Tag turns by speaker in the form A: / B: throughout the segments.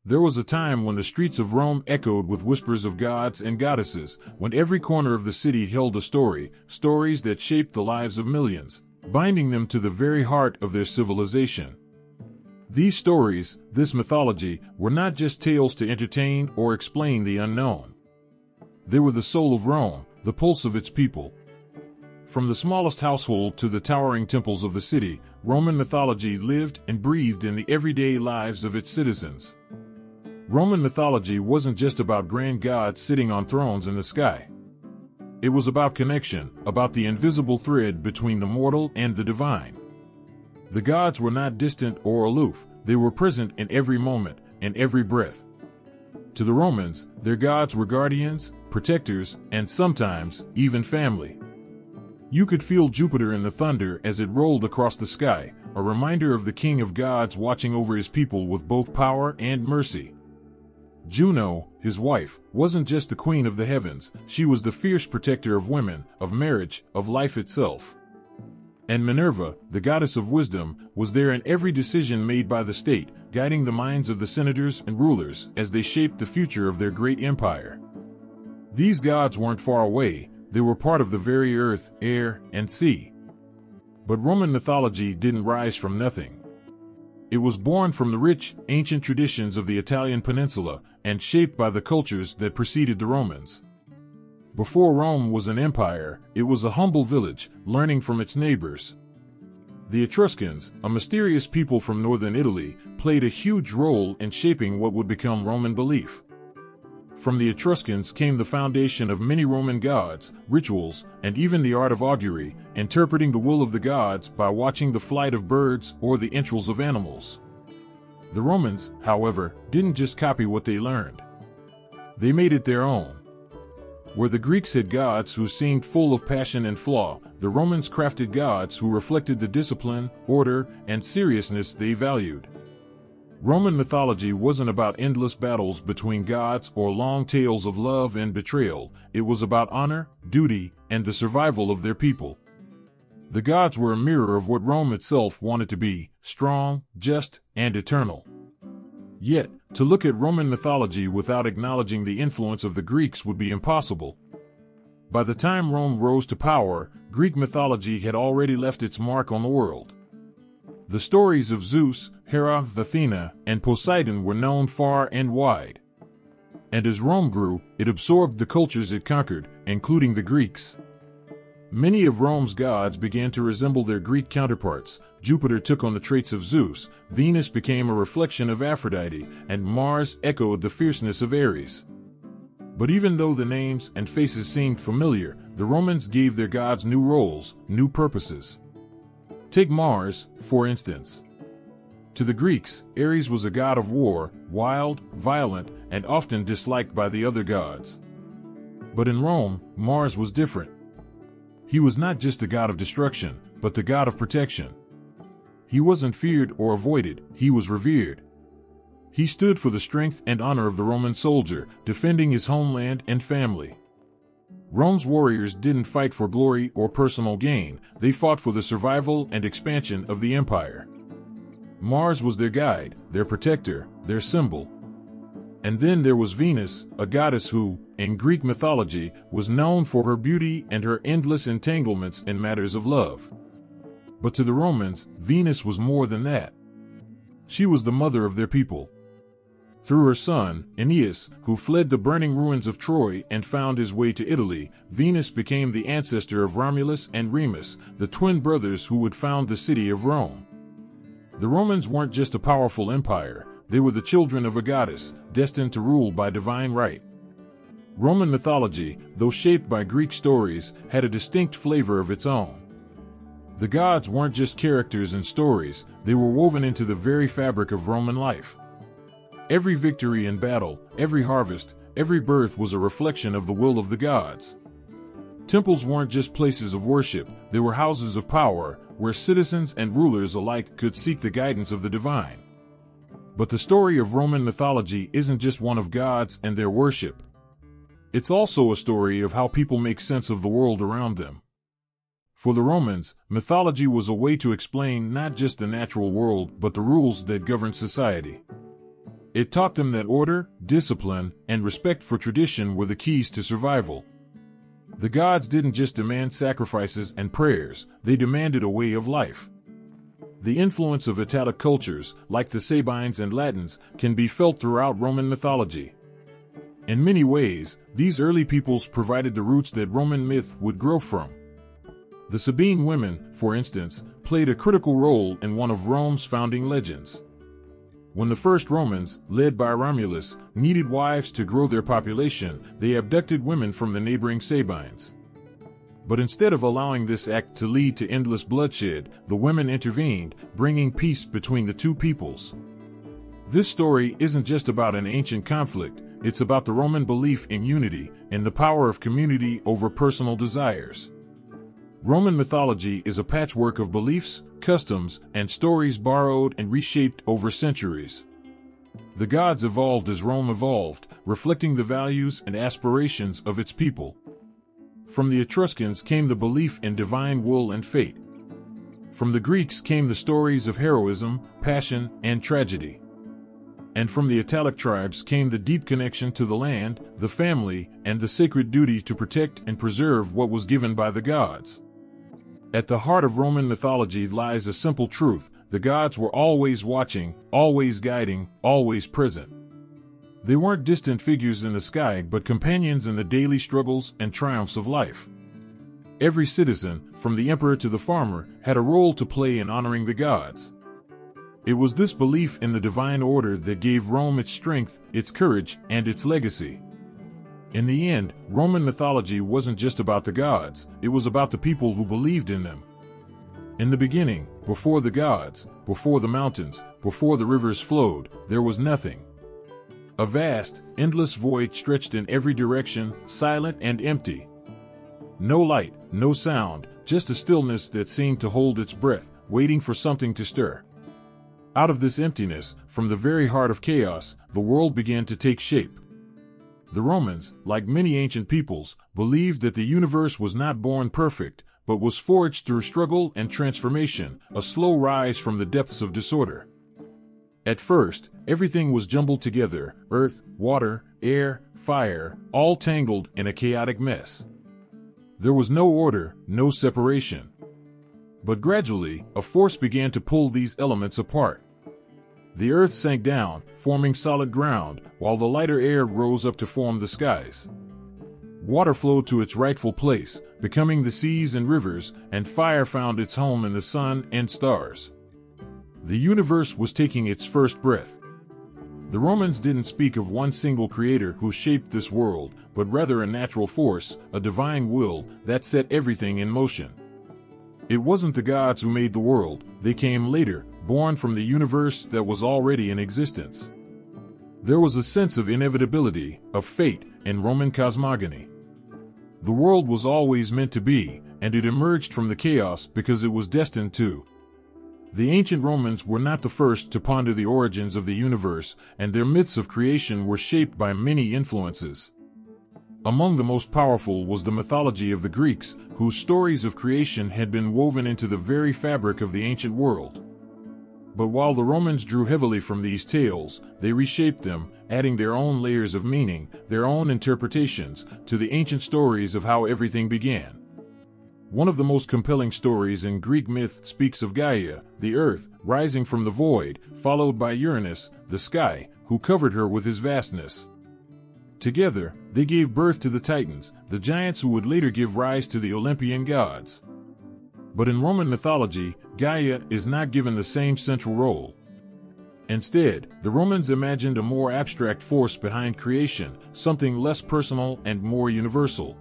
A: There was a time when the streets of Rome echoed with whispers of gods and goddesses, when every corner of the city held a story, stories that shaped the lives of millions, binding them to the very heart of their civilization. These stories, this mythology, were not just tales to entertain or explain the unknown. They were the soul of Rome, the pulse of its people. From the smallest household to the towering temples of the city, Roman mythology lived and breathed in the everyday lives of its citizens. Roman mythology wasn't just about grand gods sitting on thrones in the sky. It was about connection, about the invisible thread between the mortal and the divine. The gods were not distant or aloof, they were present in every moment, in every breath. To the Romans, their gods were guardians, protectors, and sometimes, even family. You could feel Jupiter in the thunder as it rolled across the sky, a reminder of the king of gods watching over his people with both power and mercy. Juno, his wife, wasn't just the queen of the heavens, she was the fierce protector of women, of marriage, of life itself. And Minerva, the goddess of wisdom, was there in every decision made by the state, guiding the minds of the senators and rulers as they shaped the future of their great empire. These gods weren't far away, they were part of the very earth, air, and sea. But Roman mythology didn't rise from nothing. It was born from the rich, ancient traditions of the Italian peninsula and shaped by the cultures that preceded the Romans. Before Rome was an empire, it was a humble village, learning from its neighbors. The Etruscans, a mysterious people from northern Italy, played a huge role in shaping what would become Roman belief. From the Etruscans came the foundation of many Roman gods, rituals, and even the art of augury, interpreting the will of the gods by watching the flight of birds or the entrails of animals. The Romans, however, didn't just copy what they learned. They made it their own. Where the Greeks had gods who seemed full of passion and flaw, the Romans crafted gods who reflected the discipline, order, and seriousness they valued. Roman mythology wasn't about endless battles between gods or long tales of love and betrayal. It was about honor, duty, and the survival of their people. The gods were a mirror of what Rome itself wanted to be: strong, just, and eternal. Yet, to look at Roman mythology without acknowledging the influence of the Greeks would be impossible. By the time Rome rose to power, Greek mythology had already left its mark on the world. The stories of Zeus, Hera, Athena, and Poseidon were known far and wide. And as Rome grew, it absorbed the cultures it conquered, including the Greeks. Many of Rome's gods began to resemble their Greek counterparts. Jupiter took on the traits of Zeus, Venus became a reflection of Aphrodite, and Mars echoed the fierceness of Ares. But even though the names and faces seemed familiar, the Romans gave their gods new roles, new purposes. Take Mars, for instance. To the Greeks, Ares was a god of war, wild, violent, and often disliked by the other gods. But in Rome, Mars was different. He was not just the god of destruction, but the god of protection. He wasn't feared or avoided, he was revered. He stood for the strength and honor of the Roman soldier, defending his homeland and family. Rome's warriors didn't fight for glory or personal gain, they fought for the survival and expansion of the empire. Mars was their guide, their protector, their symbol. And then there was Venus, a goddess who, in Greek mythology, was known for her beauty and her endless entanglements in matters of love. But to the Romans, Venus was more than that. She was the mother of their people. Through her son, Aeneas, who fled the burning ruins of Troy and found his way to Italy, Venus became the ancestor of Romulus and Remus, the twin brothers who would found the city of Rome. The Romans weren't just a powerful empire, they were the children of a goddess, destined to rule by divine right. Roman mythology, though shaped by Greek stories, had a distinct flavor of its own. The gods weren't just characters and stories, they were woven into the very fabric of Roman life. Every victory in battle, every harvest, every birth was a reflection of the will of the gods. Temples weren't just places of worship, they were houses of power, where citizens and rulers alike could seek the guidance of the divine. But the story of Roman mythology isn't just one of gods and their worship. It's also a story of how people make sense of the world around them. For the Romans, mythology was a way to explain not just the natural world but the rules that govern society. It taught them that order, discipline, and respect for tradition were the keys to survival. The gods didn't just demand sacrifices and prayers, they demanded a way of life. The influence of Italic cultures, like the Sabines and Latins, can be felt throughout Roman mythology. In many ways, these early peoples provided the roots that Roman myth would grow from. The Sabine women, for instance, played a critical role in one of Rome's founding legends. When the first Romans, led by Romulus, needed wives to grow their population, they abducted women from the neighboring Sabines. But instead of allowing this act to lead to endless bloodshed, the women intervened, bringing peace between the two peoples. This story isn't just about an ancient conflict, it's about the Roman belief in unity and the power of community over personal desires. Roman mythology is a patchwork of beliefs, customs, and stories borrowed and reshaped over centuries. The gods evolved as Rome evolved, reflecting the values and aspirations of its people. From the Etruscans came the belief in divine will and fate. From the Greeks came the stories of heroism, passion, and tragedy. And from the Italic tribes came the deep connection to the land, the family, and the sacred duty to protect and preserve what was given by the gods. At the heart of Roman mythology lies a simple truth: the gods were always watching, always guiding, always present. They weren't distant figures in the sky but companions in the daily struggles and triumphs of life. Every citizen, from the emperor to the farmer, had a role to play in honoring the gods. It was this belief in the divine order that gave Rome its strength, its courage, and its legacy. In the end, Roman mythology wasn't just about the gods, it was about the people who believed in them. In the beginning, before the gods, before the mountains, before the rivers flowed, there was nothing. A vast, endless void stretched in every direction, silent and empty. No light, no sound, just a stillness that seemed to hold its breath, waiting for something to stir. Out of this emptiness, from the very heart of chaos, the world began to take shape. The Romans, like many ancient peoples, believed that the universe was not born perfect, but was forged through struggle and transformation, a slow rise from the depths of disorder. At first, everything was jumbled together: earth, water, air, fire, all tangled in a chaotic mess. There was no order, no separation. But gradually, a force began to pull these elements apart. The earth sank down, forming solid ground, while the lighter air rose up to form the skies. Water flowed to its rightful place, becoming the seas and rivers, and fire found its home in the sun and stars. The universe was taking its first breath. The Romans didn't speak of one single creator who shaped this world, but rather a natural force, a divine will, that set everything in motion. It wasn't the gods who made the world, they came later, born from the universe that was already in existence. There was a sense of inevitability, of fate, in Roman cosmogony. The world was always meant to be, and it emerged from the chaos because it was destined to. The ancient Romans were not the first to ponder the origins of the universe, and their myths of creation were shaped by many influences. Among the most powerful was the mythology of the Greeks, whose stories of creation had been woven into the very fabric of the ancient world. But while the Romans drew heavily from these tales, they reshaped them, adding their own layers of meaning, their own interpretations, to the ancient stories of how everything began. One of the most compelling stories in Greek myth speaks of Gaia, the earth, rising from the void, followed by Uranus, the sky, who covered her with his vastness. Together, they gave birth to the Titans, the giants who would later give rise to the Olympian gods. But in Roman mythology, Gaia is not given the same central role. Instead, the Romans imagined a more abstract force behind creation, something less personal and more universal.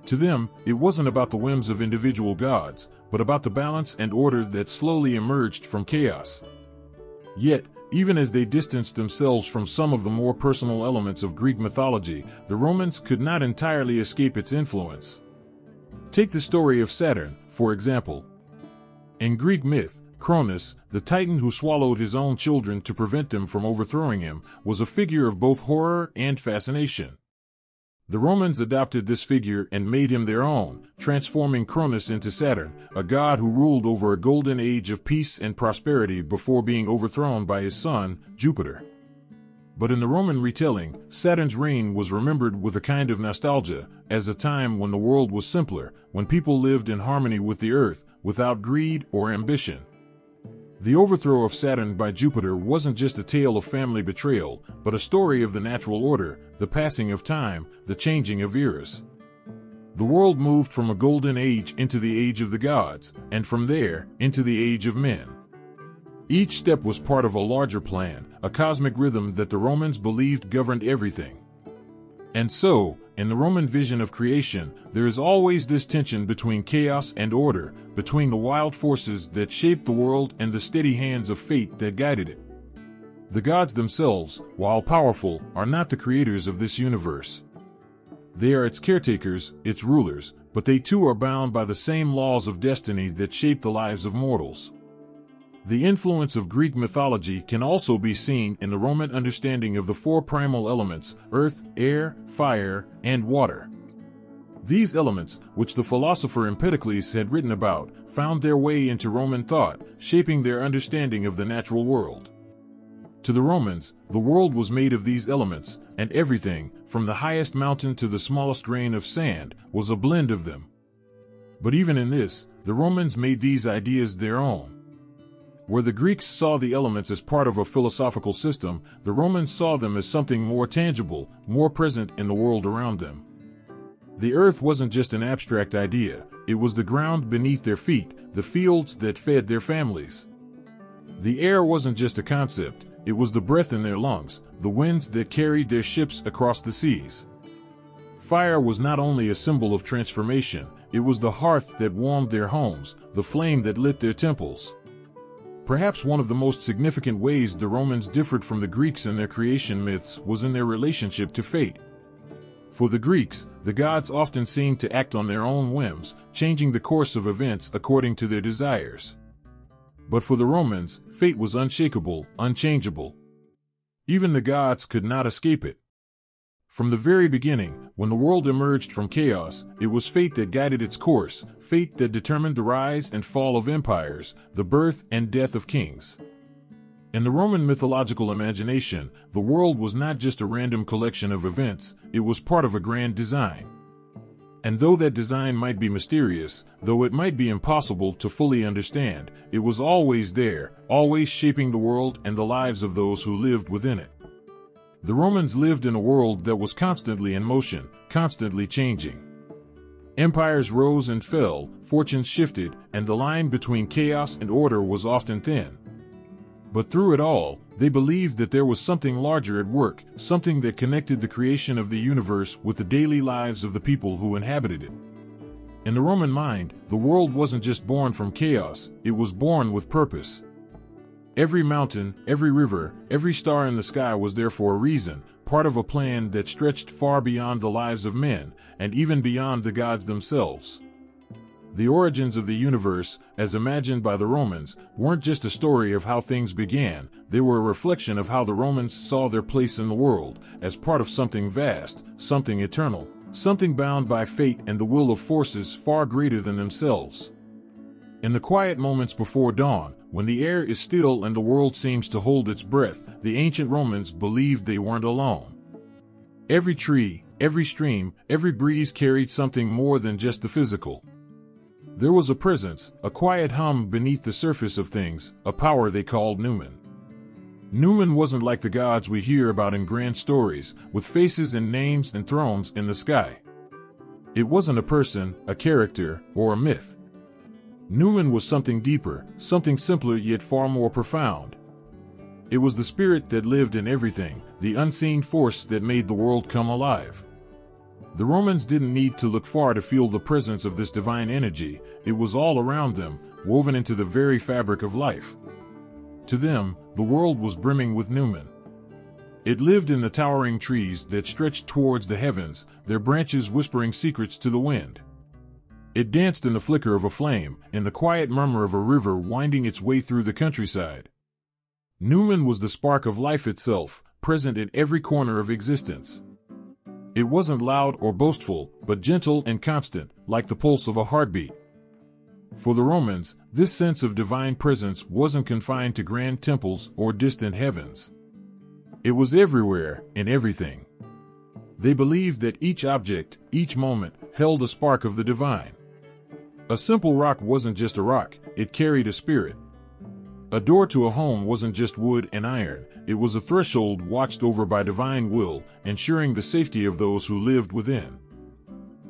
A: To them, it wasn't about the whims of individual gods, but about the balance and order that slowly emerged from chaos. Yet, even as they distanced themselves from some of the more personal elements of Greek mythology, the Romans could not entirely escape its influence. Take the story of Saturn, for example. In Greek myth, Cronus, the Titan who swallowed his own children to prevent them from overthrowing him, was a figure of both horror and fascination. The Romans adopted this figure and made him their own, transforming Cronus into Saturn, a god who ruled over a golden age of peace and prosperity before being overthrown by his son, Jupiter. But in the Roman retelling, Saturn's reign was remembered with a kind of nostalgia, as a time when the world was simpler, when people lived in harmony with the earth, without greed or ambition. The overthrow of Saturn by Jupiter wasn't just a tale of family betrayal, but a story of the natural order, the passing of time, the changing of eras. The world moved from a golden age into the age of the gods, and from there, into the age of men. Each step was part of a larger plan, a cosmic rhythm that the Romans believed governed everything. And so, in the Roman vision of creation, there is always this tension between chaos and order, between the wild forces that shaped the world and the steady hands of fate that guided it. The gods themselves, while powerful, are not the creators of this universe. They are its caretakers, its rulers, but they too are bound by the same laws of destiny that shape the lives of mortals. The influence of Greek mythology can also be seen in the Roman understanding of the four primal elements: earth, air, fire, and water. These elements, which the philosopher Empedocles had written about, found their way into Roman thought, shaping their understanding of the natural world. To the Romans, the world was made of these elements, and everything, from the highest mountain to the smallest grain of sand, was a blend of them. But even in this, the Romans made these ideas their own. Where the Greeks saw the elements as part of a philosophical system, the Romans saw them as something more tangible, more present in the world around them. The earth wasn't just an abstract idea, it was the ground beneath their feet, the fields that fed their families. The air wasn't just a concept, it was the breath in their lungs, the winds that carried their ships across the seas. Fire was not only a symbol of transformation, it was the hearth that warmed their homes, the flame that lit their temples. Perhaps one of the most significant ways the Romans differed from the Greeks in their creation myths was in their relationship to fate. For the Greeks, the gods often seemed to act on their own whims, changing the course of events according to their desires. But for the Romans, fate was unshakable, unchangeable. Even the gods could not escape it. From the very beginning, when the world emerged from chaos, it was fate that guided its course, fate that determined the rise and fall of empires, the birth and death of kings. In the Roman mythological imagination, the world was not just a random collection of events, it was part of a grand design. And though that design might be mysterious, though it might be impossible to fully understand, it was always there, always shaping the world and the lives of those who lived within it. The Romans lived in a world that was constantly in motion, constantly changing. Empires rose and fell, fortunes shifted, and the line between chaos and order was often thin. But through it all, they believed that there was something larger at work, something that connected the creation of the universe with the daily lives of the people who inhabited it. In the Roman mind, the world wasn't just born from chaos, it was born with purpose. Every mountain, every river, every star in the sky was there for a reason, part of a plan that stretched far beyond the lives of men, and even beyond the gods themselves. The origins of the universe, as imagined by the Romans, weren't just a story of how things began, they were a reflection of how the Romans saw their place in the world, as part of something vast, something eternal, something bound by fate and the will of forces far greater than themselves. In the quiet moments before dawn, when the air is still and the world seems to hold its breath, the ancient Romans believed they weren't alone. Every tree, every stream, every breeze carried something more than just the physical. There was a presence, a quiet hum beneath the surface of things, a power they called Numen. Numen wasn't like the gods we hear about in grand stories, with faces and names and thrones in the sky. It wasn't a person, a character, or a myth. Numen was something deeper, something simpler yet far more profound. It was the spirit that lived in everything, the unseen force that made the world come alive. The Romans didn't need to look far to feel the presence of this divine energy, it was all around them, woven into the very fabric of life. To them, the world was brimming with Numen. It lived in the towering trees that stretched towards the heavens, their branches whispering secrets to the wind. It danced in the flicker of a flame, in the quiet murmur of a river winding its way through the countryside. Numen was the spark of life itself, present in every corner of existence. It wasn't loud or boastful, but gentle and constant, like the pulse of a heartbeat. For the Romans, this sense of divine presence wasn't confined to grand temples or distant heavens. It was everywhere, in everything. They believed that each object, each moment, held a spark of the divine. A simple rock wasn't just a rock, it carried a spirit. A door to a home wasn't just wood and iron, it was a threshold watched over by divine will, ensuring the safety of those who lived within.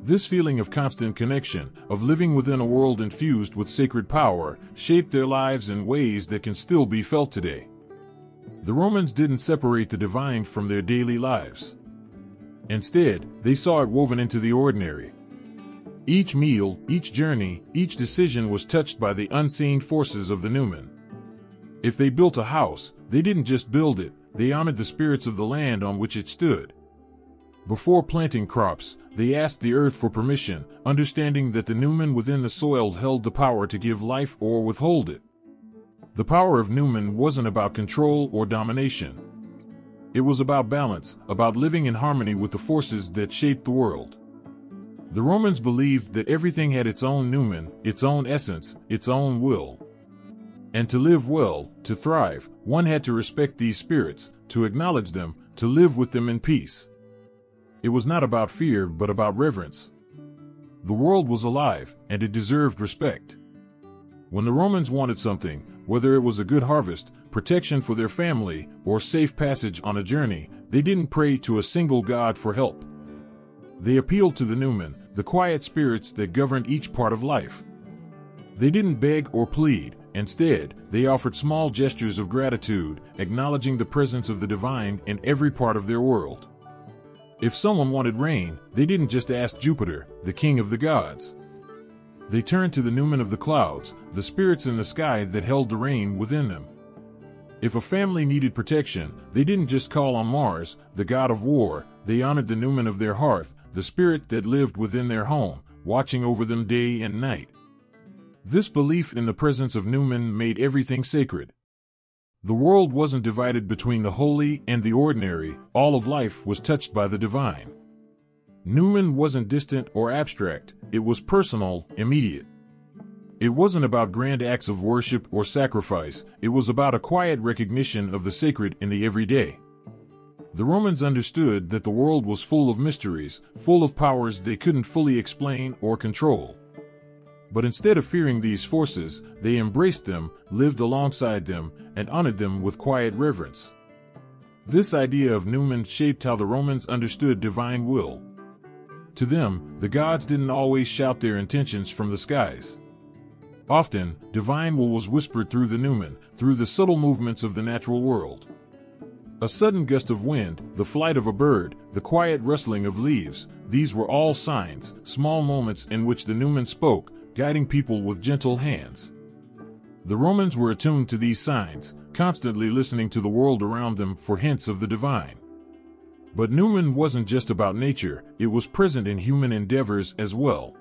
A: This feeling of constant connection, of living within a world infused with sacred power, shaped their lives in ways that can still be felt today. The Romans didn't separate the divine from their daily lives. Instead, they saw it woven into the ordinary. Each meal, each journey, each decision was touched by the unseen forces of the numen. If they built a house, they didn't just build it, they honored the spirits of the land on which it stood. Before planting crops, they asked the earth for permission, understanding that the numen within the soil held the power to give life or withhold it. The power of numen wasn't about control or domination. It was about balance, about living in harmony with the forces that shaped the world. The Romans believed that everything had its own numen, its own essence, its own will. And to live well, to thrive, one had to respect these spirits, to acknowledge them, to live with them in peace. It was not about fear, but about reverence. The world was alive, and it deserved respect. When the Romans wanted something, whether it was a good harvest, protection for their family, or safe passage on a journey, they didn't pray to a single god for help. They appealed to the numen, the quiet spirits that governed each part of life. They didn't beg or plead. Instead, they offered small gestures of gratitude, acknowledging the presence of the divine in every part of their world. If someone wanted rain, they didn't just ask Jupiter, the king of the gods. They turned to the numen of the clouds, the spirits in the sky that held the rain within them. If a family needed protection, they didn't just call on Mars, the god of war, they honored the numen of their hearth, the spirit that lived within their home, watching over them day and night. This belief in the presence of numen made everything sacred. The world wasn't divided between the holy and the ordinary, all of life was touched by the divine. Numen wasn't distant or abstract, it was personal, immediate. It wasn't about grand acts of worship or sacrifice, it was about a quiet recognition of the sacred in the everyday. The Romans understood that the world was full of mysteries, full of powers they couldn't fully explain or control. But instead of fearing these forces, they embraced them, lived alongside them, and honored them with quiet reverence. This idea of numen shaped how the Romans understood divine will. To them, the gods didn't always shout their intentions from the skies. Often, divine will was whispered through the numen, through the subtle movements of the natural world. A sudden gust of wind, the flight of a bird, the quiet rustling of leaves, these were all signs, small moments in which the numen spoke, guiding people with gentle hands. The Romans were attuned to these signs, constantly listening to the world around them for hints of the divine. But numen wasn't just about nature, it was present in human endeavors as well.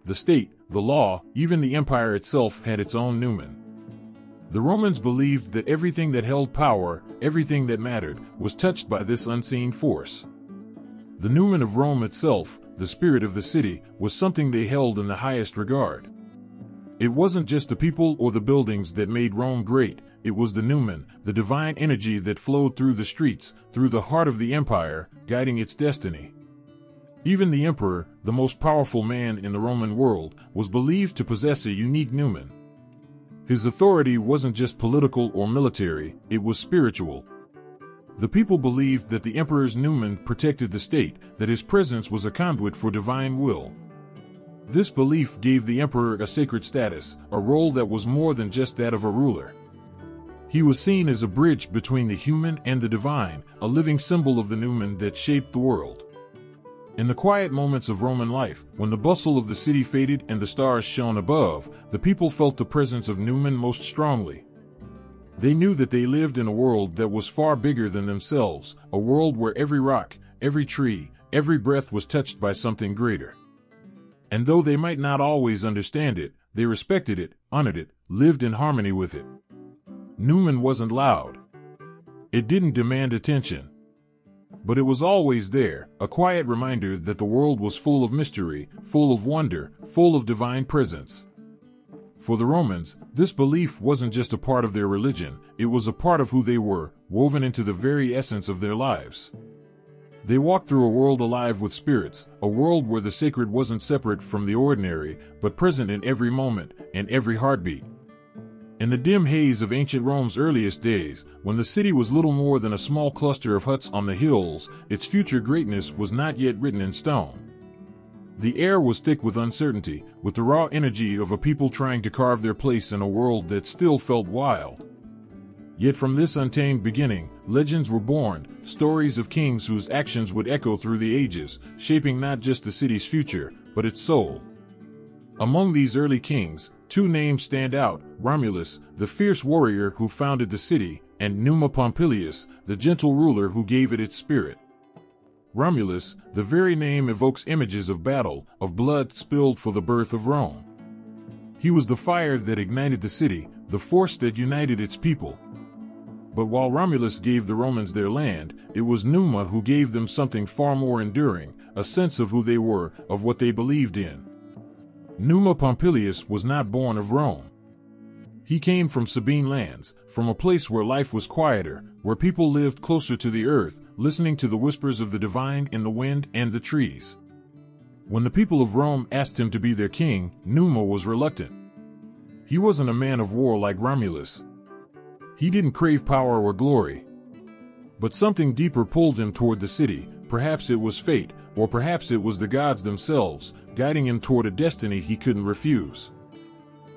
A: The state, the law, even the empire itself had its own numen. The Romans believed that everything that held power, everything that mattered, was touched by this unseen force. The numen of Rome itself, the spirit of the city, was something they held in the highest regard. It wasn't just the people or the buildings that made Rome great, it was the numen, the divine energy that flowed through the streets, through the heart of the empire, guiding its destiny. Even the emperor, the most powerful man in the Roman world, was believed to possess a unique numen. His authority wasn't just political or military, it was spiritual. The people believed that the emperor's numen protected the state, that his presence was a conduit for divine will. This belief gave the emperor a sacred status, a role that was more than just that of a ruler. He was seen as a bridge between the human and the divine, a living symbol of the numen that shaped the world. In the quiet moments of Roman life, when the bustle of the city faded and the stars shone above, the people felt the presence of numen most strongly. They knew that they lived in a world that was far bigger than themselves, a world where every rock, every tree, every breath was touched by something greater. And though they might not always understand it, they respected it, honored it, lived in harmony with it. Numen wasn't loud. It didn't demand attention. But it was always there, a quiet reminder that the world was full of mystery, full of wonder, full of divine presence. For the Romans, this belief wasn't just a part of their religion, it was a part of who they were, woven into the very essence of their lives. They walked through a world alive with spirits, a world where the sacred wasn't separate from the ordinary, but present in every moment and every heartbeat. In the dim haze of ancient Rome's earliest days, when the city was little more than a small cluster of huts on the hills, its future greatness was not yet written in stone. The air was thick with uncertainty, with the raw energy of a people trying to carve their place in a world that still felt wild. Yet from this untamed beginning, legends were born, stories of kings whose actions would echo through the ages, shaping not just the city's future, but its soul. Among these early kings, two names stand out: Romulus, the fierce warrior who founded the city, and Numa Pompilius, the gentle ruler who gave it its spirit. Romulus, the very name evokes images of battle, of blood spilled for the birth of Rome. He was the fire that ignited the city, the force that united its people. But while Romulus gave the Romans their land, it was Numa who gave them something far more enduring, a sense of who they were, of what they believed in. Numa Pompilius was not born of Rome. He came from Sabine lands, from a place where life was quieter, where people lived closer to the earth, listening to the whispers of the divine in the wind and the trees. When the people of Rome asked him to be their king, Numa was reluctant. He wasn't a man of war like Romulus. He didn't crave power or glory. But something deeper pulled him toward the city. Perhaps it was fate, or perhaps it was the gods themselves, guiding him toward a destiny he couldn't refuse.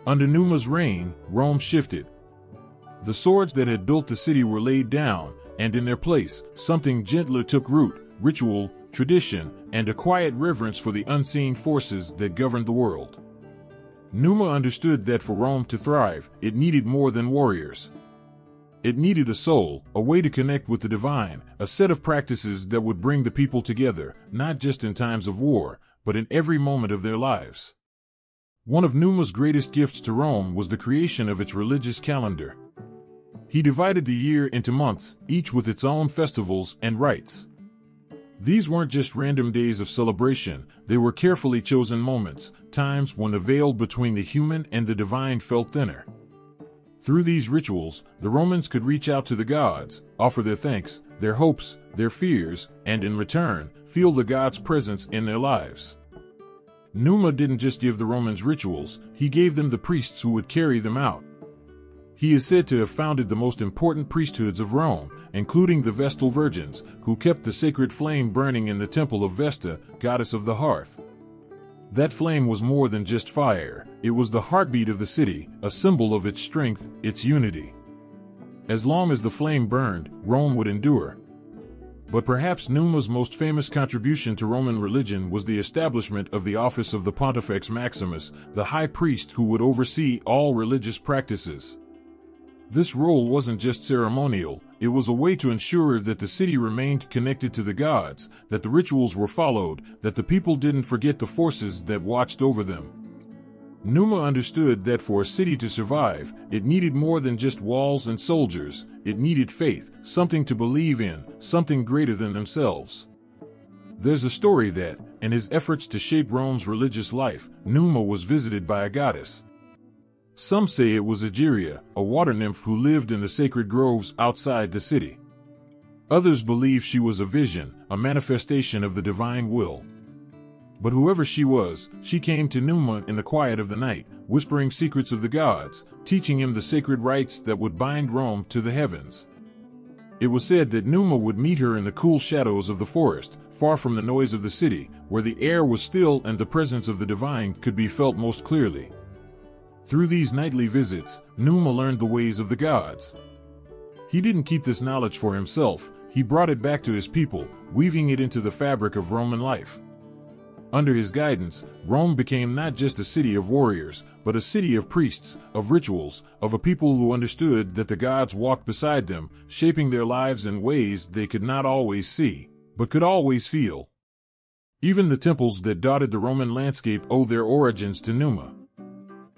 A: Under Numa's reign, Rome shifted. The swords that had built the city were laid down, and in their place, something gentler took root: ritual, tradition, and a quiet reverence for the unseen forces that governed the world. Numa understood that for Rome to thrive, it needed more than warriors. It needed a soul, a way to connect with the divine, a set of practices that would bring the people together, not just in times of war, but in every moment of their lives. One of Numa's greatest gifts to Rome was the creation of its religious calendar. He divided the year into months, each with its own festivals and rites. These weren't just random days of celebration, they were carefully chosen moments, times when the veil between the human and the divine felt thinner. Through these rituals, the Romans could reach out to the gods, offer their thanks, their hopes, their fears, and in return, feel the gods' presence in their lives. Numa didn't just give the Romans rituals, he gave them the priests who would carry them out. He is said to have founded the most important priesthoods of Rome, including the Vestal Virgins, who kept the sacred flame burning in the temple of Vesta, goddess of the hearth. That flame was more than just fire, it was the heartbeat of the city, a symbol of its strength, its unity. As long as the flame burned, Rome would endure. But perhaps Numa's most famous contribution to Roman religion was the establishment of the office of the Pontifex Maximus, the high priest who would oversee all religious practices. This role wasn't just ceremonial, it was a way to ensure that the city remained connected to the gods, that the rituals were followed, that the people didn't forget the forces that watched over them. Numa understood that for a city to survive, it needed more than just walls and soldiers, it needed faith, something to believe in, something greater than themselves. There's a story that, in his efforts to shape Rome's religious life, Numa was visited by a goddess. Some say it was Egeria, a water nymph who lived in the sacred groves outside the city. Others believe she was a vision, a manifestation of the divine will. But whoever she was, she came to Numa in the quiet of the night, whispering secrets of the gods, teaching him the sacred rites that would bind Rome to the heavens. It was said that Numa would meet her in the cool shadows of the forest, far from the noise of the city, where the air was still and the presence of the divine could be felt most clearly. Through these nightly visits, Numa learned the ways of the gods. He didn't keep this knowledge for himself, he brought it back to his people, weaving it into the fabric of Roman life. Under his guidance, Rome became not just a city of warriors, but a city of priests, of rituals, of a people who understood that the gods walked beside them, shaping their lives in ways they could not always see, but could always feel. Even the temples that dotted the Roman landscape owe their origins to Numa.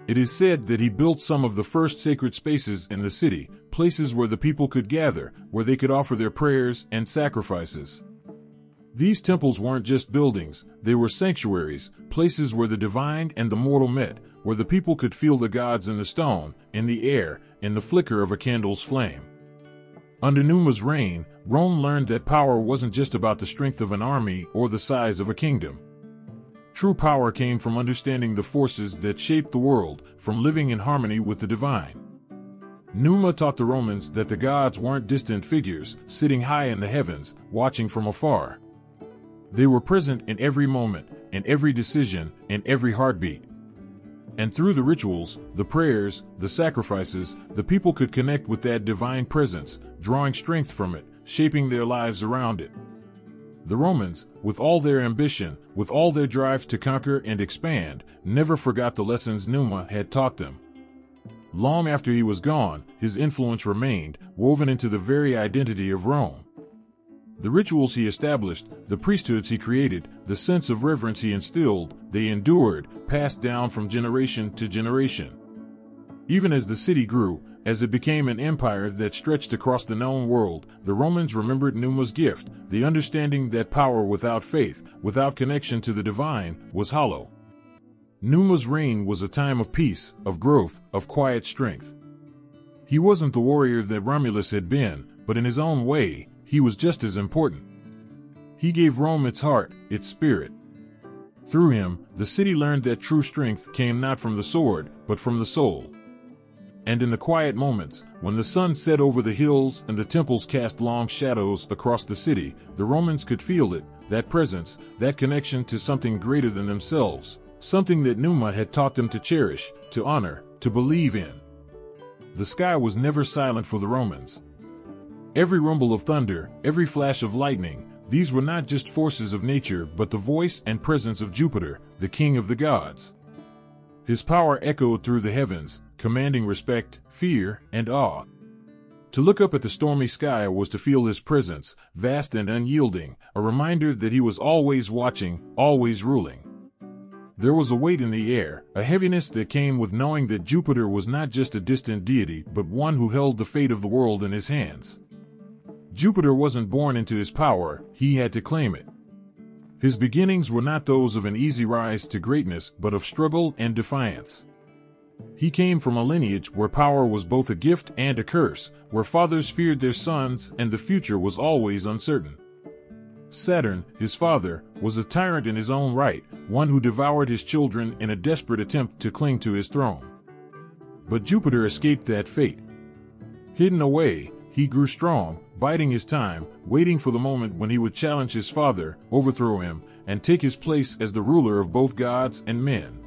A: It is said that he built some of the first sacred spaces in the city, places where the people could gather, where they could offer their prayers and sacrifices. These temples weren't just buildings, they were sanctuaries, places where the divine and the mortal met, where the people could feel the gods in the stone, in the air, in the flicker of a candle's flame. Under Numa's reign, Rome learned that power wasn't just about the strength of an army or the size of a kingdom. True power came from understanding the forces that shaped the world, from living in harmony with the divine. Numa taught the Romans that the gods weren't distant figures, sitting high in the heavens, watching from afar. They were present in every moment, in every decision, in every heartbeat. And through the rituals, the prayers, the sacrifices, the people could connect with that divine presence, drawing strength from it, shaping their lives around it. The Romans, with all their ambition, with all their drive to conquer and expand, never forgot the lessons Numa had taught them. Long after he was gone, his influence remained, woven into the very identity of Rome. The rituals he established, the priesthoods he created, the sense of reverence he instilled, they endured, passed down from generation to generation. Even as the city grew, as it became an empire that stretched across the known world, the Romans remembered Numa's gift, the understanding that power without faith, without connection to the divine, was hollow. Numa's reign was a time of peace, of growth, of quiet strength. He wasn't the warrior that Romulus had been, but in his own way, he was just as important. He gave Rome its heart, its spirit. Through him, the city learned that true strength came not from the sword, but from the soul. And in the quiet moments, when the sun set over the hills and the temples cast long shadows across the city, the Romans could feel it, that presence, that connection to something greater than themselves, something that Numa had taught them to cherish, to honor, to believe in. The sky was never silent for the Romans. Every rumble of thunder, every flash of lightning, these were not just forces of nature but the voice and presence of Jupiter, the king of the gods. His power echoed through the heavens, commanding respect, fear, and awe. To look up at the stormy sky was to feel his presence, vast and unyielding, a reminder that he was always watching, always ruling. There was a weight in the air, a heaviness that came with knowing that Jupiter was not just a distant deity but one who held the fate of the world in his hands. Jupiter wasn't born into his power, he had to claim it. His beginnings were not those of an easy rise to greatness but of struggle and defiance. He came from a lineage where power was both a gift and a curse, where fathers feared their sons and the future was always uncertain. Saturn, his father, was a tyrant in his own right, one who devoured his children in a desperate attempt to cling to his throne. But Jupiter escaped that fate. Hidden away, he grew strong, biding his time, waiting for the moment when he would challenge his father, overthrow him, and take his place as the ruler of both gods and men.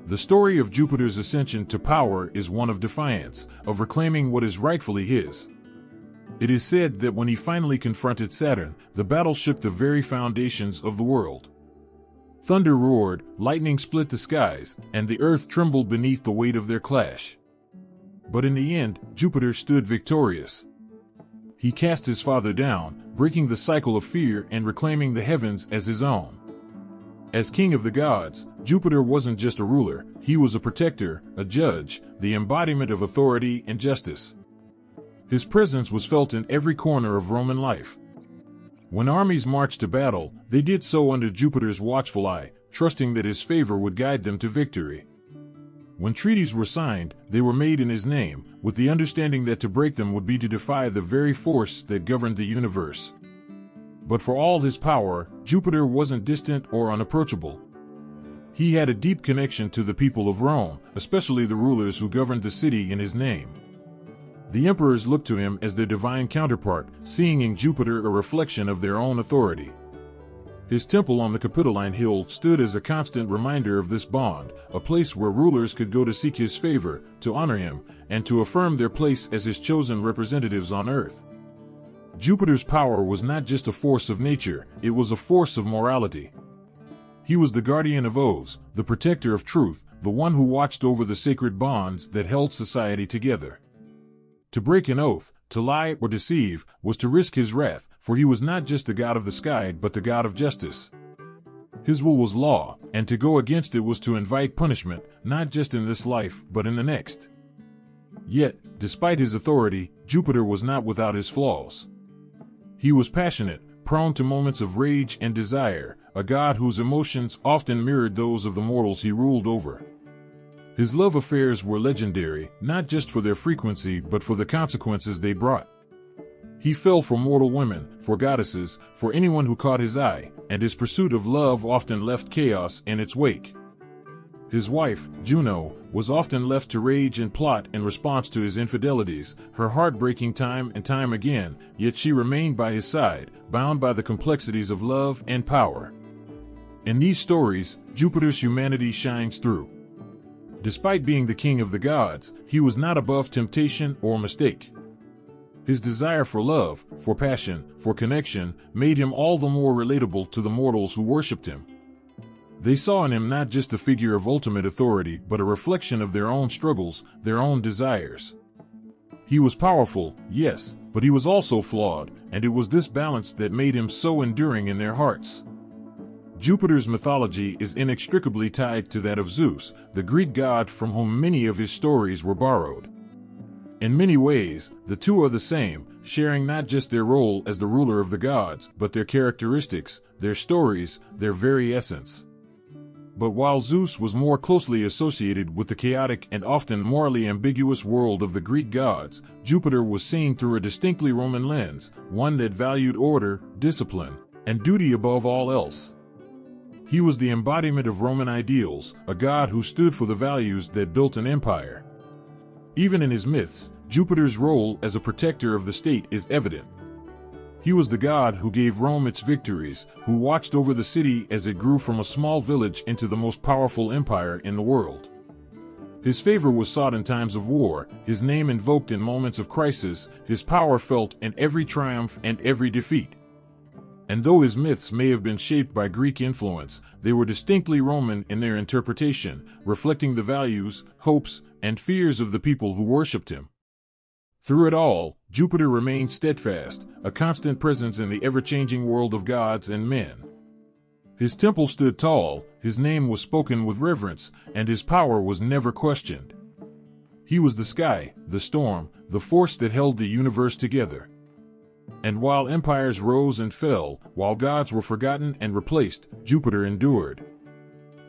A: The story of Jupiter's ascension to power is one of defiance, of reclaiming what is rightfully his. It is said that when he finally confronted Saturn, the battle shook the very foundations of the world. Thunder roared, lightning split the skies, and the earth trembled beneath the weight of their clash. But in the end, Jupiter stood victorious. He cast his father down, breaking the cycle of fear and reclaiming the heavens as his own. As king of the gods, Jupiter wasn't just a ruler, he was a protector, a judge, the embodiment of authority and justice. His presence was felt in every corner of Roman life. When armies marched to battle, they did so under Jupiter's watchful eye, trusting that his favor would guide them to victory. When treaties were signed, they were made in his name, with the understanding that to break them would be to defy the very force that governed the universe. But for all his power, Jupiter wasn't distant or unapproachable. He had a deep connection to the people of Rome, especially the rulers who governed the city in his name. The emperors looked to him as their divine counterpart, seeing in Jupiter a reflection of their own authority. His temple on the Capitoline Hill stood as a constant reminder of this bond, a place where rulers could go to seek his favor, to honor him, and to affirm their place as his chosen representatives on earth. Jupiter's power was not just a force of nature, it was a force of morality. He was the guardian of oaths, the protector of truth, the one who watched over the sacred bonds that held society together. To break an oath, to lie or deceive, was to risk his wrath, for he was not just the god of the sky but the god of justice. His will was law, and to go against it was to invite punishment, not just in this life but in the next. Yet, despite his authority, Jupiter was not without his flaws. He was passionate, prone to moments of rage and desire, a god whose emotions often mirrored those of the mortals he ruled over. His love affairs were legendary, not just for their frequency but for the consequences they brought. He fell for mortal women, for goddesses, for anyone who caught his eye, and his pursuit of love often left chaos in its wake. His wife, Juno, was often left to rage and plot in response to his infidelities, her heart breaking time and time again, yet she remained by his side, bound by the complexities of love and power. In these stories, Jupiter's humanity shines through. Despite being the king of the gods, he was not above temptation or mistake. His desire for love, for passion, for connection, made him all the more relatable to the mortals who worshipped him. They saw in him not just a figure of ultimate authority, but a reflection of their own struggles, their own desires. He was powerful, yes, but he was also flawed, and it was this balance that made him so enduring in their hearts. Jupiter's mythology is inextricably tied to that of Zeus, the Greek god from whom many of his stories were borrowed. In many ways, the two are the same, sharing not just their role as the ruler of the gods, but their characteristics, their stories, their very essence. But while Zeus was more closely associated with the chaotic and often morally ambiguous world of the Greek gods, Jupiter was seen through a distinctly Roman lens, one that valued order, discipline, and duty above all else. He was the embodiment of Roman ideals, a god who stood for the values that built an empire. Even in his myths, Jupiter's role as a protector of the state is evident. He was the god who gave Rome its victories, who watched over the city as it grew from a small village into the most powerful empire in the world. His favor was sought in times of war, his name invoked in moments of crisis, his power felt in every triumph and every defeat. And though his myths may have been shaped by Greek influence, they were distinctly Roman in their interpretation, reflecting the values, hopes, and fears of the people who worshipped him. Through it all, Jupiter remained steadfast, a constant presence in the ever-changing world of gods and men. His temple stood tall, his name was spoken with reverence, and his power was never questioned. He was the sky, the storm, the force that held the universe together. And while empires rose and fell, while gods were forgotten and replaced, Jupiter endured.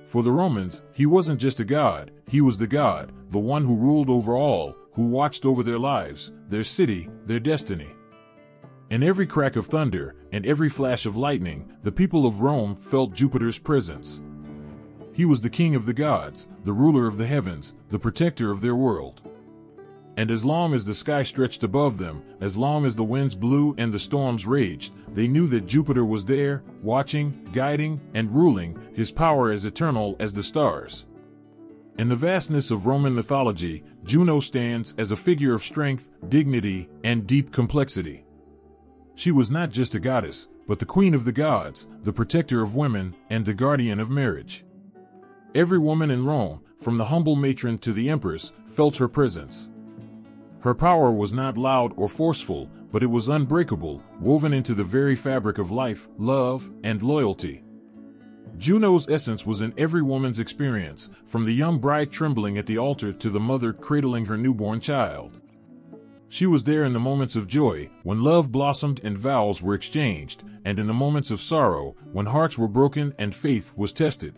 A: For the Romans, he wasn't just a god, he was the god, the one who ruled over all, who watched over their lives, their city, their destiny. In every crack of thunder, and every flash of lightning, the people of Rome felt Jupiter's presence. He was the king of the gods, the ruler of the heavens, the protector of their world. And as long as the sky stretched above them, as long as the winds blew and the storms raged, they knew that Jupiter was there, watching, guiding, and ruling, his power as eternal as the stars. In the vastness of Roman mythology, Juno stands as a figure of strength, dignity, and deep complexity. She was not just a goddess, but the queen of the gods, the protector of women, and the guardian of marriage. Every woman in Rome, from the humble matron to the empress, felt her presence. Her power was not loud or forceful, but it was unbreakable, woven into the very fabric of life, love, and loyalty. Juno's essence was in every woman's experience, from the young bride trembling at the altar to the mother cradling her newborn child. She was there in the moments of joy, when love blossomed and vows were exchanged, and in the moments of sorrow, when hearts were broken and faith was tested.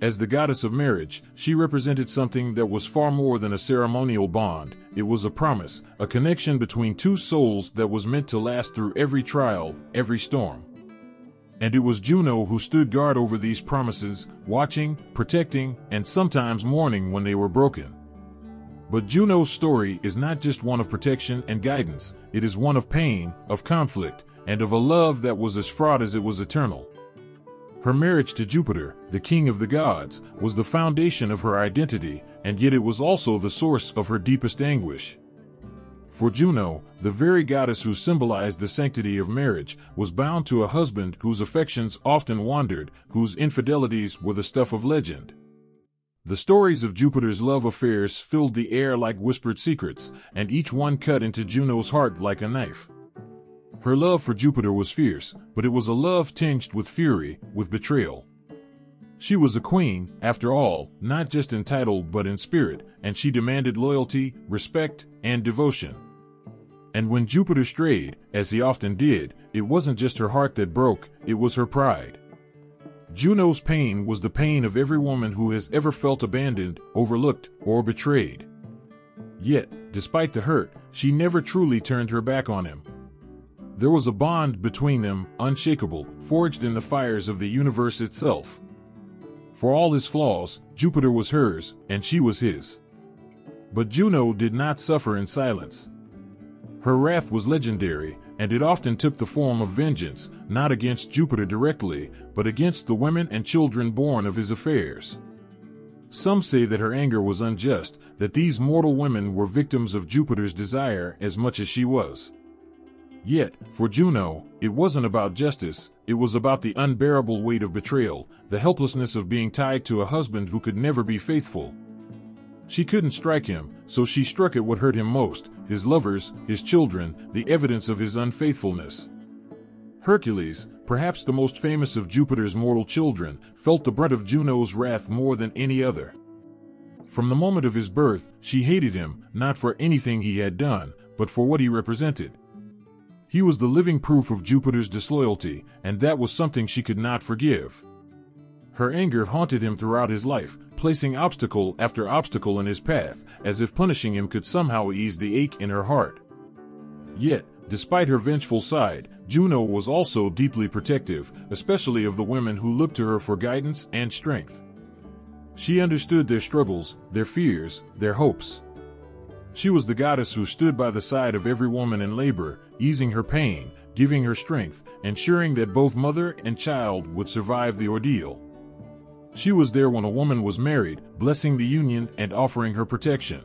A: As the goddess of marriage, she represented something that was far more than a ceremonial bond. It was a promise, a connection between two souls that was meant to last through every trial, every storm. And it was Juno who stood guard over these promises, watching, protecting, and sometimes mourning when they were broken. But Juno's story is not just one of protection and guidance, it is one of pain, of conflict, and of a love that was as fraught as it was eternal. Her marriage to Jupiter, the king of the gods, was the foundation of her identity, and yet it was also the source of her deepest anguish. For Juno, the very goddess who symbolized the sanctity of marriage, was bound to a husband whose affections often wandered, whose infidelities were the stuff of legend. The stories of Jupiter's love affairs filled the air like whispered secrets, and each one cut into Juno's heart like a knife. Her love for Jupiter was fierce, but it was a love tinged with fury, with betrayal. She was a queen, after all, not just in title but in spirit, and she demanded loyalty, respect, and devotion. And when Jupiter strayed, as he often did, it wasn't just her heart that broke, it was her pride. Juno's pain was the pain of every woman who has ever felt abandoned, overlooked, or betrayed. Yet, despite the hurt, she never truly turned her back on him. There was a bond between them, unshakable, forged in the fires of the universe itself. For all his flaws, Jupiter was hers, and she was his. But Juno did not suffer in silence. Her wrath was legendary, and it often took the form of vengeance, not against Jupiter directly, but against the women and children born of his affairs. Some say that her anger was unjust, that these mortal women were victims of Jupiter's desire as much as she was. Yet, for Juno, it wasn't about justice, it was about the unbearable weight of betrayal, the helplessness of being tied to a husband who could never be faithful. She couldn't strike him, so she struck at what hurt him most, his lovers, his children, the evidence of his unfaithfulness. Hercules, perhaps the most famous of Jupiter's mortal children, felt the brunt of Juno's wrath more than any other. From the moment of his birth, she hated him, not for anything he had done, but for what he represented. He was the living proof of Jupiter's disloyalty, and that was something she could not forgive. Her anger haunted him throughout his life, placing obstacle after obstacle in his path, as if punishing him could somehow ease the ache in her heart. Yet, despite her vengeful side, Juno was also deeply protective, especially of the women who looked to her for guidance and strength. She understood their struggles, their fears, their hopes. She was the goddess who stood by the side of every woman in labor, easing her pain, giving her strength, ensuring that both mother and child would survive the ordeal. She was there when a woman was married, blessing the union and offering her protection.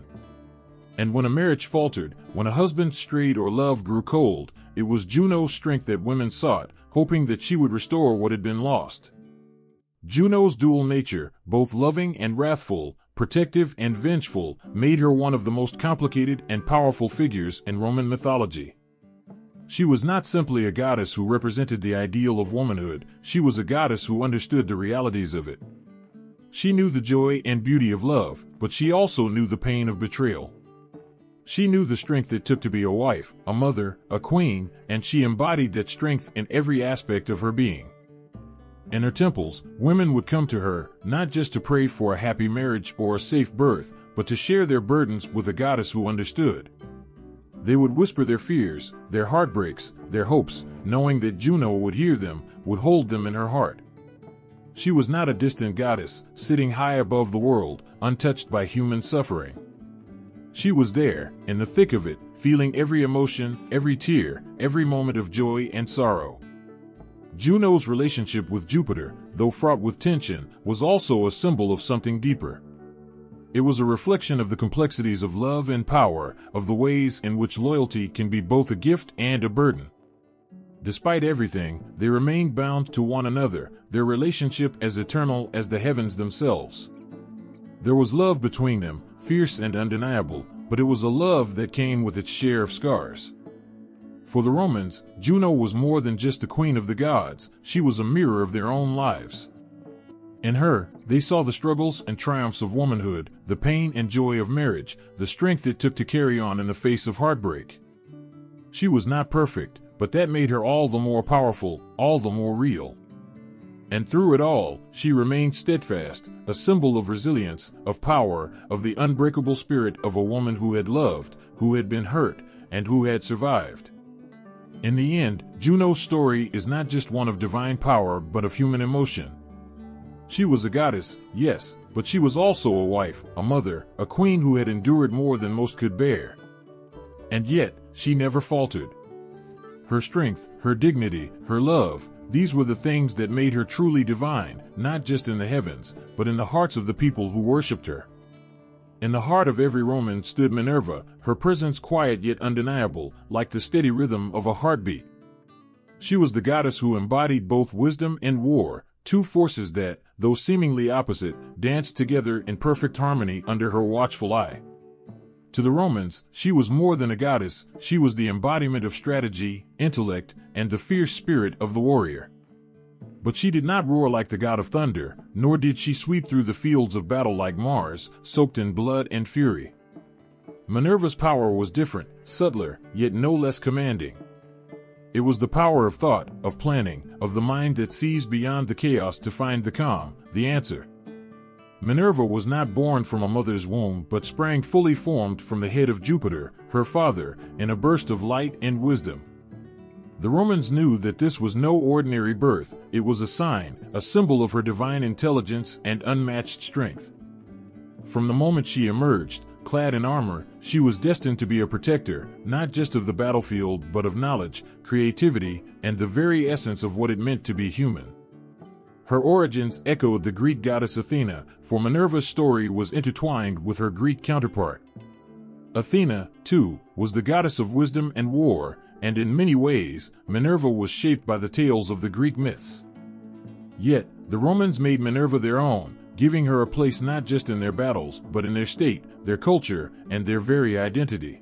A: And when a marriage faltered, when a husband strayed or love grew cold, it was Juno's strength that women sought, hoping that she would restore what had been lost. Juno's dual nature, both loving and wrathful, protective and vengeful, made her one of the most complicated and powerful figures in Roman mythology. She was not simply a goddess who represented the ideal of womanhood, she was a goddess who understood the realities of it. She knew the joy and beauty of love, but she also knew the pain of betrayal. She knew the strength it took to be a wife, a mother, a queen, and she embodied that strength in every aspect of her being. In her temples, women would come to her, not just to pray for a happy marriage or a safe birth, but to share their burdens with a goddess who understood. They would whisper their fears, their heartbreaks, their hopes, knowing that Juno would hear them, would hold them in her heart. She was not a distant goddess, sitting high above the world, untouched by human suffering. She was there, in the thick of it, feeling every emotion, every tear, every moment of joy and sorrow. Juno's relationship with Jupiter, though fraught with tension, was also a symbol of something deeper. It was a reflection of the complexities of love and power, of the ways in which loyalty can be both a gift and a burden. Despite everything, they remained bound to one another, their relationship as eternal as the heavens themselves. There was love between them, fierce and undeniable, but it was a love that came with its share of scars. For the Romans, Juno was more than just the queen of the gods, she was a mirror of their own lives. In her, they saw the struggles and triumphs of womanhood, the pain and joy of marriage, the strength it took to carry on in the face of heartbreak. She was not perfect, but that made her all the more powerful, all the more real. And through it all, she remained steadfast, a symbol of resilience, of power, of the unbreakable spirit of a woman who had loved, who had been hurt, and who had survived. In the end, Juno's story is not just one of divine power but of human emotion. She was a goddess, yes, but she was also a wife, a mother, a queen who had endured more than most could bear. And yet, she never faltered. Her strength, her dignity, her love, these were the things that made her truly divine, not just in the heavens, but in the hearts of the people who worshipped her. In the heart of every Roman stood Minerva, her presence quiet yet undeniable, like the steady rhythm of a heartbeat. She was the goddess who embodied both wisdom and war, two forces that, though seemingly opposite, danced together in perfect harmony under her watchful eye. To the Romans, she was more than a goddess, she was the embodiment of strategy, intellect, and the fierce spirit of the warrior. But she did not roar like the god of thunder, nor did she sweep through the fields of battle like Mars, soaked in blood and fury. Minerva's power was different, subtler, yet no less commanding. It was the power of thought, of planning, of the mind that sees beyond the chaos to find the calm, the answer. Minerva was not born from a mother's womb but sprang fully formed from the head of Jupiter, her father, in a burst of light and wisdom. The Romans knew that this was no ordinary birth, it was a sign, a symbol of her divine intelligence and unmatched strength. From the moment she emerged, clad in armor, she was destined to be a protector, not just of the battlefield but of knowledge, creativity, and the very essence of what it meant to be human. Her origins echoed the Greek goddess Athena, for Minerva's story was intertwined with her Greek counterpart. Athena, too, was the goddess of wisdom and war, and in many ways, Minerva was shaped by the tales of the Greek myths. Yet, the Romans made Minerva their own, giving her a place not just in their battles, but in their state, their culture, and their very identity.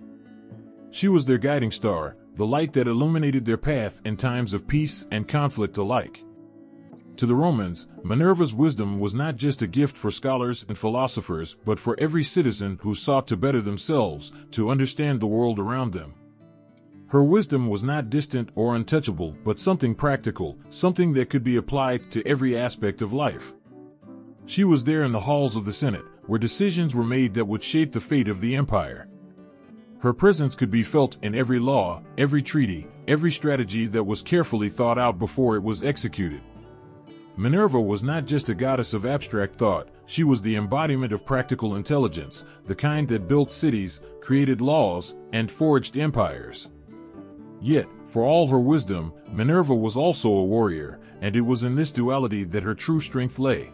A: She was their guiding star, the light that illuminated their path in times of peace and conflict alike. To the Romans, Minerva's wisdom was not just a gift for scholars and philosophers, but for every citizen who sought to better themselves, to understand the world around them. Her wisdom was not distant or untouchable, but something practical, something that could be applied to every aspect of life. She was there in the halls of the Senate, where decisions were made that would shape the fate of the empire. Her presence could be felt in every law, every treaty, every strategy that was carefully thought out before it was executed. Minerva was not just a goddess of abstract thought, she was the embodiment of practical intelligence, the kind that built cities, created laws, and forged empires. Yet, for all her wisdom, Minerva was also a warrior, and it was in this duality that her true strength lay.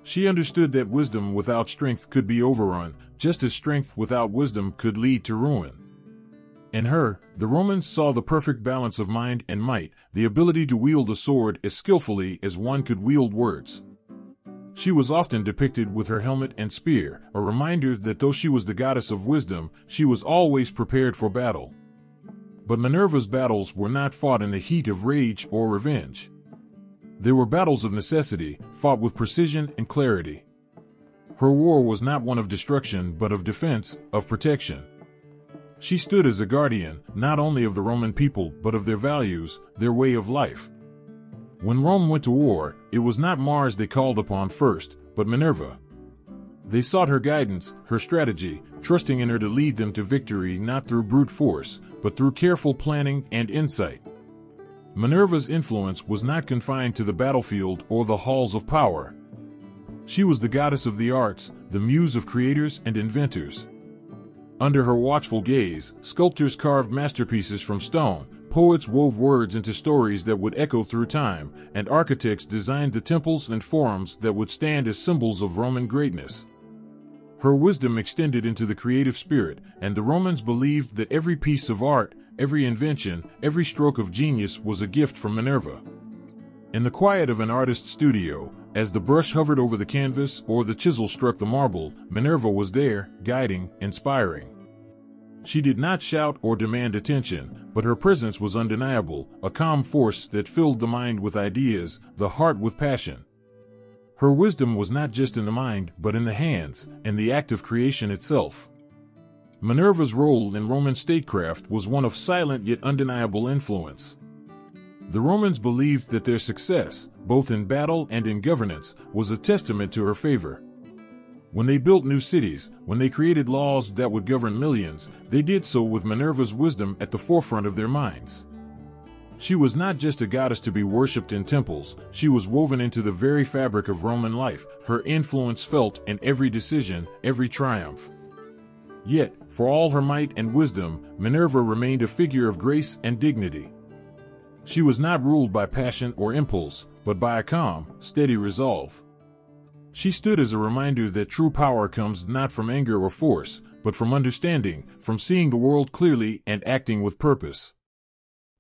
A: She understood that wisdom without strength could be overrun, just as strength without wisdom could lead to ruin. In her, the Romans saw the perfect balance of mind and might, the ability to wield a sword as skillfully as one could wield words. She was often depicted with her helmet and spear, a reminder that though she was the goddess of wisdom, she was always prepared for battle. But Minerva's battles were not fought in the heat of rage or revenge. They were battles of necessity, fought with precision and clarity. Her war was not one of destruction but of defense, of protection. She stood as a guardian, not only of the Roman people but of their values, their way of life. When Rome went to war, it was not Mars they called upon first, but Minerva. They sought her guidance, her strategy, trusting in her to lead them to victory not through brute force, but through careful planning and insight. Minerva's influence was not confined to the battlefield or the halls of power. She was the goddess of the arts, the muse of creators and inventors. Under her watchful gaze, sculptors carved masterpieces from stone, poets wove words into stories that would echo through time, and architects designed the temples and forums that would stand as symbols of Roman greatness. Her wisdom extended into the creative spirit, and the Romans believed that every piece of art, every invention, every stroke of genius was a gift from Minerva. In the quiet of an artist's studio, as the brush hovered over the canvas or the chisel struck the marble, Minerva was there, guiding, inspiring. She did not shout or demand attention, but her presence was undeniable, a calm force that filled the mind with ideas, the heart with passion. Her wisdom was not just in the mind, but in the hands, in the act of creation itself. Minerva's role in Roman statecraft was one of silent yet undeniable influence. The Romans believed that their success, both in battle and in governance, was a testament to her favor. When they built new cities, when they created laws that would govern millions, they did so with Minerva's wisdom at the forefront of their minds. She was not just a goddess to be worshipped in temples, she was woven into the very fabric of Roman life, her influence felt in every decision, every triumph. Yet, for all her might and wisdom, Minerva remained a figure of grace and dignity. She was not ruled by passion or impulse, but by a calm, steady resolve. She stood as a reminder that true power comes not from anger or force, but from understanding, from seeing the world clearly and acting with purpose.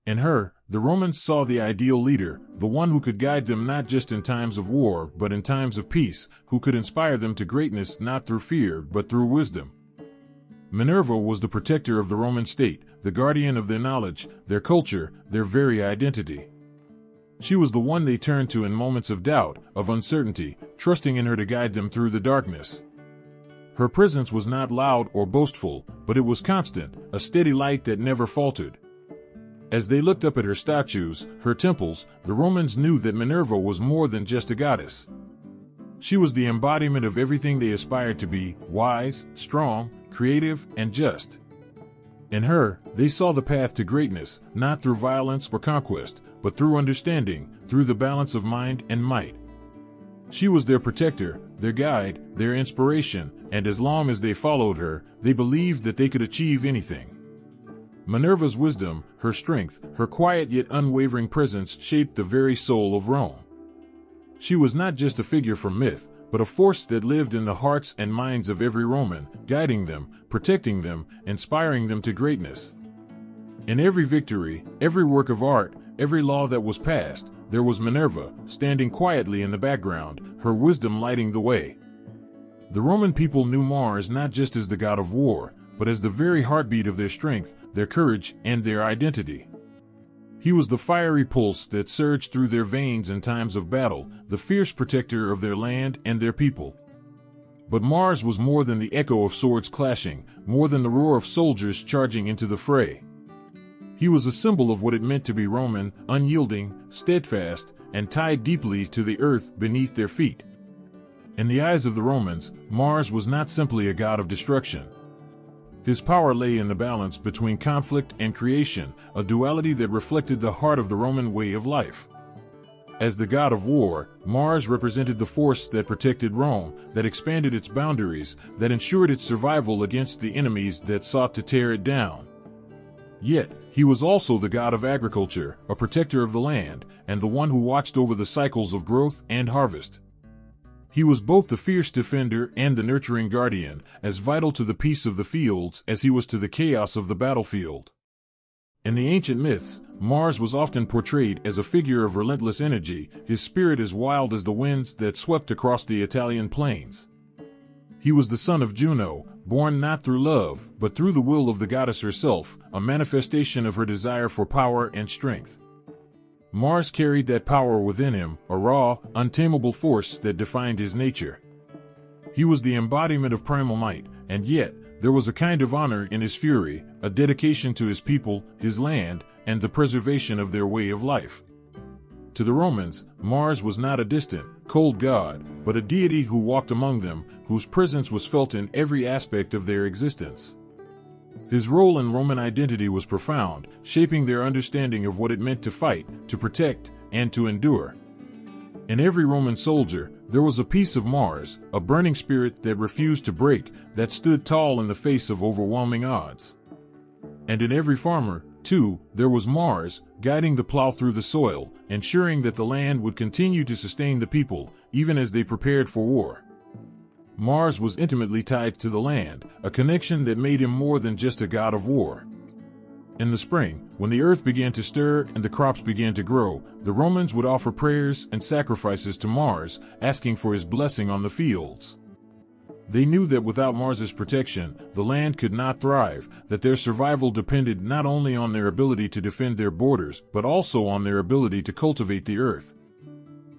A: In her, the Romans saw the ideal leader, the one who could guide them not just in times of war, but in times of peace, who could inspire them to greatness not through fear, but through wisdom. Minerva was the protector of the Roman state, the guardian of their knowledge, their culture, their very identity. She was the one they turned to in moments of doubt, of uncertainty, trusting in her to guide them through the darkness. Her presence was not loud or boastful, but it was constant, a steady light that never faltered. As they looked up at her statues, her temples, the Romans knew that Minerva was more than just a goddess. She was the embodiment of everything they aspired to be: wise, strong, creative, and just. In her, they saw the path to greatness, not through violence or conquest, but through understanding, through the balance of mind and might. She was their protector, their guide, their inspiration, and as long as they followed her, they believed that they could achieve anything. Minerva's wisdom, her strength, her quiet yet unwavering presence shaped the very soul of Rome. She was not just a figure from myth, but a force that lived in the hearts and minds of every Roman, guiding them, protecting them, inspiring them to greatness. In every victory, every work of art, every law that was passed, there was Minerva, standing quietly in the background, her wisdom lighting the way. The Roman people knew Mars not just as the god of war, but as the very heartbeat of their strength, their courage, and their identity. He was the fiery pulse that surged through their veins in times of battle, the fierce protector of their land and their people. But Mars was more than the echo of swords clashing, more than the roar of soldiers charging into the fray. He was a symbol of what it meant to be Roman, unyielding, steadfast, and tied deeply to the earth beneath their feet. In the eyes of the Romans, Mars was not simply a god of destruction. His power lay in the balance between conflict and creation, a duality that reflected the heart of the Roman way of life. As the god of war, Mars represented the force that protected Rome, that expanded its boundaries, that ensured its survival against the enemies that sought to tear it down. Yet, he was also the god of agriculture, a protector of the land, and the one who watched over the cycles of growth and harvest. He was both the fierce defender and the nurturing guardian, as vital to the peace of the fields as he was to the chaos of the battlefield. In the ancient myths, Mars was often portrayed as a figure of relentless energy, his spirit as wild as the winds that swept across the Italian plains. He was the son of Juno, born not through love, but through the will of the goddess herself, a manifestation of her desire for power and strength. Mars carried that power within him, a raw, untamable force that defined his nature. He was the embodiment of primal might, and yet, there was a kind of honor in his fury, a dedication to his people, his land, and the preservation of their way of life. To the Romans, Mars was not a distant, cold god, but a deity who walked among them, whose presence was felt in every aspect of their existence. His role in Roman identity was profound, shaping their understanding of what it meant to fight, to protect, and to endure. In every Roman soldier, there was a piece of Mars, a burning spirit that refused to break, that stood tall in the face of overwhelming odds. And in every farmer, too, there was Mars, guiding the plow through the soil, ensuring that the land would continue to sustain the people, even as they prepared for war. Mars was intimately tied to the land, a connection that made him more than just a god of war. In the spring, when the earth began to stir and the crops began to grow, the Romans would offer prayers and sacrifices to Mars, asking for his blessing on the fields. They knew that without Mars's protection, the land could not thrive, that their survival depended not only on their ability to defend their borders, but also on their ability to cultivate the earth.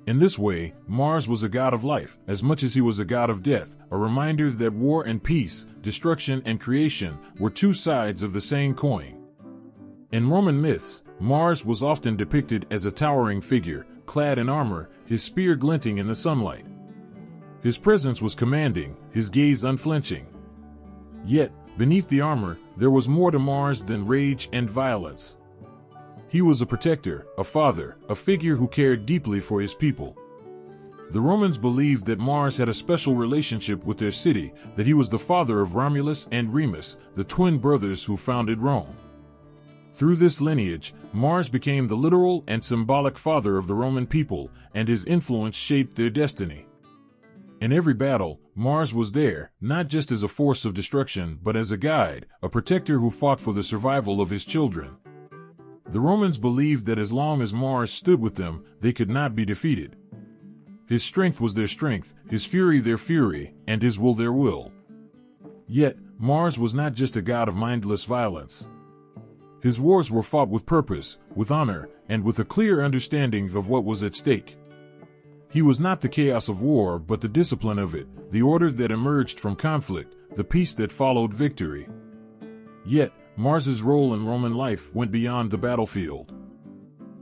A: In this way, Mars was a god of life, as much as he was a god of death, a reminder that war and peace, destruction and creation, were two sides of the same coin. In Roman myths, Mars was often depicted as a towering figure, clad in armor, his spear glinting in the sunlight. His presence was commanding, his gaze unflinching. Yet, beneath the armor, there was more to Mars than rage and violence. He was a protector, a father, a figure who cared deeply for his people. The Romans believed that Mars had a special relationship with their city, that he was the father of Romulus and Remus, the twin brothers who founded Rome. Through this lineage, Mars became the literal and symbolic father of the Roman people, and his influence shaped their destiny. In every battle, Mars was there, not just as a force of destruction, but as a guide, a protector who fought for the survival of his children. The Romans believed that as long as Mars stood with them, they could not be defeated. His strength was their strength, his fury their fury, and his will their will. Yet, Mars was not just a god of mindless violence. His wars were fought with purpose, with honor, and with a clear understanding of what was at stake. He was not the chaos of war, but the discipline of it, the order that emerged from conflict, the peace that followed victory. Yet, Mars's role in Roman life went beyond the battlefield.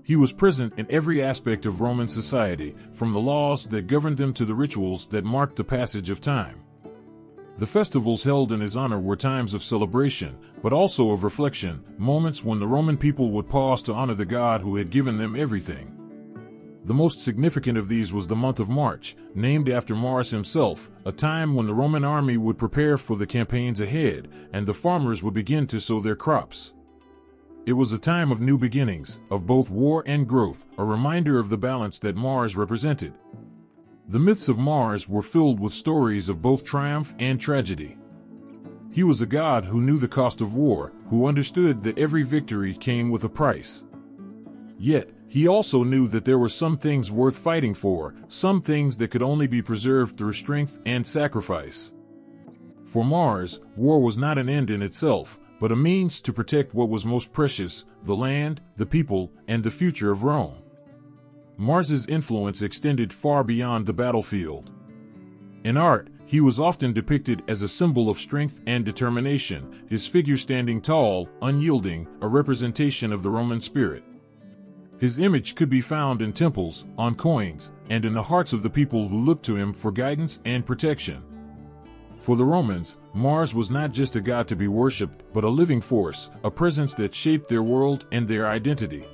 A: He was present in every aspect of Roman society, from the laws that governed them to the rituals that marked the passage of time. The festivals held in his honor were times of celebration, but also of reflection, moments when the Roman people would pause to honor the god who had given them everything. The most significant of these was the month of March, named after Mars himself, a time when the Roman army would prepare for the campaigns ahead, and the farmers would begin to sow their crops. It was a time of new beginnings, of both war and growth, a reminder of the balance that Mars represented. The myths of Mars were filled with stories of both triumph and tragedy. He was a god who knew the cost of war, who understood that every victory came with a price. Yet, he also knew that there were some things worth fighting for, some things that could only be preserved through strength and sacrifice. For Mars, war was not an end in itself, but a means to protect what was most precious, the land, the people, and the future of Rome. Mars's influence extended far beyond the battlefield. In art, he was often depicted as a symbol of strength and determination, his figure standing tall, unyielding, a representation of the Roman spirit. His image could be found in temples, on coins, and in the hearts of the people who looked to him for guidance and protection. For the Romans, Mars was not just a god to be worshipped, but a living force, a presence that shaped their world and their identity.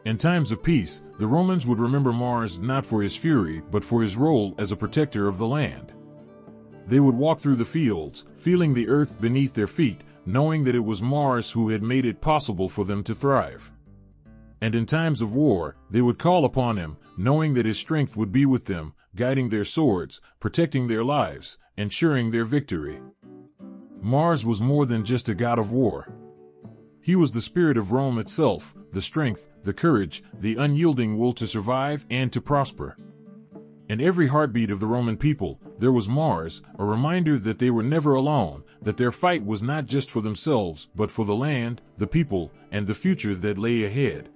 A: In times of peace, the Romans would remember Mars not for his fury, but for his role as a protector of the land. They would walk through the fields, feeling the earth beneath their feet, knowing that it was Mars who had made it possible for them to thrive. And in times of war, they would call upon him, knowing that his strength would be with them, guiding their swords, protecting their lives, ensuring their victory. Mars was more than just a god of war. He was the spirit of Rome itself, the strength, the courage, the unyielding will to survive and to prosper. In every heartbeat of the Roman people, there was Mars, a reminder that they were never alone, that their fight was not just for themselves, but for the land, the people, and the future that lay ahead.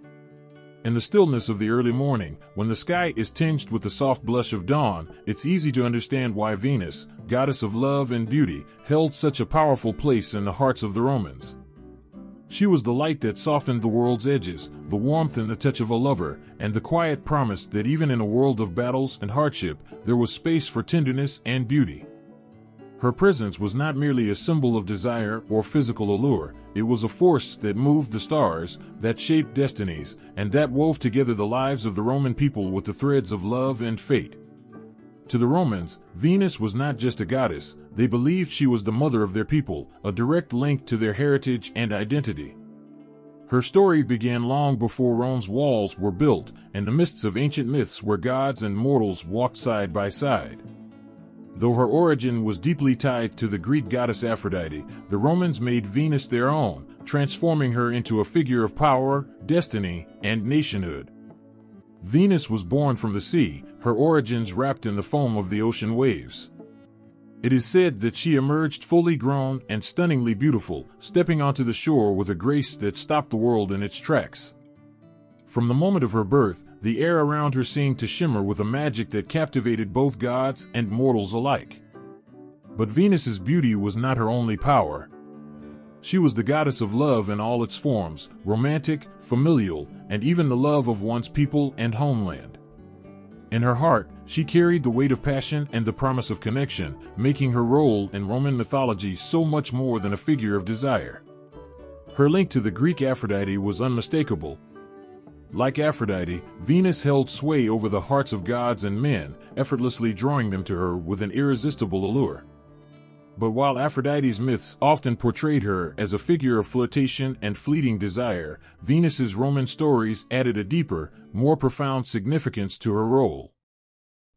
A: In the stillness of the early morning, when the sky is tinged with the soft blush of dawn, it's easy to understand why Venus, goddess of love and beauty, held such a powerful place in the hearts of the Romans. She was the light that softened the world's edges, the warmth and the touch of a lover, and the quiet promise that even in a world of battles and hardship, there was space for tenderness and beauty. Her presence was not merely a symbol of desire or physical allure, it was a force that moved the stars, that shaped destinies, and that wove together the lives of the Roman people with the threads of love and fate. To the Romans, Venus was not just a goddess, they believed she was the mother of their people, a direct link to their heritage and identity. Her story began long before Rome's walls were built, in the midst of ancient myths where gods and mortals walked side by side. Though her origin was deeply tied to the Greek goddess Aphrodite, the Romans made Venus their own, transforming her into a figure of power, destiny, and nationhood. Venus was born from the sea, her origins wrapped in the foam of the ocean waves. It is said that she emerged fully grown and stunningly beautiful, stepping onto the shore with a grace that stopped the world in its tracks. From the moment of her birth, the air around her seemed to shimmer with a magic that captivated both gods and mortals alike. But Venus's beauty was not her only power. She was the goddess of love in all its forms, romantic, familial, and even the love of one's people and homeland. In her heart, she carried the weight of passion and the promise of connection, making her role in Roman mythology so much more than a figure of desire. Her link to the Greek Aphrodite was unmistakable. Like Aphrodite, Venus held sway over the hearts of gods and men, effortlessly drawing them to her with an irresistible allure. But while Aphrodite's myths often portrayed her as a figure of flirtation and fleeting desire, Venus's Roman stories added a deeper, more profound significance to her role.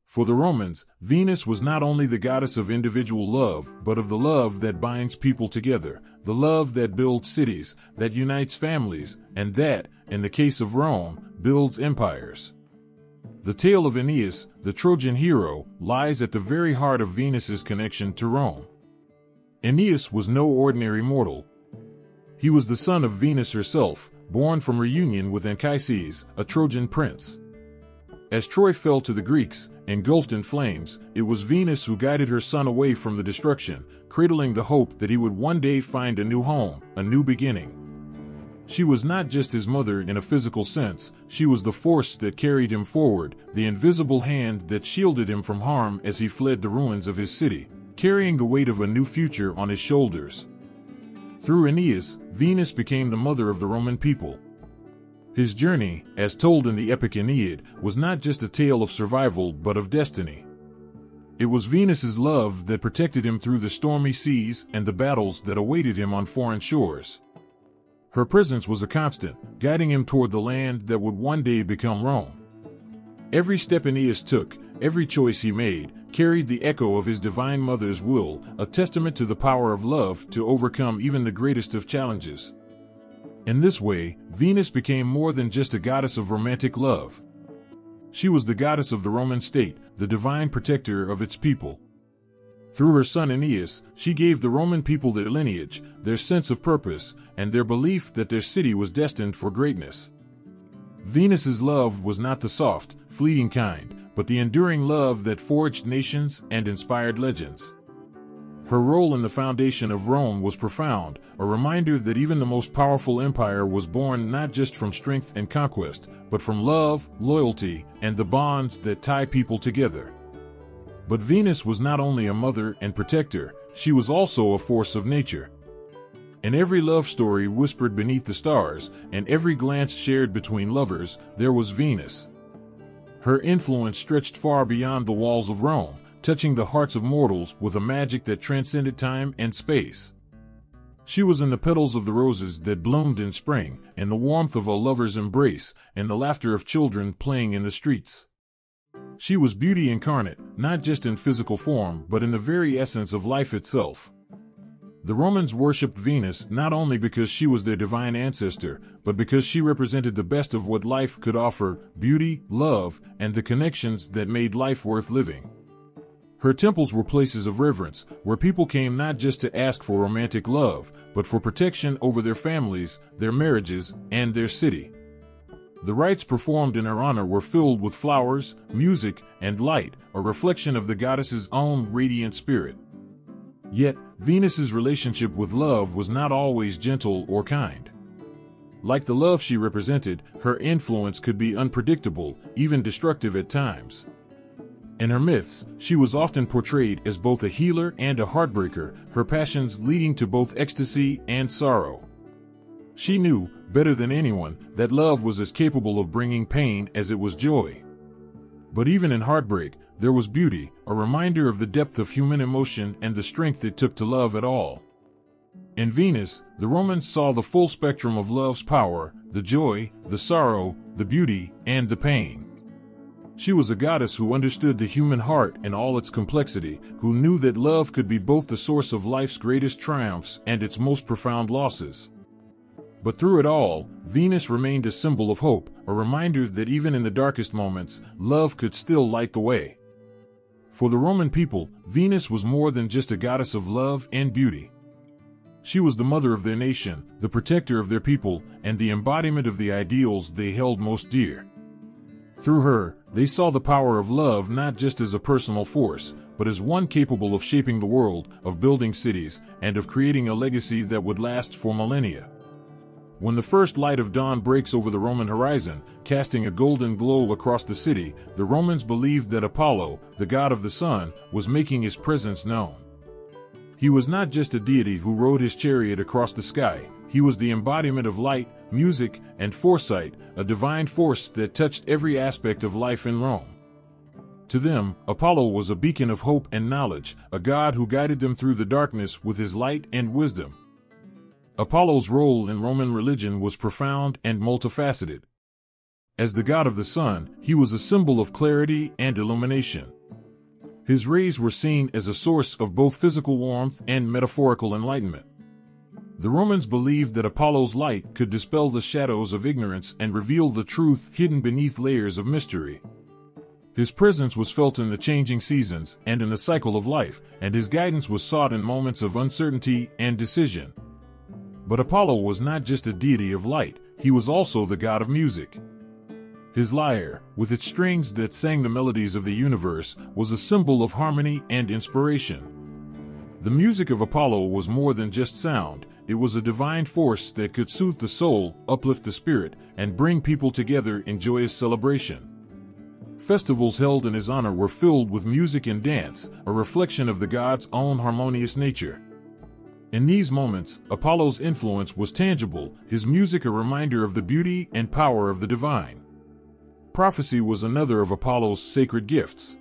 A: For the Romans, Venus was not only the goddess of individual love, but of the love that binds people together, the love that builds cities, that unites families, and that, in the case of Rome, builds empires. The tale of Aeneas, the Trojan hero, lies at the very heart of Venus's connection to Rome. Aeneas was no ordinary mortal. He was the son of Venus herself, born from her union with Anchises, a Trojan prince. As Troy fell to the Greeks, engulfed in flames, it was Venus who guided her son away from the destruction, cradling the hope that he would one day find a new home, a new beginning. She was not just his mother in a physical sense, she was the force that carried him forward, the invisible hand that shielded him from harm as he fled the ruins of his city, carrying the weight of a new future on his shoulders. Through Aeneas, Venus became the mother of the Roman people. His journey, as told in the epic Aeneid, was not just a tale of survival but of destiny. It was Venus's love that protected him through the stormy seas and the battles that awaited him on foreign shores. Her presence was a constant, guiding him toward the land that would one day become Rome. Every step Aeneas took, every choice he made, carried the echo of his divine mother's will, a testament to the power of love to overcome even the greatest of challenges. In this way, Venus became more than just a goddess of romantic love. She was the goddess of the Roman state, the divine protector of its people. Through her son Aeneas, she gave the Roman people their lineage, their sense of purpose, and their belief that their city was destined for greatness. Venus's love was not the soft, fleeting kind, but the enduring love that forged nations and inspired legends. Her role in the foundation of Rome was profound, a reminder that even the most powerful empire was born not just from strength and conquest, but from love, loyalty, and the bonds that tie people together. But Venus was not only a mother and protector, she was also a force of nature. In every love story whispered beneath the stars, and every glance shared between lovers, there was Venus. Her influence stretched far beyond the walls of Rome, touching the hearts of mortals with a magic that transcended time and space. She was in the petals of the roses that bloomed in spring, in the warmth of a lover's embrace, and the laughter of children playing in the streets. She was beauty incarnate, not just in physical form, but in the very essence of life itself. The Romans worshipped Venus not only because she was their divine ancestor, but because she represented the best of what life could offer: beauty, love, and the connections that made life worth living. Her temples were places of reverence, where people came not just to ask for romantic love, but for protection over their families, their marriages, and their city. The rites performed in her honor were filled with flowers, music, and light, a reflection of the goddess's own radiant spirit. Yet, Venus's relationship with love was not always gentle or kind. Like the love she represented, her influence could be unpredictable, even destructive at times. In her myths, she was often portrayed as both a healer and a heartbreaker, her passions leading to both ecstasy and sorrow. She knew, better than anyone, that love was as capable of bringing pain as it was joy. But even in heartbreak, there was beauty, a reminder of the depth of human emotion and the strength it took to love at all. In Venus, the Romans saw the full spectrum of love's power: the joy, the sorrow, the beauty, and the pain. She was a goddess who understood the human heart in all its complexity, who knew that love could be both the source of life's greatest triumphs and its most profound losses. But through it all, Venus remained a symbol of hope, a reminder that even in the darkest moments, love could still light the way. For the Roman people, Venus was more than just a goddess of love and beauty. She was the mother of their nation, the protector of their people, and the embodiment of the ideals they held most dear. Through her, they saw the power of love not just as a personal force, but as one capable of shaping the world, of building cities, and of creating a legacy that would last for millennia. When the first light of dawn breaks over the Roman horizon, casting a golden glow across the city, the Romans believed that Apollo, the god of the sun, was making his presence known. He was not just a deity who rode his chariot across the sky. He was the embodiment of light, music, and foresight, a divine force that touched every aspect of life in Rome. To them, Apollo was a beacon of hope and knowledge, a god who guided them through the darkness with his light and wisdom. Apollo's role in Roman religion was profound and multifaceted. As the god of the sun, he was a symbol of clarity and illumination. His rays were seen as a source of both physical warmth and metaphorical enlightenment. The Romans believed that Apollo's light could dispel the shadows of ignorance and reveal the truth hidden beneath layers of mystery. His presence was felt in the changing seasons and in the cycle of life, and his guidance was sought in moments of uncertainty and decision. But Apollo was not just a deity of light, he was also the god of music. His lyre, with its strings that sang the melodies of the universe, was a symbol of harmony and inspiration. The music of Apollo was more than just sound. It was a divine force that could soothe the soul, uplift the spirit, and bring people together in joyous celebration. Festivals held in his honor were filled with music and dance, a reflection of the god's own harmonious nature. In these moments, Apollo's influence was tangible, his music a reminder of the beauty and power of the divine. Prophecy was another of Apollo's sacred gifts.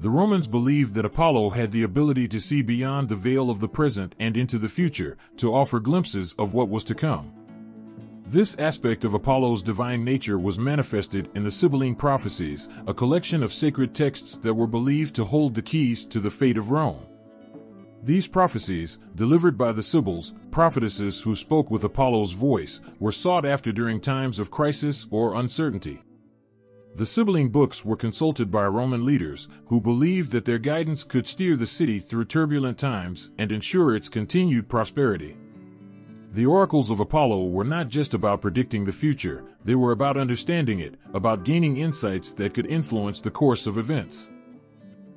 A: The Romans believed that Apollo had the ability to see beyond the veil of the present and into the future, to offer glimpses of what was to come. This aspect of Apollo's divine nature was manifested in the Sibylline prophecies, a collection of sacred texts that were believed to hold the keys to the fate of Rome. These prophecies, delivered by the Sibyls, prophetesses who spoke with Apollo's voice, were sought after during times of crisis or uncertainty. The Sibylline books were consulted by Roman leaders, who believed that their guidance could steer the city through turbulent times and ensure its continued prosperity. The oracles of Apollo were not just about predicting the future, they were about understanding it, about gaining insights that could influence the course of events.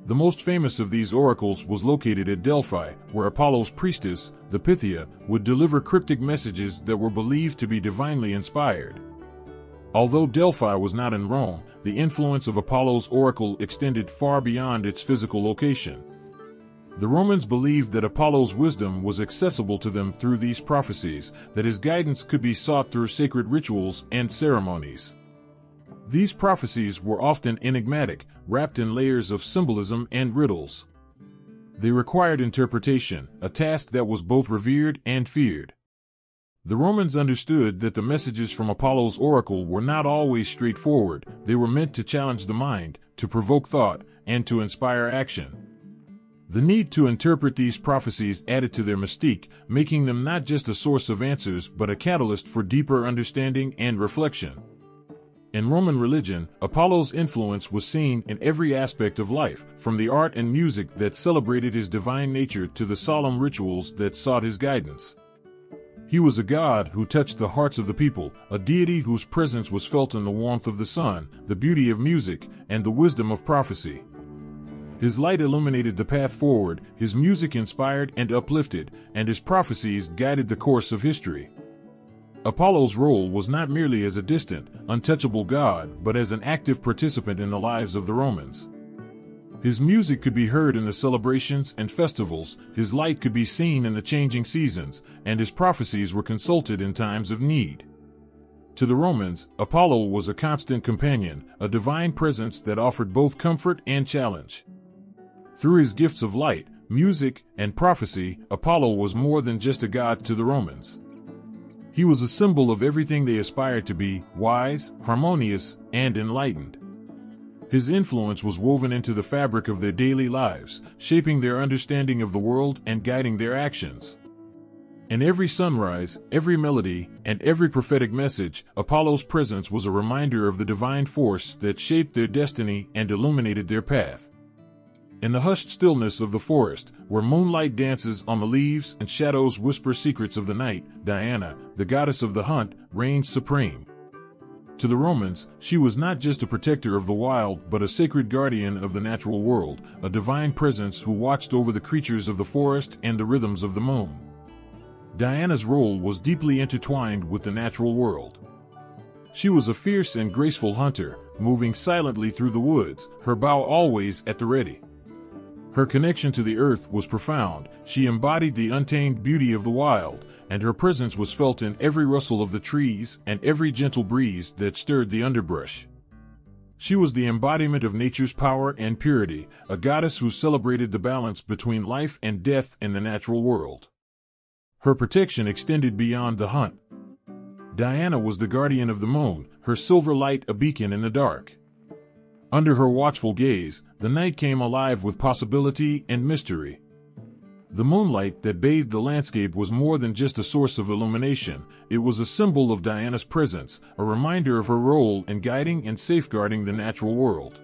A: The most famous of these oracles was located at Delphi, where Apollo's priestess, the Pythia, would deliver cryptic messages that were believed to be divinely inspired. Although Delphi was not in Rome, the influence of Apollo's oracle extended far beyond its physical location. The Romans believed that Apollo's wisdom was accessible to them through these prophecies, that his guidance could be sought through sacred rituals and ceremonies. These prophecies were often enigmatic, wrapped in layers of symbolism and riddles. They required interpretation, a task that was both revered and feared. The Romans understood that the messages from Apollo's oracle were not always straightforward. They were meant to challenge the mind, to provoke thought, and to inspire action. The need to interpret these prophecies added to their mystique, making them not just a source of answers but a catalyst for deeper understanding and reflection. In Roman religion, Apollo's influence was seen in every aspect of life, from the art and music that celebrated his divine nature to the solemn rituals that sought his guidance. He was a god who touched the hearts of the people, a deity whose presence was felt in the warmth of the sun, the beauty of music, and the wisdom of prophecy. His light illuminated the path forward, his music inspired and uplifted, and his prophecies guided the course of history. Apollo's role was not merely as a distant, untouchable god, but as an active participant in the lives of the Romans. His music could be heard in the celebrations and festivals, his light could be seen in the changing seasons, and his prophecies were consulted in times of need. To the Romans, Apollo was a constant companion, a divine presence that offered both comfort and challenge. Through his gifts of light, music, and prophecy, Apollo was more than just a god to the Romans. He was a symbol of everything they aspired to be: wise, harmonious, and enlightened. His influence was woven into the fabric of their daily lives, shaping their understanding of the world and guiding their actions. In every sunrise, every melody, and every prophetic message, Apollo's presence was a reminder of the divine force that shaped their destiny and illuminated their path. In the hushed stillness of the forest, where moonlight dances on the leaves and shadows whisper secrets of the night, Diana, the goddess of the hunt, reigned supreme. To the Romans, she was not just a protector of the wild but a sacred guardian of the natural world, a divine presence who watched over the creatures of the forest and the rhythms of the moon. Diana's role was deeply intertwined with the natural world. She was a fierce and graceful hunter, moving silently through the woods, her bow always at the ready. Her connection to the earth was profound. She embodied the untamed beauty of the wild, and her presence was felt in every rustle of the trees and every gentle breeze that stirred the underbrush. She was the embodiment of nature's power and purity, a goddess who celebrated the balance between life and death in the natural world. Her protection extended beyond the hunt. Diana was the guardian of the moon, her silver light a beacon in the dark. Under her watchful gaze, the night came alive with possibility and mystery. The moonlight that bathed the landscape was more than just a source of illumination. It was a symbol of Diana's presence, a reminder of her role in guiding and safeguarding the natural world.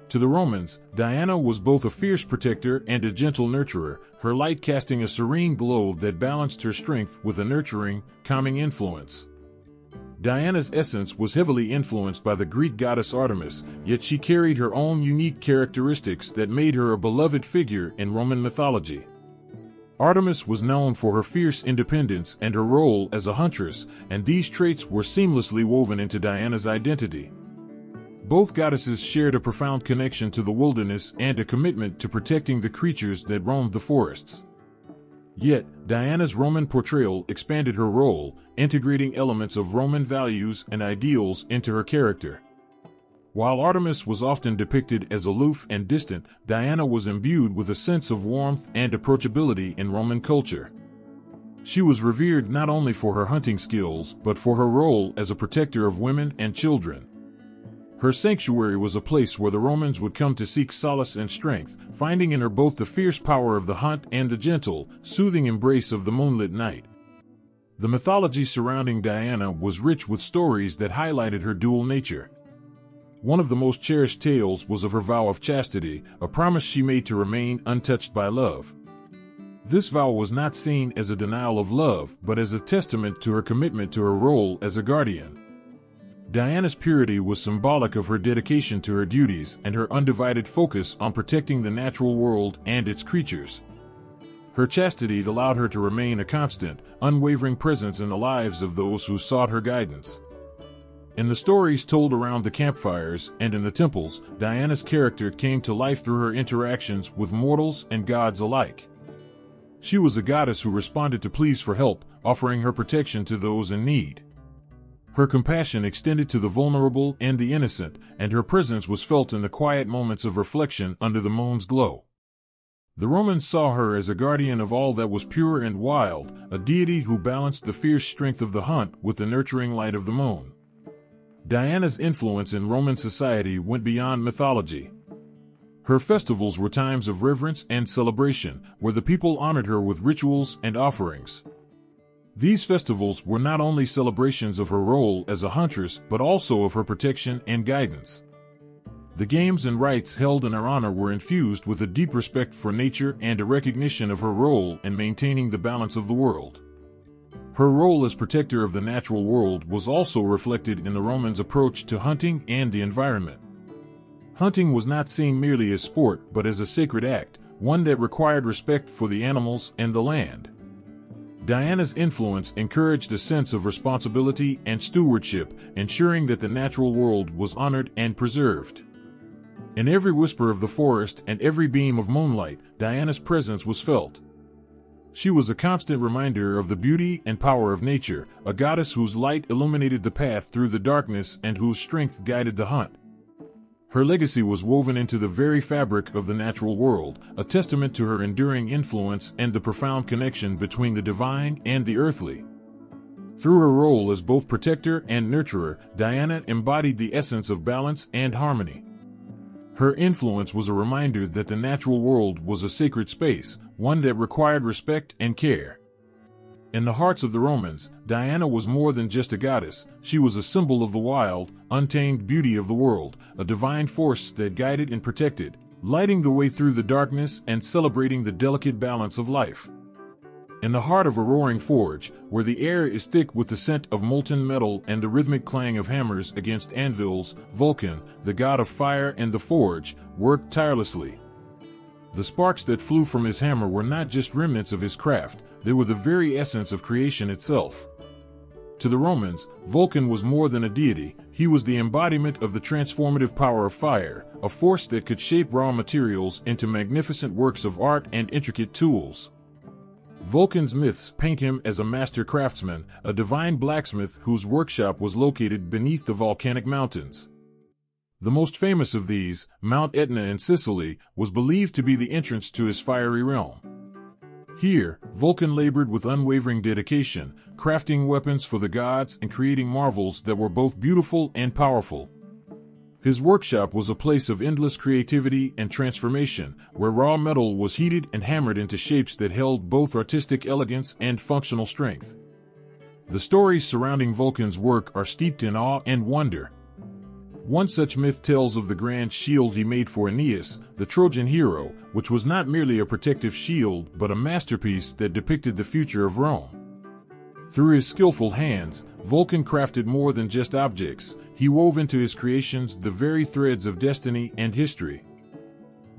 A: To the Romans, Diana was both a fierce protector and a gentle nurturer, her light casting a serene glow that balanced her strength with a nurturing, calming influence. Diana's essence was heavily influenced by the Greek goddess Artemis, yet she carried her own unique characteristics that made her a beloved figure in Roman mythology. Artemis was known for her fierce independence and her role as a huntress, and these traits were seamlessly woven into Diana's identity. Both goddesses shared a profound connection to the wilderness and a commitment to protecting the creatures that roamed the forests. Yet, Diana's Roman portrayal expanded her role, integrating elements of Roman values and ideals into her character. While Artemis was often depicted as aloof and distant, Diana was imbued with a sense of warmth and approachability in Roman culture. She was revered not only for her hunting skills, but for her role as a protector of women and children. Her sanctuary was a place where the Romans would come to seek solace and strength, finding in her both the fierce power of the hunt and the gentle, soothing embrace of the moonlit night. The mythology surrounding Diana was rich with stories that highlighted her dual nature. One of the most cherished tales was of her vow of chastity, a promise she made to remain untouched by love. This vow was not seen as a denial of love, but as a testament to her commitment to her role as a guardian. Diana's purity was symbolic of her dedication to her duties and her undivided focus on protecting the natural world and its creatures. Her chastity allowed her to remain a constant, unwavering presence in the lives of those who sought her guidance. In the stories told around the campfires and in the temples, Diana's character came to life through her interactions with mortals and gods alike. She was a goddess who responded to pleas for help, offering her protection to those in need. Her compassion extended to the vulnerable and the innocent, and her presence was felt in the quiet moments of reflection under the moon's glow. The Romans saw her as a guardian of all that was pure and wild, a deity who balanced the fierce strength of the hunt with the nurturing light of the moon. Diana's influence in Roman society went beyond mythology. Her festivals were times of reverence and celebration, where the people honored her with rituals and offerings. These festivals were not only celebrations of her role as a huntress, but also of her protection and guidance. The games and rites held in her honor were infused with a deep respect for nature and a recognition of her role in maintaining the balance of the world. Her role as protector of the natural world was also reflected in the Romans' approach to hunting and the environment. Hunting was not seen merely as sport, but as a sacred act, one that required respect for the animals and the land. Diana's influence encouraged a sense of responsibility and stewardship, ensuring that the natural world was honored and preserved. In every whisper of the forest and every beam of moonlight, Diana's presence was felt. She was a constant reminder of the beauty and power of nature, a goddess whose light illuminated the path through the darkness and whose strength guided the hunt. Her legacy was woven into the very fabric of the natural world, a testament to her enduring influence and the profound connection between the divine and the earthly. Through her role as both protector and nurturer, Diana embodied the essence of balance and harmony. Her influence was a reminder that the natural world was a sacred space, one that required respect and care. In the hearts of the Romans, Diana was more than just a goddess. She was a symbol of the wild, untamed beauty of the world, a divine force that guided and protected, lighting the way through the darkness and celebrating the delicate balance of life. In the heart of a roaring forge, where the air is thick with the scent of molten metal and the rhythmic clang of hammers against anvils, Vulcan, the god of fire and the forge, worked tirelessly. The sparks that flew from his hammer were not just remnants of his craft, they were the very essence of creation itself. To the Romans, Vulcan was more than a deity, he was the embodiment of the transformative power of fire, a force that could shape raw materials into magnificent works of art and intricate tools. Vulcan's myths paint him as a master craftsman, a divine blacksmith whose workshop was located beneath the volcanic mountains. The most famous of these, Mount Etna in Sicily, was believed to be the entrance to his fiery realm. Here, Vulcan labored with unwavering dedication, crafting weapons for the gods and creating marvels that were both beautiful and powerful. His workshop was a place of endless creativity and transformation, where raw metal was heated and hammered into shapes that held both artistic elegance and functional strength. The stories surrounding Vulcan's work are steeped in awe and wonder. One such myth tells of the grand shield he made for Aeneas, the Trojan hero, which was not merely a protective shield but a masterpiece that depicted the future of Rome. Through his skillful hands, Vulcan crafted more than just objects. He wove into his creations the very threads of destiny and history.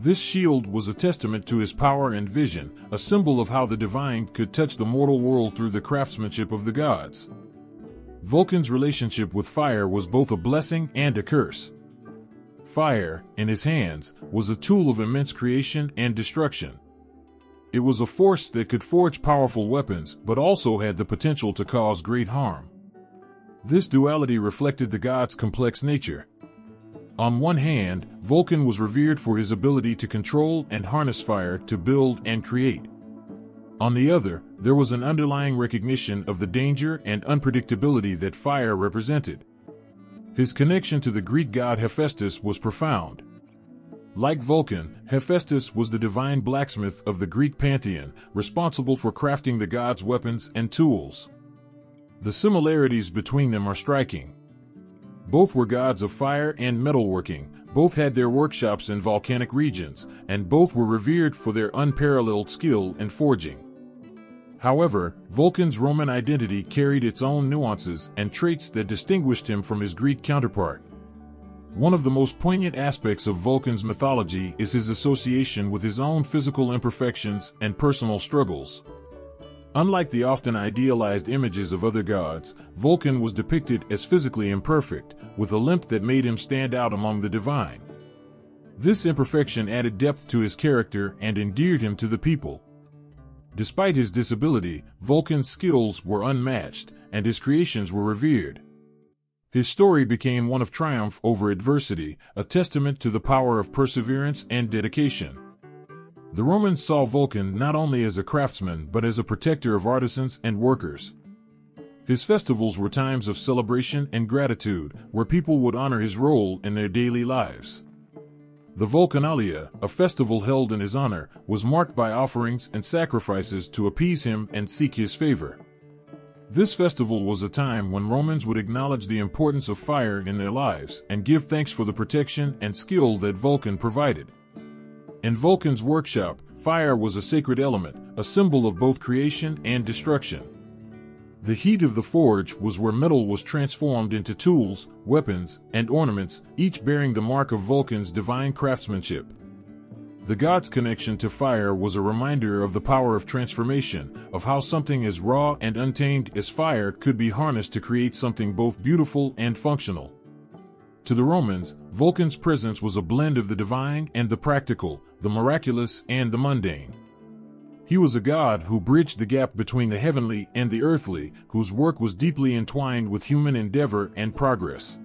A: This shield was a testament to his power and vision, a symbol of how the divine could touch the mortal world through the craftsmanship of the gods. Vulcan's relationship with fire was both a blessing and a curse. Fire, in his hands, was a tool of immense creation and destruction. It was a force that could forge powerful weapons, but also had the potential to cause great harm. This duality reflected the god's complex nature. On one hand, Vulcan was revered for his ability to control and harness fire to build and create. On the other, there was an underlying recognition of the danger and unpredictability that fire represented. His connection to the Greek god Hephaestus was profound. Like Vulcan, Hephaestus was the divine blacksmith of the Greek Pantheon, responsible for crafting the gods' weapons and tools. The similarities between them are striking. Both were gods of fire and metalworking, both had their workshops in volcanic regions, and both were revered for their unparalleled skill in forging. However, Vulcan's Roman identity carried its own nuances and traits that distinguished him from his Greek counterpart. One of the most poignant aspects of Vulcan's mythology is his association with his own physical imperfections and personal struggles. Unlike the often idealized images of other gods, Vulcan was depicted as physically imperfect, with a limp that made him stand out among the divine. This imperfection added depth to his character and endeared him to the people. Despite his disability, Vulcan's skills were unmatched, and his creations were revered. His story became one of triumph over adversity, a testament to the power of perseverance and dedication. The Romans saw Vulcan not only as a craftsman but as a protector of artisans and workers. His festivals were times of celebration and gratitude, where people would honor his role in their daily lives. The Vulcanalia, a festival held in his honor, was marked by offerings and sacrifices to appease him and seek his favor. This festival was a time when Romans would acknowledge the importance of fire in their lives and give thanks for the protection and skill that Vulcan provided. In Vulcan's workshop, fire was a sacred element, a symbol of both creation and destruction. The heat of the forge was where metal was transformed into tools, weapons, and ornaments, each bearing the mark of Vulcan's divine craftsmanship. The god's connection to fire was a reminder of the power of transformation, of how something as raw and untamed as fire could be harnessed to create something both beautiful and functional. To the Romans, Vulcan's presence was a blend of the divine and the practical, the miraculous and the mundane. He was a god who bridged the gap between the heavenly and the earthly, whose work was deeply entwined with human endeavor and progress.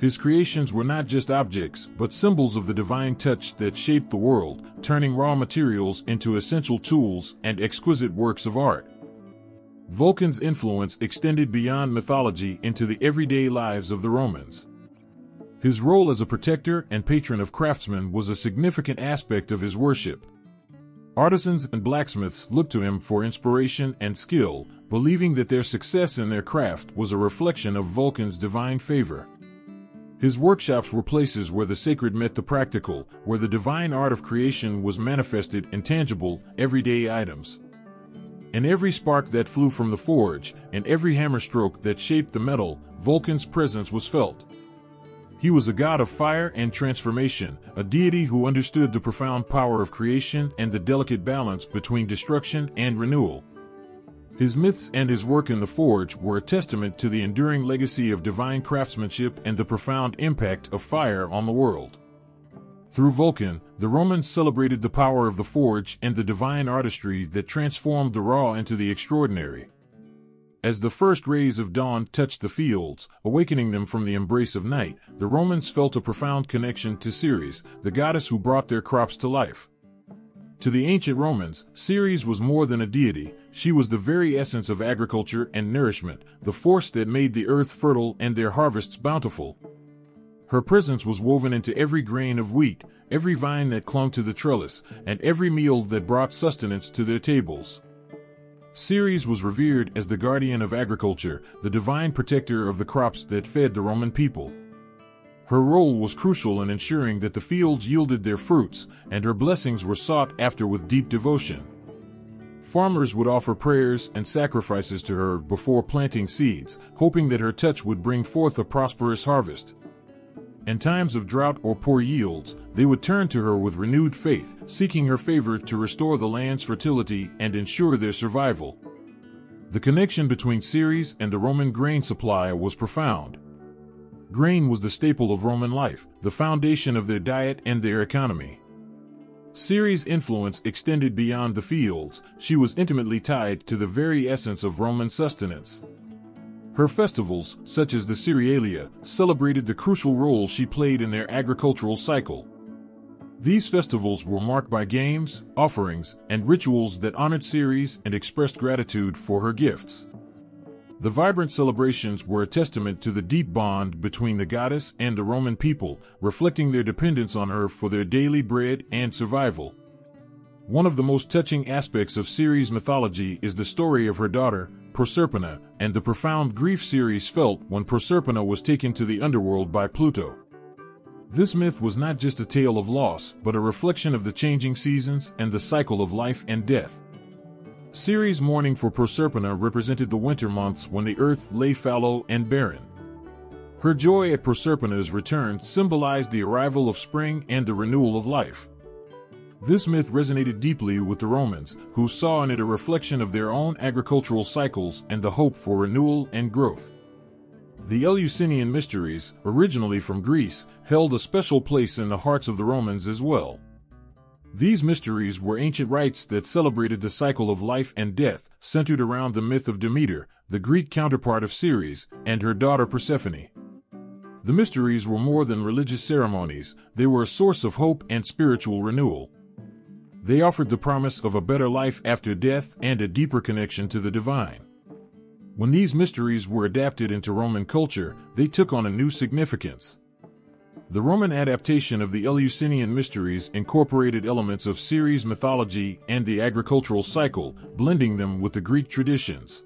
A: His creations were not just objects, but symbols of the divine touch that shaped the world, turning raw materials into essential tools and exquisite works of art. Vulcan's influence extended beyond mythology into the everyday lives of the Romans. His role as a protector and patron of craftsmen was a significant aspect of his worship. Artisans and blacksmiths looked to him for inspiration and skill, believing that their success in their craft was a reflection of Vulcan's divine favor. His workshops were places where the sacred met the practical, where the divine art of creation was manifested in tangible, everyday items. In every spark that flew from the forge, and every hammer stroke that shaped the metal, Vulcan's presence was felt. He was a god of fire and transformation, a deity who understood the profound power of creation and the delicate balance between destruction and renewal. His myths and his work in the forge were a testament to the enduring legacy of divine craftsmanship and the profound impact of fire on the world. Through Vulcan, the Romans celebrated the power of the forge and the divine artistry that transformed the raw into the extraordinary. As the first rays of dawn touched the fields, awakening them from the embrace of night, the Romans felt a profound connection to Ceres, the goddess who brought their crops to life. To the ancient Romans, Ceres was more than a deity. She was the very essence of agriculture and nourishment, the force that made the earth fertile and their harvests bountiful. Her presence was woven into every grain of wheat, every vine that clung to the trellis, and every meal that brought sustenance to their tables. Ceres was revered as the guardian of agriculture, the divine protector of the crops that fed the Roman people. Her role was crucial in ensuring that the fields yielded their fruits, and her blessings were sought after with deep devotion. Farmers would offer prayers and sacrifices to her before planting seeds, hoping that her touch would bring forth a prosperous harvest. In times of drought or poor yields, they would turn to her with renewed faith, seeking her favor to restore the land's fertility and ensure their survival. The connection between Ceres and the Roman grain supply was profound. Grain was the staple of Roman life, the foundation of their diet and their economy. Ceres' influence extended beyond the fields. She was intimately tied to the very essence of Roman sustenance. Her festivals, such as the Cerealia, celebrated the crucial role she played in their agricultural cycle. These festivals were marked by games, offerings, and rituals that honored Ceres and expressed gratitude for her gifts. The vibrant celebrations were a testament to the deep bond between the goddess and the Roman people, reflecting their dependence on her for their daily bread and survival. One of the most touching aspects of Ceres' mythology is the story of her daughter, Proserpina, and the profound grief Ceres felt when Proserpina was taken to the underworld by Pluto. This myth was not just a tale of loss, but a reflection of the changing seasons and the cycle of life and death. Ceres' mourning for Proserpina represented the winter months when the earth lay fallow and barren. Her joy at Proserpina's return symbolized the arrival of spring and the renewal of life. This myth resonated deeply with the Romans, who saw in it a reflection of their own agricultural cycles and the hope for renewal and growth. The Eleusinian mysteries, originally from Greece, held a special place in the hearts of the Romans as well. These mysteries were ancient rites that celebrated the cycle of life and death, centered around the myth of Demeter, the Greek counterpart of Ceres, and her daughter Persephone. The mysteries were more than religious ceremonies; they were a source of hope and spiritual renewal. They offered the promise of a better life after death and a deeper connection to the divine. When these mysteries were adapted into Roman culture, they took on a new significance. The Roman adaptation of the Eleusinian mysteries incorporated elements of Ceres mythology and the agricultural cycle, blending them with the Greek traditions.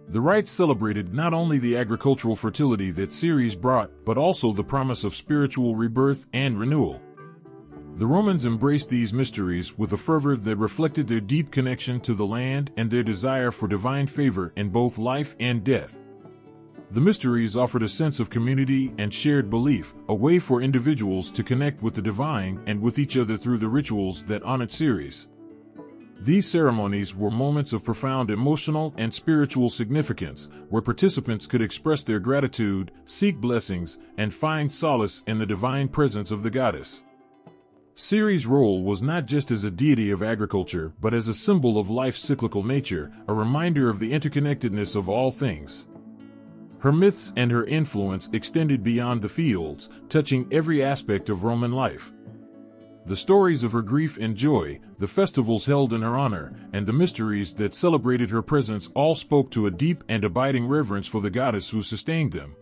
A: The rites celebrated not only the agricultural fertility that Ceres brought, but also the promise of spiritual rebirth and renewal. The Romans embraced these mysteries with a fervor that reflected their deep connection to the land and their desire for divine favor in both life and death. The mysteries offered a sense of community and shared belief, a way for individuals to connect with the divine and with each other through the rituals that honored Ceres. These ceremonies were moments of profound emotional and spiritual significance, where participants could express their gratitude, seek blessings, and find solace in the divine presence of the goddess. Ceres' role was not just as a deity of agriculture, but as a symbol of life's cyclical nature, a reminder of the interconnectedness of all things. Her myths and her influence extended beyond the fields, touching every aspect of Roman life. The stories of her grief and joy, the festivals held in her honor, and the mysteries that celebrated her presence all spoke to a deep and abiding reverence for the goddess who sustained them.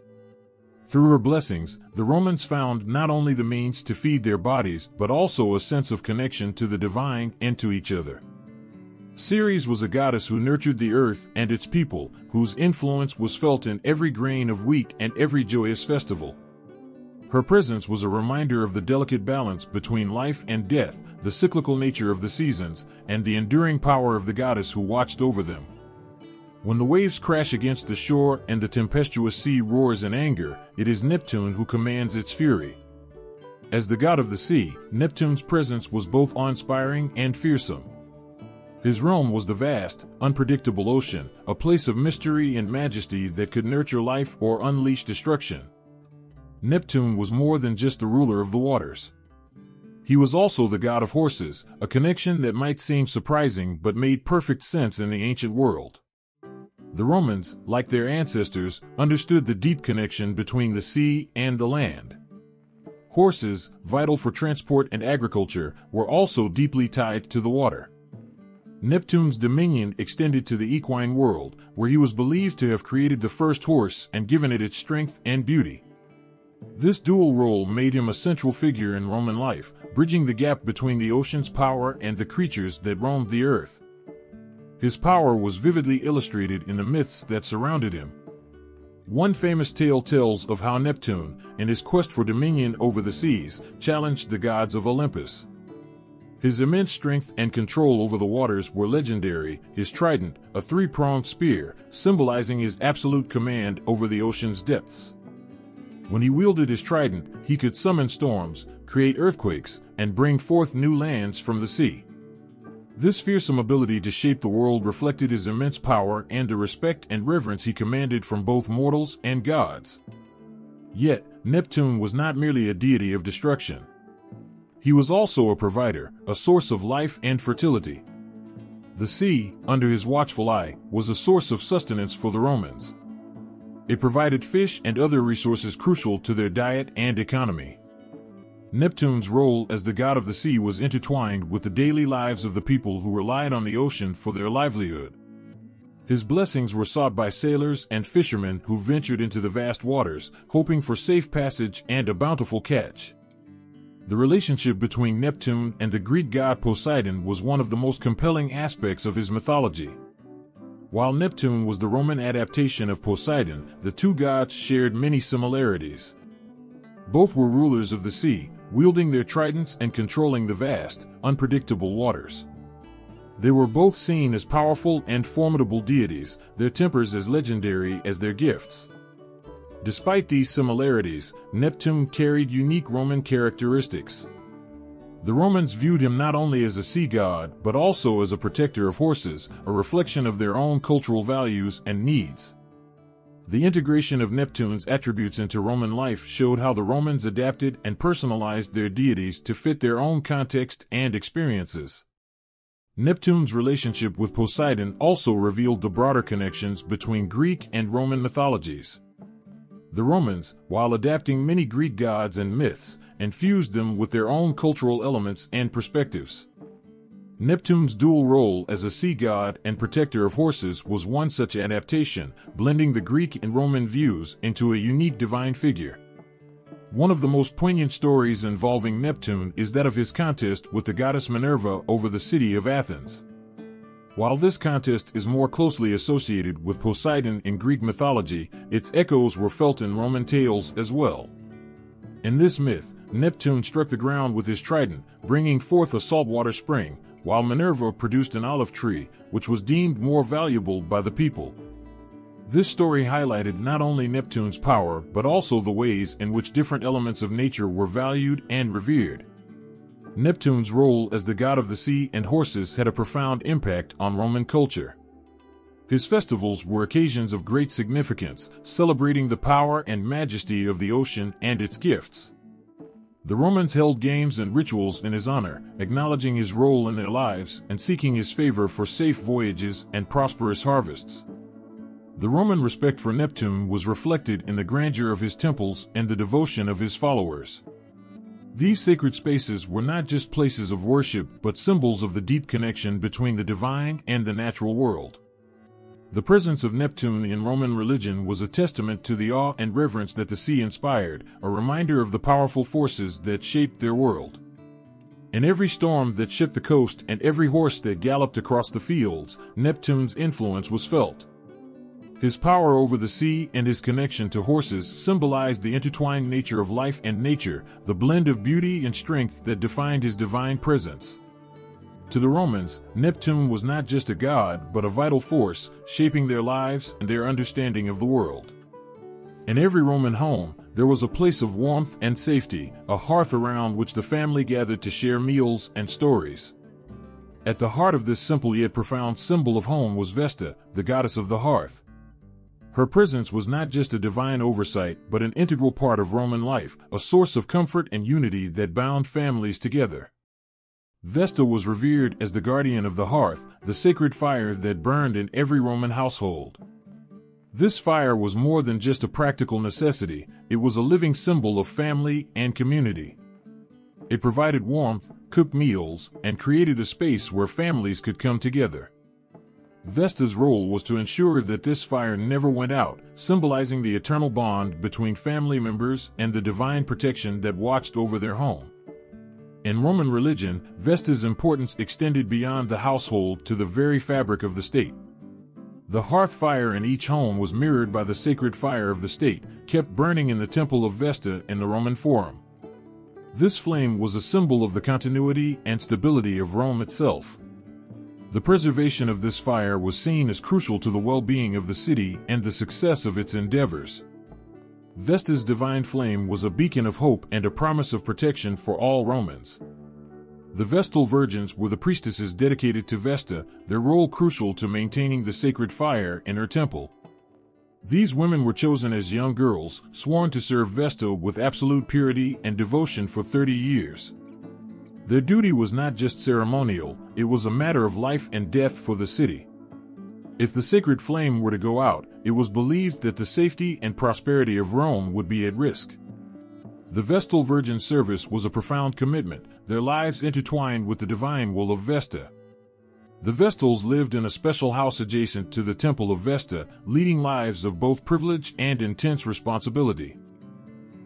A: Through her blessings, the Romans found not only the means to feed their bodies, but also a sense of connection to the divine and to each other. Ceres was a goddess who nurtured the earth and its people, whose influence was felt in every grain of wheat and every joyous festival. Her presence was a reminder of the delicate balance between life and death, the cyclical nature of the seasons, and the enduring power of the goddess who watched over them. When the waves crash against the shore and the tempestuous sea roars in anger, it is Neptune who commands its fury. As the god of the sea, Neptune's presence was both awe-inspiring and fearsome. His realm was the vast, unpredictable ocean, a place of mystery and majesty that could nurture life or unleash destruction. Neptune was more than just the ruler of the waters. He was also the god of horses, a connection that might seem surprising but made perfect sense in the ancient world. The Romans, like their ancestors, understood the deep connection between the sea and the land. Horses, vital for transport and agriculture, were also deeply tied to the water. Neptune's dominion extended to the equine world, where he was believed to have created the first horse and given it its strength and beauty. This dual role made him a central figure in Roman life, bridging the gap between the ocean's power and the creatures that roamed the earth. His power was vividly illustrated in the myths that surrounded him. One famous tale tells of how Neptune, in his quest for dominion over the seas, challenged the gods of Olympus. His immense strength and control over the waters were legendary. His trident, a three-pronged spear, symbolizing his absolute command over the ocean's depths. When he wielded his trident, he could summon storms, create earthquakes, and bring forth new lands from the sea. This fearsome ability to shape the world reflected his immense power and the respect and reverence he commanded from both mortals and gods. Yet, Neptune was not merely a deity of destruction. He was also a provider, a source of life and fertility. The sea, under his watchful eye, was a source of sustenance for the Romans. It provided fish and other resources crucial to their diet and economy. Neptune's role as the god of the sea was intertwined with the daily lives of the people who relied on the ocean for their livelihood. His blessings were sought by sailors and fishermen who ventured into the vast waters, hoping for safe passage and a bountiful catch. The relationship between Neptune and the Greek god Poseidon was one of the most compelling aspects of his mythology. While Neptune was the Roman adaptation of Poseidon, the two gods shared many similarities. Both were rulers of the sea, wielding their tridents and controlling the vast, unpredictable waters. They were both seen as powerful and formidable deities, their tempers as legendary as their gifts. Despite these similarities, Neptune carried unique Roman characteristics. The Romans viewed him not only as a sea god, but also as a protector of horses, a reflection of their own cultural values and needs. The integration of Neptune's attributes into Roman life showed how the Romans adapted and personalized their deities to fit their own context and experiences. Neptune's relationship with Poseidon also revealed the broader connections between Greek and Roman mythologies. The Romans, while adapting many Greek gods and myths, infused them with their own cultural elements and perspectives. Neptune's dual role as a sea god and protector of horses was one such adaptation, blending the Greek and Roman views into a unique divine figure. One of the most poignant stories involving Neptune is that of his contest with the goddess Minerva over the city of Athens. While this contest is more closely associated with Poseidon in Greek mythology, its echoes were felt in Roman tales as well. In this myth, Neptune struck the ground with his trident, bringing forth a saltwater spring, while Minerva produced an olive tree, which was deemed more valuable by the people. This story highlighted not only Neptune's power, but also the ways in which different elements of nature were valued and revered. Neptune's role as the god of the sea and horses had a profound impact on Roman culture. His festivals were occasions of great significance, celebrating the power and majesty of the ocean and its gifts. The Romans held games and rituals in his honor, acknowledging his role in their lives and seeking his favor for safe voyages and prosperous harvests. The Roman respect for Neptune was reflected in the grandeur of his temples and the devotion of his followers. These sacred spaces were not just places of worship, but symbols of the deep connection between the divine and the natural world. The presence of Neptune in Roman religion was a testament to the awe and reverence that the sea inspired, a reminder of the powerful forces that shaped their world. In every storm that shook the coast and every horse that galloped across the fields, Neptune's influence was felt. His power over the sea and his connection to horses symbolized the intertwined nature of life and nature, the blend of beauty and strength that defined his divine presence. To the Romans, Neptune was not just a god, but a vital force, shaping their lives and their understanding of the world. In every Roman home, there was a place of warmth and safety, a hearth around which the family gathered to share meals and stories. At the heart of this simple yet profound symbol of home was Vesta, the goddess of the hearth. Her presence was not just a divine oversight, but an integral part of Roman life, a source of comfort and unity that bound families together. Vesta was revered as the guardian of the hearth, the sacred fire that burned in every Roman household. This fire was more than just a practical necessity, it was a living symbol of family and community. It provided warmth, cooked meals, and created a space where families could come together. Vesta's role was to ensure that this fire never went out, symbolizing the eternal bond between family members and the divine protection that watched over their home. In Roman religion, Vesta's importance extended beyond the household to the very fabric of the state. The hearth fire in each home was mirrored by the sacred fire of the state, kept burning in the temple of Vesta in the Roman Forum. This flame was a symbol of the continuity and stability of Rome itself. The preservation of this fire was seen as crucial to the well-being of the city and the success of its endeavors. Vesta's divine flame was a beacon of hope and a promise of protection for all Romans. The Vestal Virgins were the priestesses dedicated to Vesta, their role crucial to maintaining the sacred fire in her temple. These women were chosen as young girls, sworn to serve Vesta with absolute purity and devotion for 30 years. Their duty was not just ceremonial, it was a matter of life and death for the city. If the sacred flame were to go out, it was believed that the safety and prosperity of Rome would be at risk. The Vestal Virgin service was a profound commitment, their lives intertwined with the divine will of Vesta. The Vestals lived in a special house adjacent to the Temple of Vesta, leading lives of both privilege and intense responsibility.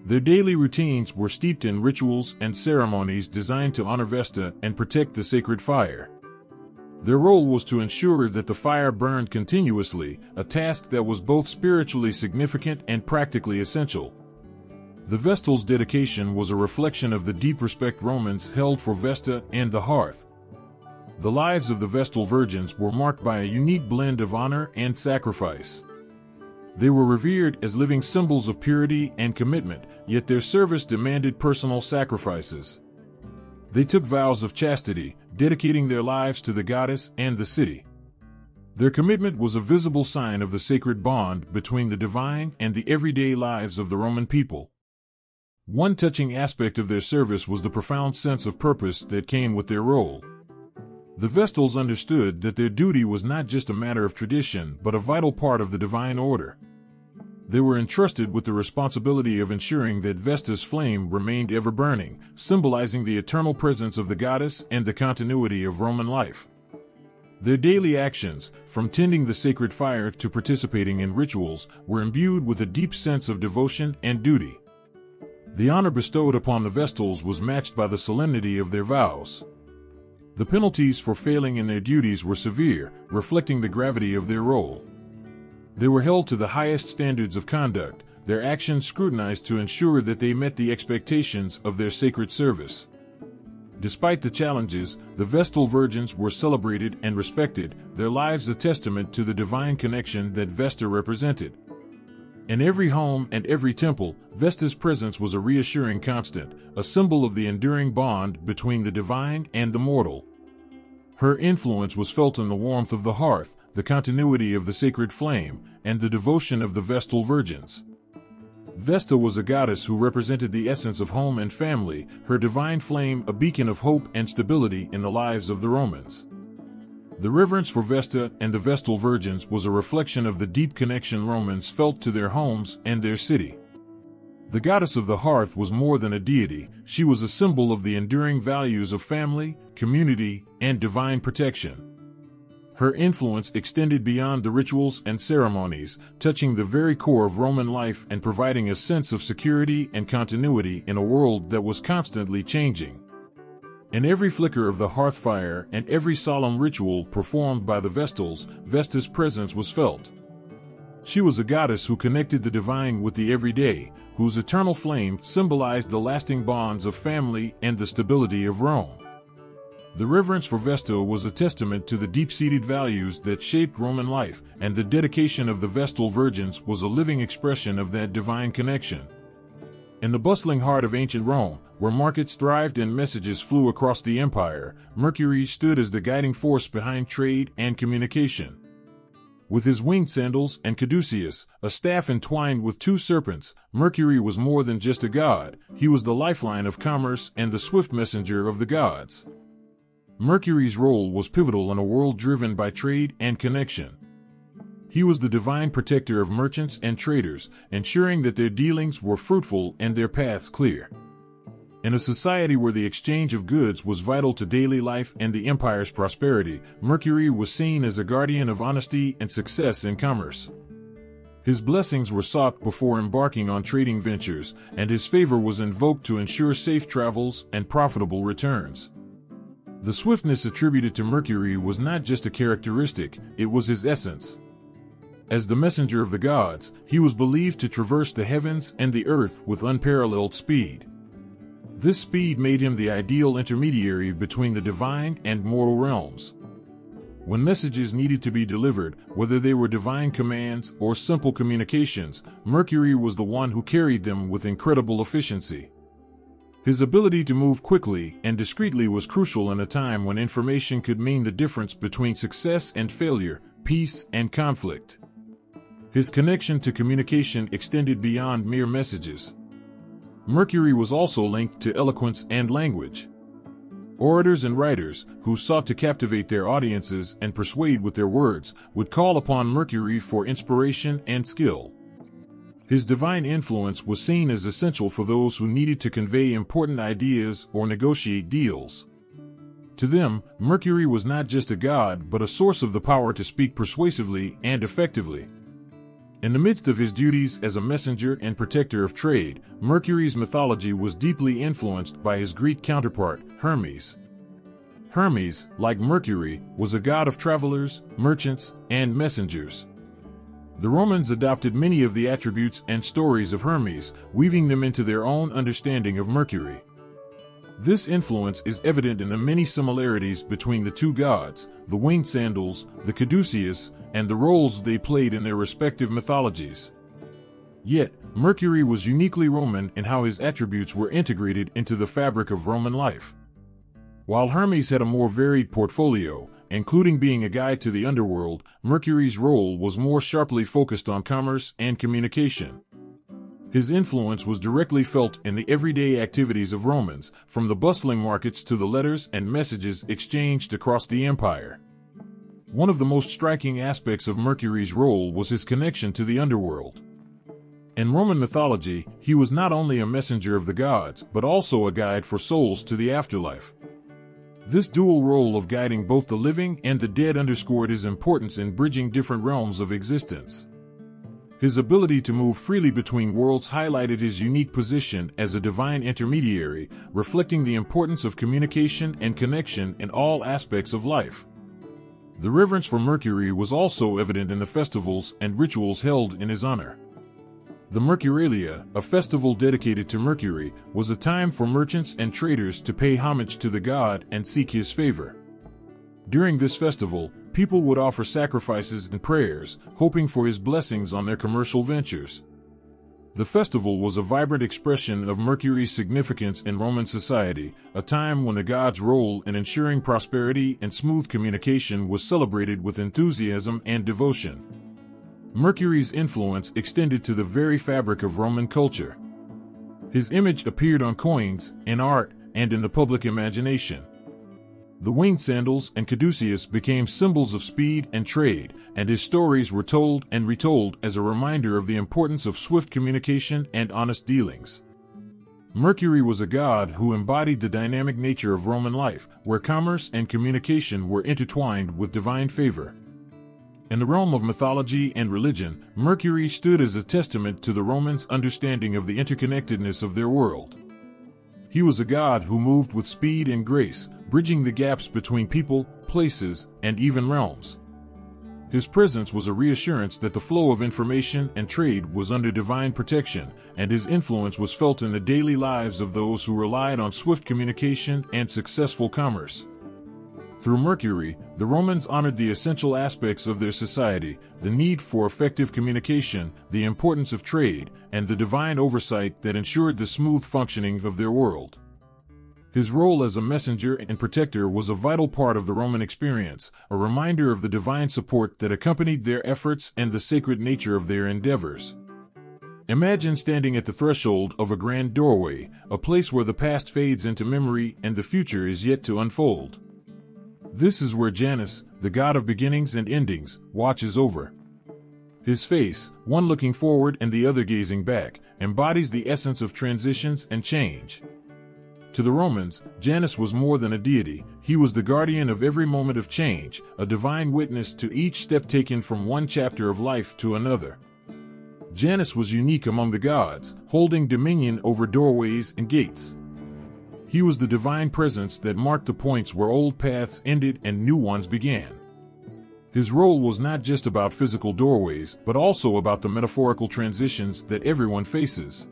A: Their daily routines were steeped in rituals and ceremonies designed to honor Vesta and protect the sacred fire. Their role was to ensure that the fire burned continuously, a task that was both spiritually significant and practically essential. The Vestals' dedication was a reflection of the deep respect Romans held for Vesta and the hearth. The lives of the Vestal Virgins were marked by a unique blend of honor and sacrifice. They were revered as living symbols of purity and commitment, yet their service demanded personal sacrifices. They took vows of chastity, dedicating their lives to the goddess and the city. Their commitment was a visible sign of the sacred bond between the divine and the everyday lives of the Roman people. One touching aspect of their service was the profound sense of purpose that came with their role. The Vestals understood that their duty was not just a matter of tradition but a vital part of the divine order. They were entrusted with the responsibility of ensuring that Vesta's flame remained ever burning, symbolizing the eternal presence of the goddess and the continuity of Roman life. Their daily actions, from tending the sacred fire to participating in rituals, were imbued with a deep sense of devotion and duty. The honor bestowed upon the Vestals was matched by the solemnity of their vows. The penalties for failing in their duties were severe, reflecting the gravity of their role. They were held to the highest standards of conduct, their actions scrutinized to ensure that they met the expectations of their sacred service. Despite the challenges, the Vestal Virgins were celebrated and respected, their lives a testament to the divine connection that Vesta represented. In every home and every temple, Vesta's presence was a reassuring constant, a symbol of the enduring bond between the divine and the mortal. Her influence was felt in the warmth of the hearth, the continuity of the sacred flame, and the devotion of the Vestal Virgins. Vesta was a goddess who represented the essence of home and family, her divine flame a beacon of hope and stability in the lives of the Romans. The reverence for Vesta and the Vestal Virgins was a reflection of the deep connection Romans felt to their homes and their city. The goddess of the hearth was more than a deity, she was a symbol of the enduring values of family, community, and divine protection. Her influence extended beyond the rituals and ceremonies, touching the very core of Roman life and providing a sense of security and continuity in a world that was constantly changing. In every flicker of the hearth fire and every solemn ritual performed by the Vestals, Vesta's presence was felt. She was a goddess who connected the divine with the everyday, whose eternal flame symbolized the lasting bonds of family and the stability of Rome. The reverence for Vesta was a testament to the deep-seated values that shaped Roman life, and the dedication of the Vestal Virgins was a living expression of that divine connection. In the bustling heart of ancient Rome, where markets thrived and messages flew across the empire, Mercury stood as the guiding force behind trade and communication. With his winged sandals and caduceus, a staff entwined with two serpents, Mercury was more than just a god, he was the lifeline of commerce and the swift messenger of the gods. Mercury's role was pivotal in a world driven by trade and connection. He was the divine protector of merchants and traders, ensuring that their dealings were fruitful and their paths clear. In a society where the exchange of goods was vital to daily life and the empire's prosperity, Mercury was seen as a guardian of honesty and success in commerce. His blessings were sought before embarking on trading ventures, and his favor was invoked to ensure safe travels and profitable returns. The swiftness attributed to Mercury was not just a characteristic, it was his essence. As the messenger of the gods, he was believed to traverse the heavens and the earth with unparalleled speed. This speed made him the ideal intermediary between the divine and mortal realms. When messages needed to be delivered, whether they were divine commands or simple communications, Mercury was the one who carried them with incredible efficiency. His ability to move quickly and discreetly was crucial in a time when information could mean the difference between success and failure, peace and conflict. His connection to communication extended beyond mere messages. Mercury was also linked to eloquence and language. Orators and writers, who sought to captivate their audiences and persuade with their words, would call upon Mercury for inspiration and skill. His divine influence was seen as essential for those who needed to convey important ideas or negotiate deals. To them, Mercury was not just a god but a source of the power to speak persuasively and effectively. In the midst of his duties as a messenger and protector of trade, Mercury's mythology was deeply influenced by his Greek counterpart, Hermes. Hermes, like Mercury, was a god of travelers, merchants, and messengers. The Romans adopted many of the attributes and stories of Hermes, weaving them into their own understanding of Mercury. This influence is evident in the many similarities between the two gods, the winged sandals, the caduceus, and the roles they played in their respective mythologies. Yet, Mercury was uniquely Roman in how his attributes were integrated into the fabric of Roman life. While Hermes had a more varied portfolio, including being a guide to the underworld, Mercury's role was more sharply focused on commerce and communication. His influence was directly felt in the everyday activities of Romans, from the bustling markets to the letters and messages exchanged across the empire. One of the most striking aspects of Mercury's role was his connection to the underworld. In Roman mythology, he was not only a messenger of the gods, but also a guide for souls to the afterlife. This dual role of guiding both the living and the dead underscored his importance in bridging different realms of existence. His ability to move freely between worlds highlighted his unique position as a divine intermediary, reflecting the importance of communication and connection in all aspects of life. The reverence for Mercury was also evident in the festivals and rituals held in his honor. The Mercurialia, a festival dedicated to Mercury, was a time for merchants and traders to pay homage to the god and seek his favor. During this festival, people would offer sacrifices and prayers, hoping for his blessings on their commercial ventures. The festival was a vibrant expression of Mercury's significance in Roman society, a time when the god's role in ensuring prosperity and smooth communication was celebrated with enthusiasm and devotion. Mercury's influence extended to the very fabric of Roman culture. His image appeared on coins, in art, and in the public imagination. The winged sandals and caduceus became symbols of speed and trade, and his stories were told and retold as a reminder of the importance of swift communication and honest dealings. Mercury was a god who embodied the dynamic nature of Roman life, where commerce and communication were intertwined with divine favor. In the realm of mythology and religion, Mercury stood as a testament to the Romans' understanding of the interconnectedness of their world. He was a god who moved with speed and grace, bridging the gaps between people, places, and even realms. His presence was a reassurance that the flow of information and trade was under divine protection, and his influence was felt in the daily lives of those who relied on swift communication and successful commerce. Through Mercury, the Romans honored the essential aspects of their society, the need for effective communication, the importance of trade, and the divine oversight that ensured the smooth functioning of their world. His role as a messenger and protector was a vital part of the Roman experience, a reminder of the divine support that accompanied their efforts and the sacred nature of their endeavors. Imagine standing at the threshold of a grand doorway, a place where the past fades into memory and the future is yet to unfold. This is where Janus, the god of beginnings and endings, watches over. His face, one looking forward and the other gazing back, embodies the essence of transitions and change. To the Romans, Janus was more than a deity. He was the guardian of every moment of change, a divine witness to each step taken from one chapter of life to another. Janus was unique among the gods, holding dominion over doorways and gates. He was the divine presence that marked the points where old paths ended and new ones began. His role was not just about physical doorways, but also about the metaphorical transitions that everyone faces.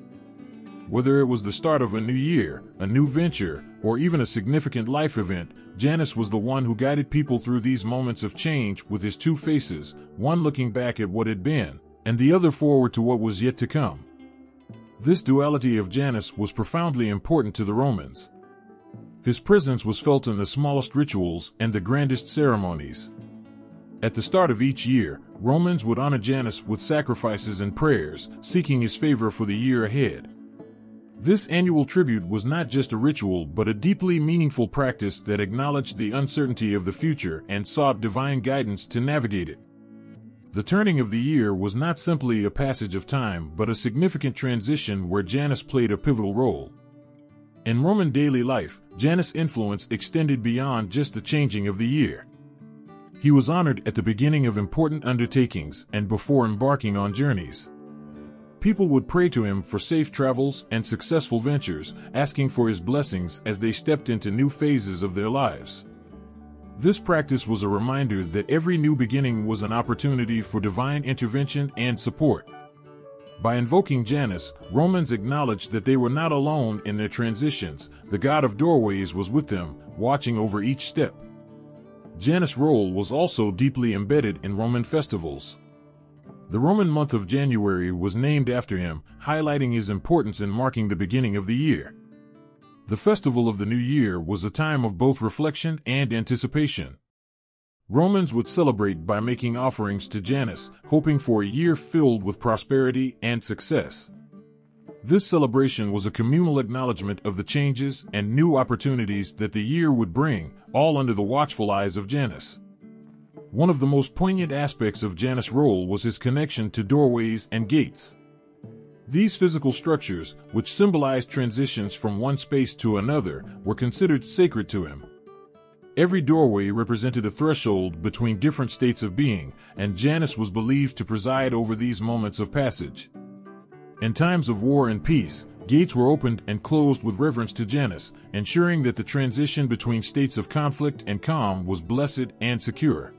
A: Whether it was the start of a new year, a new venture, or even a significant life event, Janus was the one who guided people through these moments of change with his two faces, one looking back at what had been, and the other forward to what was yet to come. This duality of Janus was profoundly important to the Romans. His presence was felt in the smallest rituals and the grandest ceremonies. At the start of each year, Romans would honor Janus with sacrifices and prayers, seeking his favor for the year ahead. This annual tribute was not just a ritual but a deeply meaningful practice that acknowledged the uncertainty of the future and sought divine guidance to navigate it. The turning of the year was not simply a passage of time but a significant transition where Janus played a pivotal role. In Roman daily life, Janus' influence extended beyond just the changing of the year. He was honored at the beginning of important undertakings and before embarking on journeys. People would pray to him for safe travels and successful ventures, asking for his blessings as they stepped into new phases of their lives. This practice was a reminder that every new beginning was an opportunity for divine intervention and support. By invoking Janus, Romans acknowledged that they were not alone in their transitions. The god of doorways was with them, watching over each step. Janus' role was also deeply embedded in Roman festivals. The Roman month of January was named after him, highlighting his importance in marking the beginning of the year. The festival of the new year was a time of both reflection and anticipation. Romans would celebrate by making offerings to Janus, hoping for a year filled with prosperity and success. This celebration was a communal acknowledgement of the changes and new opportunities that the year would bring, all under the watchful eyes of Janus. One of the most poignant aspects of Janus' role was his connection to doorways and gates. These physical structures, which symbolized transitions from one space to another, were considered sacred to him. Every doorway represented a threshold between different states of being, and Janus was believed to preside over these moments of passage. In times of war and peace, gates were opened and closed with reverence to Janus, ensuring that the transition between states of conflict and calm was blessed and secure.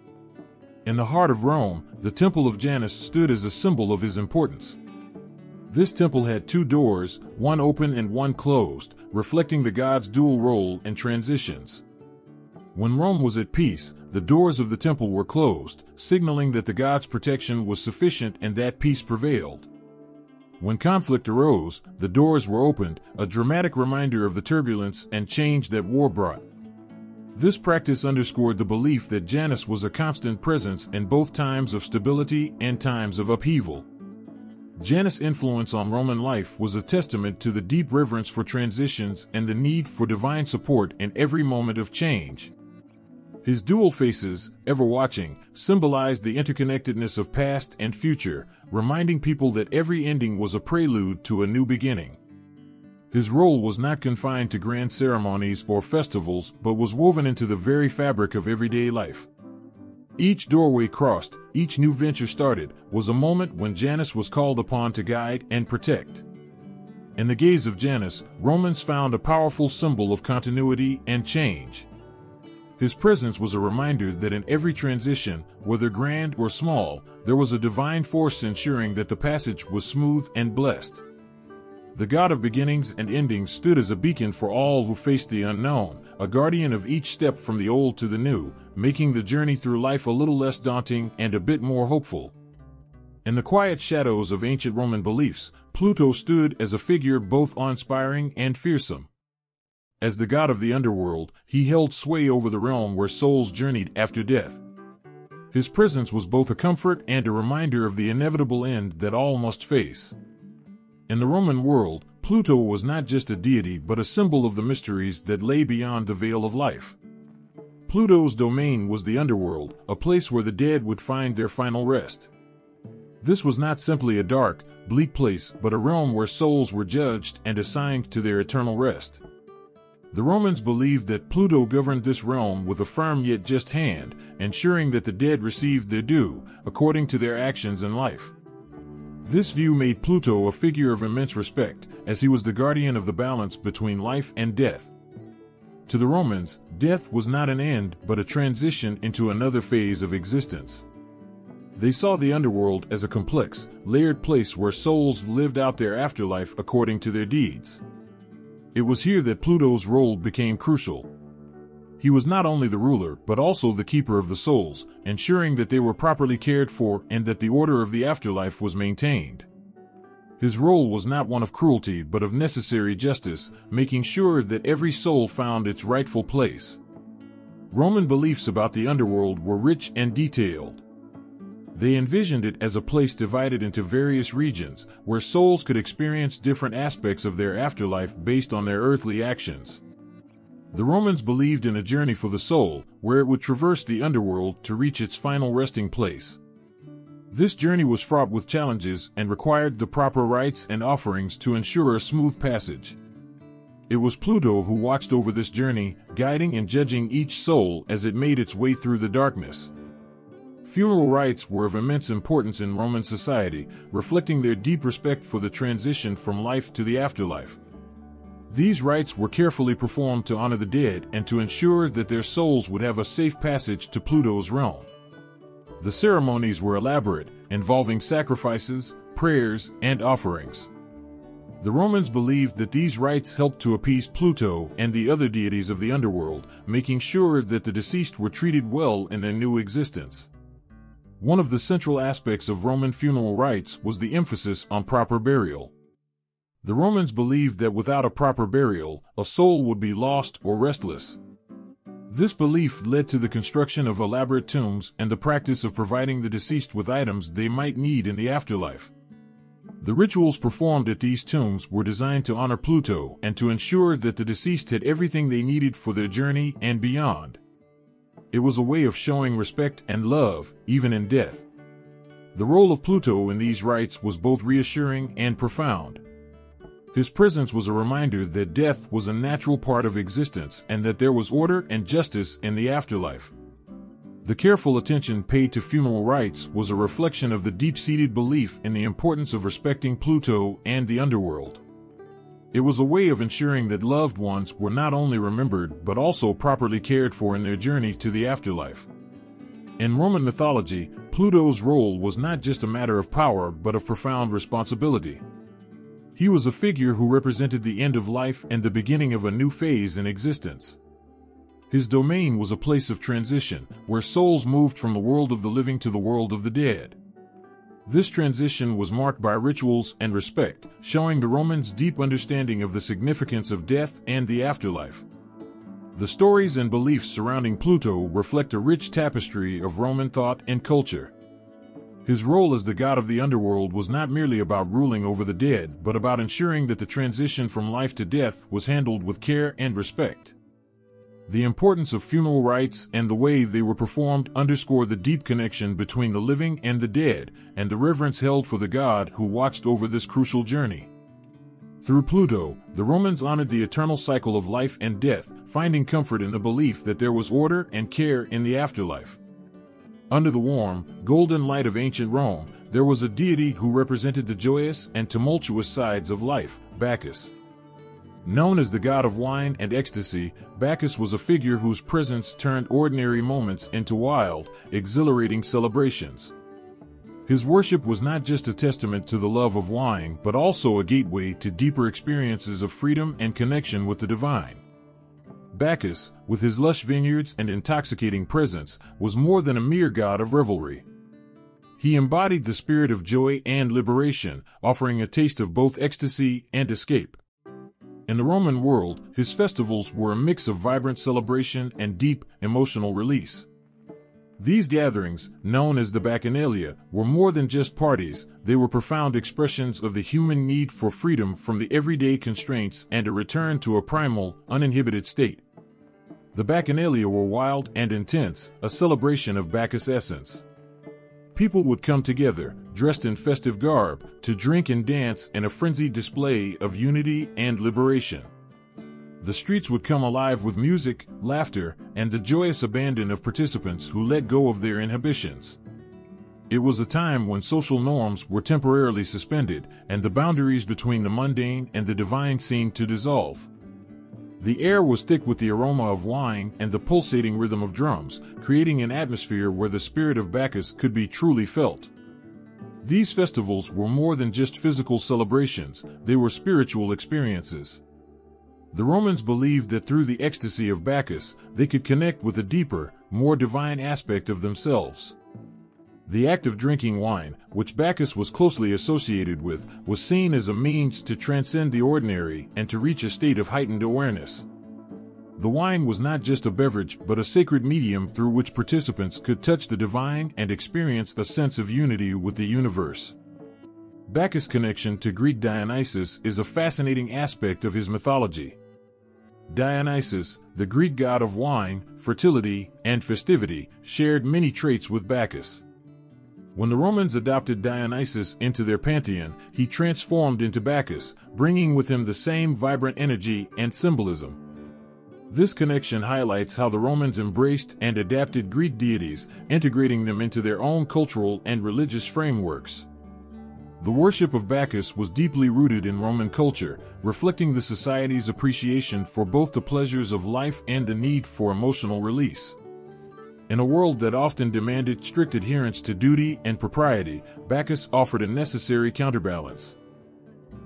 A: In the heart of Rome, the Temple of Janus stood as a symbol of his importance. This temple had two doors, one open and one closed, reflecting the god's dual role in transitions. When Rome was at peace, the doors of the temple were closed, signaling that the god's protection was sufficient and that peace prevailed. When conflict arose, the doors were opened, a dramatic reminder of the turbulence and change that war brought. This practice underscored the belief that Janus was a constant presence in both times of stability and times of upheaval. Janus' influence on Roman life was a testament to the deep reverence for transitions and the need for divine support in every moment of change. His dual faces, ever watching, symbolized the interconnectedness of past and future, reminding people that every ending was a prelude to a new beginning. His role was not confined to grand ceremonies or festivals, but was woven into the very fabric of everyday life. Each doorway crossed, each new venture started, was a moment when Janus was called upon to guide and protect. In the gaze of Janus, Romans found a powerful symbol of continuity and change. His presence was a reminder that in every transition, whether grand or small, there was a divine force ensuring that the passage was smooth and blessed. The god of beginnings and endings stood as a beacon for all who faced the unknown, a guardian of each step from the old to the new, making the journey through life a little less daunting and a bit more hopeful. In the quiet shadows of ancient Roman beliefs, Pluto stood as a figure both awe-inspiring and fearsome. As the god of the underworld, he held sway over the realm where souls journeyed after death. His presence was both a comfort and a reminder of the inevitable end that all must face. In the Roman world, Pluto was not just a deity but a symbol of the mysteries that lay beyond the veil of life. Pluto's domain was the underworld, a place where the dead would find their final rest. This was not simply a dark, bleak place but a realm where souls were judged and assigned to their eternal rest. The Romans believed that Pluto governed this realm with a firm yet just hand, ensuring that the dead received their due, according to their actions in life. This view made Pluto a figure of immense respect, as he was the guardian of the balance between life and death. To the Romans, death was not an end but a transition into another phase of existence. They saw the underworld as a complex, layered place where souls lived out their afterlife according to their deeds. It was here that Pluto's role became crucial. He was not only the ruler, but also the keeper of the souls, ensuring that they were properly cared for and that the order of the afterlife was maintained. His role was not one of cruelty but of necessary justice, making sure that every soul found its rightful place. Roman beliefs about the underworld were rich and detailed. They envisioned it as a place divided into various regions, where souls could experience different aspects of their afterlife based on their earthly actions. The Romans believed in a journey for the soul, where it would traverse the underworld to reach its final resting place. This journey was fraught with challenges and required the proper rites and offerings to ensure a smooth passage. It was Pluto who watched over this journey, guiding and judging each soul as it made its way through the darkness. Funeral rites were of immense importance in Roman society, reflecting their deep respect for the transition from life to the afterlife. These rites were carefully performed to honor the dead and to ensure that their souls would have a safe passage to Pluto's realm. The ceremonies were elaborate, involving sacrifices, prayers, and offerings. The Romans believed that these rites helped to appease Pluto and the other deities of the underworld, making sure that the deceased were treated well in their new existence. One of the central aspects of Roman funeral rites was the emphasis on proper burial. The Romans believed that without a proper burial, a soul would be lost or restless. This belief led to the construction of elaborate tombs and the practice of providing the deceased with items they might need in the afterlife. The rituals performed at these tombs were designed to honor Pluto and to ensure that the deceased had everything they needed for their journey and beyond. It was a way of showing respect and love, even in death. The role of Pluto in these rites was both reassuring and profound. His presence was a reminder that death was a natural part of existence and that there was order and justice in the afterlife. The careful attention paid to funeral rites was a reflection of the deep-seated belief in the importance of respecting Pluto and the underworld. It was a way of ensuring that loved ones were not only remembered but also properly cared for in their journey to the afterlife. In Roman mythology, Pluto's role was not just a matter of power but of profound responsibility. He was a figure who represented the end of life and the beginning of a new phase in existence. His domain was a place of transition, where souls moved from the world of the living to the world of the dead. This transition was marked by rituals and respect, showing the Romans' deep understanding of the significance of death and the afterlife. The stories and beliefs surrounding Pluto reflect a rich tapestry of Roman thought and culture. His role as the god of the underworld was not merely about ruling over the dead, but about ensuring that the transition from life to death was handled with care and respect. The importance of funeral rites and the way they were performed underscore the deep connection between the living and the dead, and the reverence held for the god who watched over this crucial journey. Through Pluto, the Romans honored the eternal cycle of life and death, finding comfort in the belief that there was order and care in the afterlife. Under the warm, golden light of ancient Rome, there was a deity who represented the joyous and tumultuous sides of life, Bacchus. Known as the god of wine and ecstasy, Bacchus was a figure whose presence turned ordinary moments into wild, exhilarating celebrations. His worship was not just a testament to the love of wine, but also a gateway to deeper experiences of freedom and connection with the divine. Bacchus, with his lush vineyards and intoxicating presence, was more than a mere god of revelry. He embodied the spirit of joy and liberation, offering a taste of both ecstasy and escape. In the Roman world, his festivals were a mix of vibrant celebration and deep, emotional release. These gatherings, known as the Bacchanalia, were more than just parties. They were profound expressions of the human need for freedom from the everyday constraints and a return to a primal, uninhibited state. The Bacchanalia were wild and intense, a celebration of Bacchus' essence. People would come together, dressed in festive garb, to drink and dance in a frenzied display of unity and liberation. The streets would come alive with music, laughter, and the joyous abandon of participants who let go of their inhibitions. It was a time when social norms were temporarily suspended, and the boundaries between the mundane and the divine seemed to dissolve. The air was thick with the aroma of wine and the pulsating rhythm of drums, creating an atmosphere where the spirit of Bacchus could be truly felt. These festivals were more than just physical celebrations, they were spiritual experiences. The Romans believed that through the ecstasy of Bacchus, they could connect with a deeper, more divine aspect of themselves. The act of drinking wine, which Bacchus was closely associated with, was seen as a means to transcend the ordinary and to reach a state of heightened awareness. The wine was not just a beverage but a sacred medium through which participants could touch the divine and experience a sense of unity with the universe. Bacchus' connection to Greek Dionysus is a fascinating aspect of his mythology. Dionysus, the Greek god of wine, fertility, and festivity, shared many traits with Bacchus. When the Romans adopted Dionysus into their pantheon, he transformed into Bacchus, bringing with him the same vibrant energy and symbolism. This connection highlights how the Romans embraced and adapted Greek deities, integrating them into their own cultural and religious frameworks. The worship of Bacchus was deeply rooted in Roman culture, reflecting the society's appreciation for both the pleasures of life and the need for emotional release. In a world that often demanded strict adherence to duty and propriety, Bacchus offered a necessary counterbalance.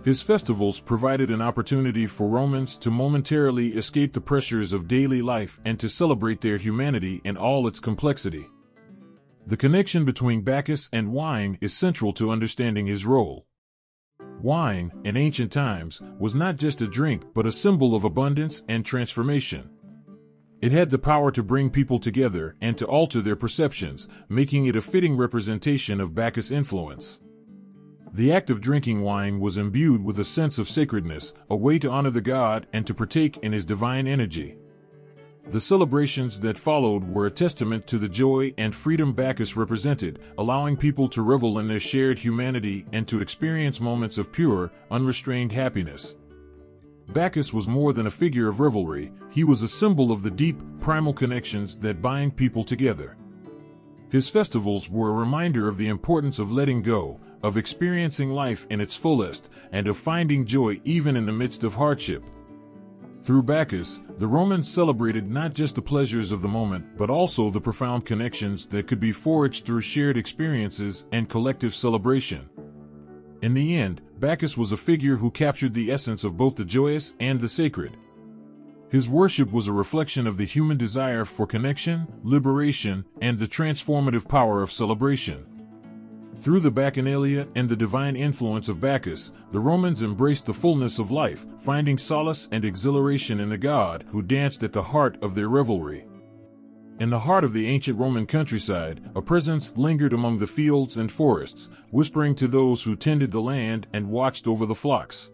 A: His festivals provided an opportunity for Romans to momentarily escape the pressures of daily life and to celebrate their humanity in all its complexity. The connection between Bacchus and wine is central to understanding his role. Wine, in ancient times, was not just a drink but a symbol of abundance and transformation. It had the power to bring people together and to alter their perceptions, making it a fitting representation of Bacchus' influence. The act of drinking wine was imbued with a sense of sacredness, a way to honor the god and to partake in his divine energy. The celebrations that followed were a testament to the joy and freedom Bacchus represented, allowing people to revel in their shared humanity and to experience moments of pure, unrestrained happiness. Bacchus was more than a figure of revelry, he was a symbol of the deep, primal connections that bind people together. His festivals were a reminder of the importance of letting go, of experiencing life in its fullest, and of finding joy even in the midst of hardship. Through Bacchus, the Romans celebrated not just the pleasures of the moment but also the profound connections that could be forged through shared experiences and collective celebration. In the end, Bacchus was a figure who captured the essence of both the joyous and the sacred. His worship was a reflection of the human desire for connection, liberation, and the transformative power of celebration. Through the Bacchanalia and the divine influence of Bacchus, the Romans embraced the fullness of life, finding solace and exhilaration in the god who danced at the heart of their revelry. In the heart of the ancient Roman countryside, a presence lingered among the fields and forests, whispering to those who tended the land and watched over the flocks.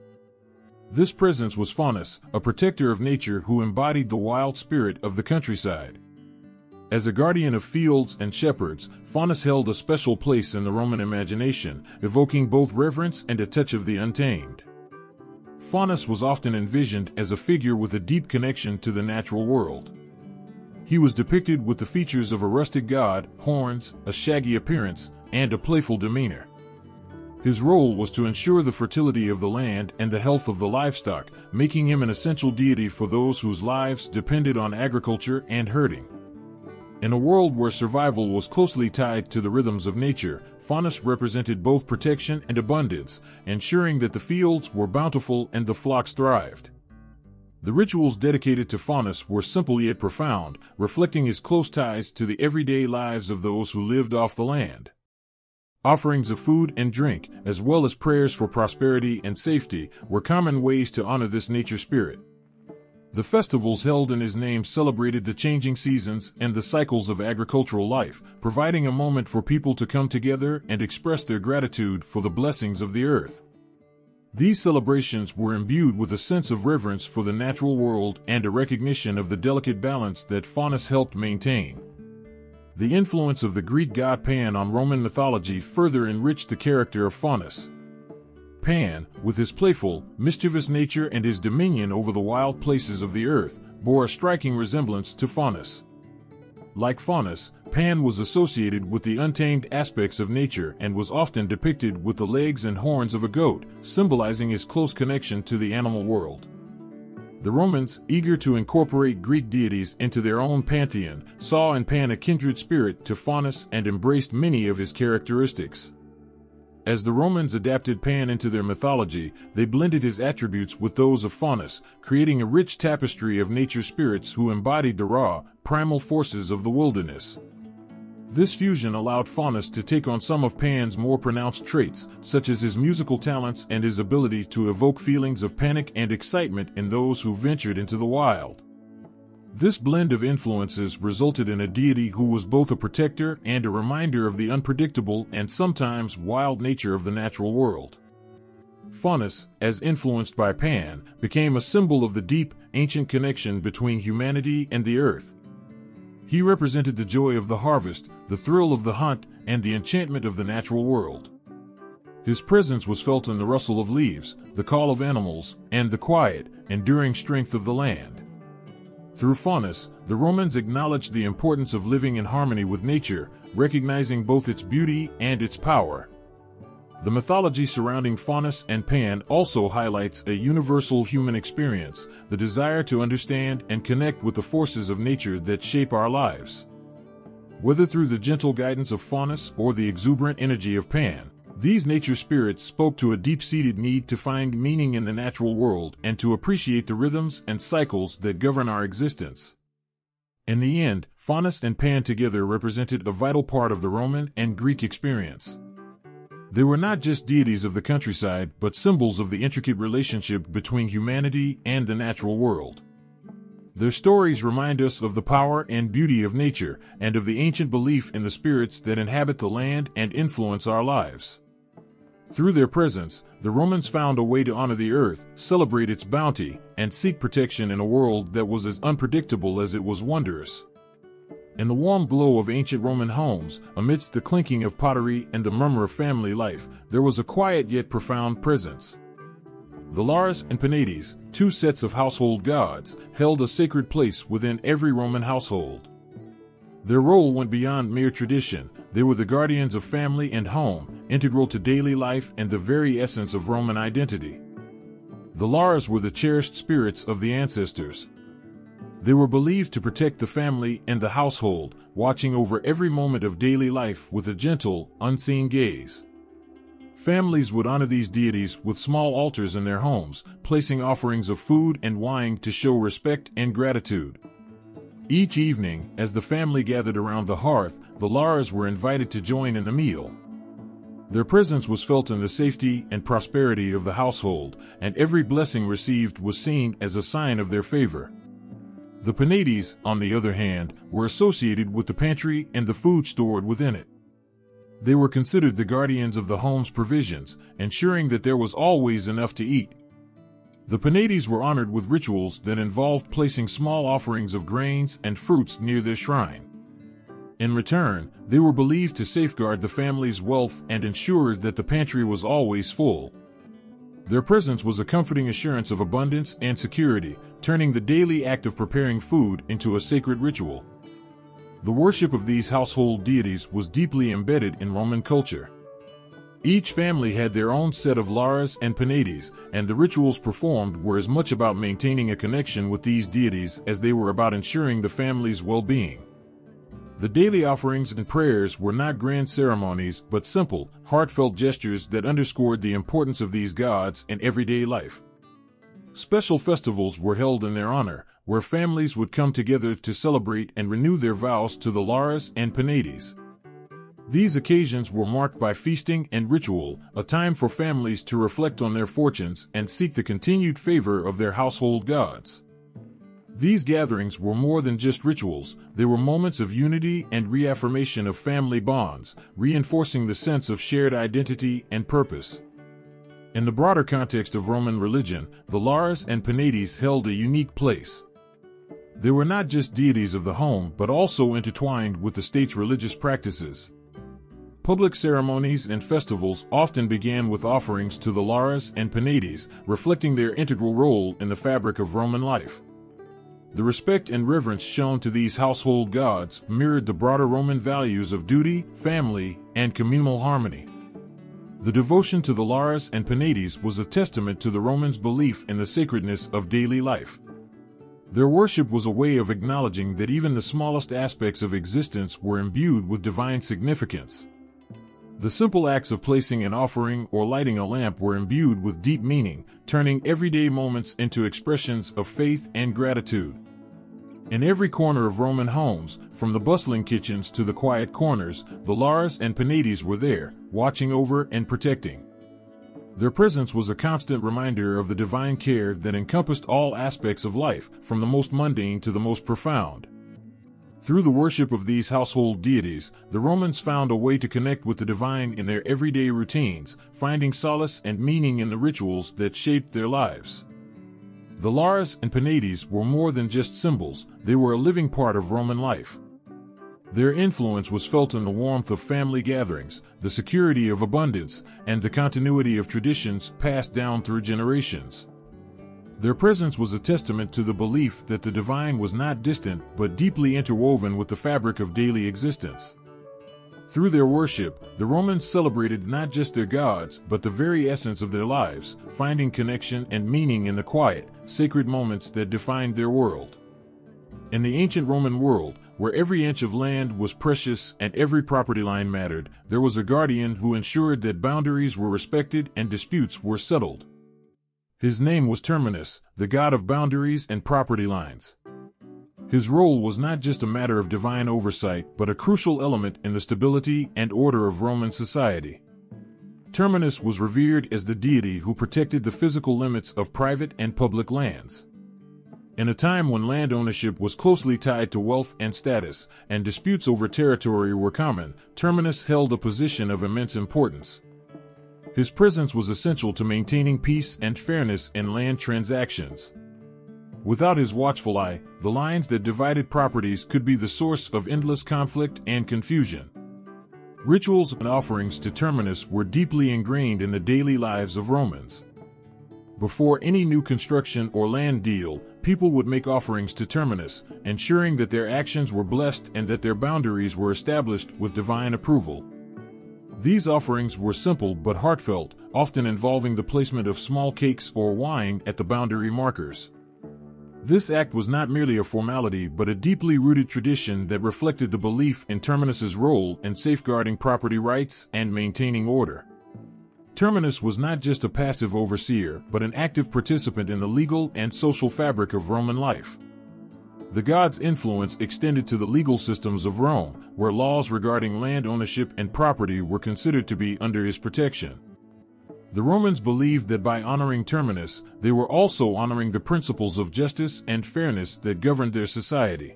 A: This presence was Faunus, a protector of nature who embodied the wild spirit of the countryside. As a guardian of fields and shepherds, Faunus held a special place in the Roman imagination, evoking both reverence and a touch of the untamed. Faunus was often envisioned as a figure with a deep connection to the natural world. He was depicted with the features of a rustic god, horns, a shaggy appearance, and a playful demeanor. His role was to ensure the fertility of the land and the health of the livestock, making him an essential deity for those whose lives depended on agriculture and herding. In a world where survival was closely tied to the rhythms of nature, Faunus represented both protection and abundance, ensuring that the fields were bountiful and the flocks thrived. The rituals dedicated to Faunus were simple yet profound, reflecting his close ties to the everyday lives of those who lived off the land. Offerings of food and drink, as well as prayers for prosperity and safety, were common ways to honor this nature spirit. The festivals held in his name celebrated the changing seasons and the cycles of agricultural life, providing a moment for people to come together and express their gratitude for the blessings of the earth. These celebrations were imbued with a sense of reverence for the natural world and a recognition of the delicate balance that Faunus helped maintain. The influence of the Greek god Pan on Roman mythology further enriched the character of Faunus. Pan, with his playful, mischievous nature and his dominion over the wild places of the earth, bore a striking resemblance to Faunus. Like Faunus, Pan was associated with the untamed aspects of nature and was often depicted with the legs and horns of a goat, symbolizing his close connection to the animal world. The Romans, eager to incorporate Greek deities into their own pantheon, saw in Pan a kindred spirit to Faunus and embraced many of his characteristics. As the Romans adapted Pan into their mythology, they blended his attributes with those of Faunus, creating a rich tapestry of nature spirits who embodied the raw, primal forces of the wilderness. This fusion allowed Faunus to take on some of Pan's more pronounced traits, such as his musical talents and his ability to evoke feelings of panic and excitement in those who ventured into the wild. This blend of influences resulted in a deity who was both a protector and a reminder of the unpredictable and sometimes wild nature of the natural world. Faunus, as influenced by Pan, became a symbol of the deep, ancient connection between humanity and the earth. He represented the joy of the harvest, the thrill of the hunt, and the enchantment of the natural world. His presence was felt in the rustle of leaves, the call of animals, and the quiet, enduring strength of the land. Through Faunus, the Romans acknowledged the importance of living in harmony with nature, recognizing both its beauty and its power. The mythology surrounding Faunus and Pan also highlights a universal human experience, the desire to understand and connect with the forces of nature that shape our lives. Whether through the gentle guidance of Faunus or the exuberant energy of Pan, these nature spirits spoke to a deep-seated need to find meaning in the natural world and to appreciate the rhythms and cycles that govern our existence. In the end, Faunus and Pan together represented a vital part of the Roman and Greek experience. They were not just deities of the countryside, but symbols of the intricate relationship between humanity and the natural world. Their stories remind us of the power and beauty of nature, and of the ancient belief in the spirits that inhabit the land and influence our lives. Through their presence, the Romans found a way to honor the earth, celebrate its bounty, and seek protection in a world that was as unpredictable as it was wondrous. In the warm glow of ancient Roman homes, amidst the clinking of pottery and the murmur of family life, there was a quiet yet profound presence. The Lares and Penates, two sets of household gods, held a sacred place within every Roman household. Their role went beyond mere tradition. They were the guardians of family and home, integral to daily life and the very essence of Roman identity. The Lares were the cherished spirits of the ancestors. They were believed to protect the family and the household, watching over every moment of daily life with a gentle, unseen gaze. Families would honor these deities with small altars in their homes, placing offerings of food and wine to show respect and gratitude. Each evening, as the family gathered around the hearth, the Lares were invited to join in the meal. Their presence was felt in the safety and prosperity of the household, and every blessing received was seen as a sign of their favor. The Penates, on the other hand, were associated with the pantry and the food stored within it. They were considered the guardians of the home's provisions, ensuring that there was always enough to eat. The Penates were honored with rituals that involved placing small offerings of grains and fruits near their shrine. In return, they were believed to safeguard the family's wealth and ensure that the pantry was always full. Their presence was a comforting assurance of abundance and security, turning the daily act of preparing food into a sacred ritual. The worship of these household deities was deeply embedded in Roman culture. Each family had their own set of Lares and Penates, and the rituals performed were as much about maintaining a connection with these deities as they were about ensuring the family's well-being. The daily offerings and prayers were not grand ceremonies, but simple, heartfelt gestures that underscored the importance of these gods in everyday life. Special festivals were held in their honor, where families would come together to celebrate and renew their vows to the Lares and Penates. These occasions were marked by feasting and ritual, a time for families to reflect on their fortunes and seek the continued favor of their household gods. These gatherings were more than just rituals, they were moments of unity and reaffirmation of family bonds, reinforcing the sense of shared identity and purpose. In the broader context of Roman religion, the Lares and Penates held a unique place. They were not just deities of the home but also intertwined with the state's religious practices. Public ceremonies and festivals often began with offerings to the Lares and Penates, reflecting their integral role in the fabric of Roman life. The respect and reverence shown to these household gods mirrored the broader Roman values of duty, family, and communal harmony. The devotion to the Lares and Penates was a testament to the Romans' belief in the sacredness of daily life. Their worship was a way of acknowledging that even the smallest aspects of existence were imbued with divine significance. The simple acts of placing an offering or lighting a lamp were imbued with deep meaning, turning everyday moments into expressions of faith and gratitude. In every corner of Roman homes, from the bustling kitchens to the quiet corners, the Lares and Penates were there, watching over and protecting. Their presence was a constant reminder of the divine care that encompassed all aspects of life, from the most mundane to the most profound. Through the worship of these household deities, the Romans found a way to connect with the divine in their everyday routines, finding solace and meaning in the rituals that shaped their lives. The Lares and Penates were more than just symbols, they were a living part of Roman life. Their influence was felt in the warmth of family gatherings, the security of abundance, and the continuity of traditions passed down through generations. Their presence was a testament to the belief that the divine was not distant but deeply interwoven with the fabric of daily existence. Through their worship, the Romans celebrated not just their gods but the very essence of their lives, finding connection and meaning in the quiet, sacred moments that defined their world. In the ancient Roman world, where every inch of land was precious and every property line mattered, there was a guardian who ensured that boundaries were respected and disputes were settled. His name was Terminus, the god of boundaries and property lines. His role was not just a matter of divine oversight, but a crucial element in the stability and order of Roman society. Terminus was revered as the deity who protected the physical limits of private and public lands. In a time when land ownership was closely tied to wealth and status, and disputes over territory were common, Terminus held a position of immense importance. His presence was essential to maintaining peace and fairness in land transactions. Without his watchful eye, the lines that divided properties could be the source of endless conflict and confusion. Rituals and offerings to Terminus were deeply ingrained in the daily lives of Romans. Before any new construction or land deal, people would make offerings to Terminus, ensuring that their actions were blessed and that their boundaries were established with divine approval. These offerings were simple but heartfelt, often involving the placement of small cakes or wine at the boundary markers. This act was not merely a formality but a deeply rooted tradition that reflected the belief in Terminus's role in safeguarding property rights and maintaining order. Terminus was not just a passive overseer but an active participant in the legal and social fabric of Roman life. The god's influence extended to the legal systems of Rome, where laws regarding land ownership and property were considered to be under his protection. The Romans believed that by honoring Terminus, they were also honoring the principles of justice and fairness that governed their society.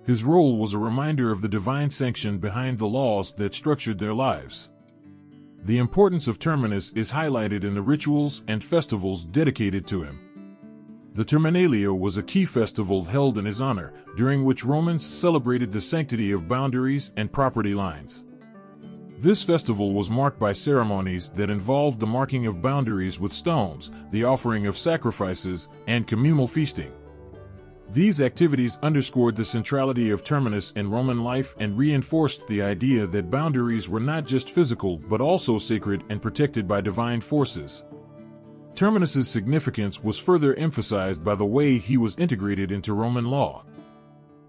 A: His role was a reminder of the divine sanction behind the laws that structured their lives. The importance of Terminus is highlighted in the rituals and festivals dedicated to him. The Terminalia was a key festival held in his honor, during which Romans celebrated the sanctity of boundaries and property lines. This festival was marked by ceremonies that involved the marking of boundaries with stones, the offering of sacrifices, and communal feasting. These activities underscored the centrality of Terminus in Roman life and reinforced the idea that boundaries were not just physical but also sacred and protected by divine forces. Terminus's significance was further emphasized by the way he was integrated into Roman law.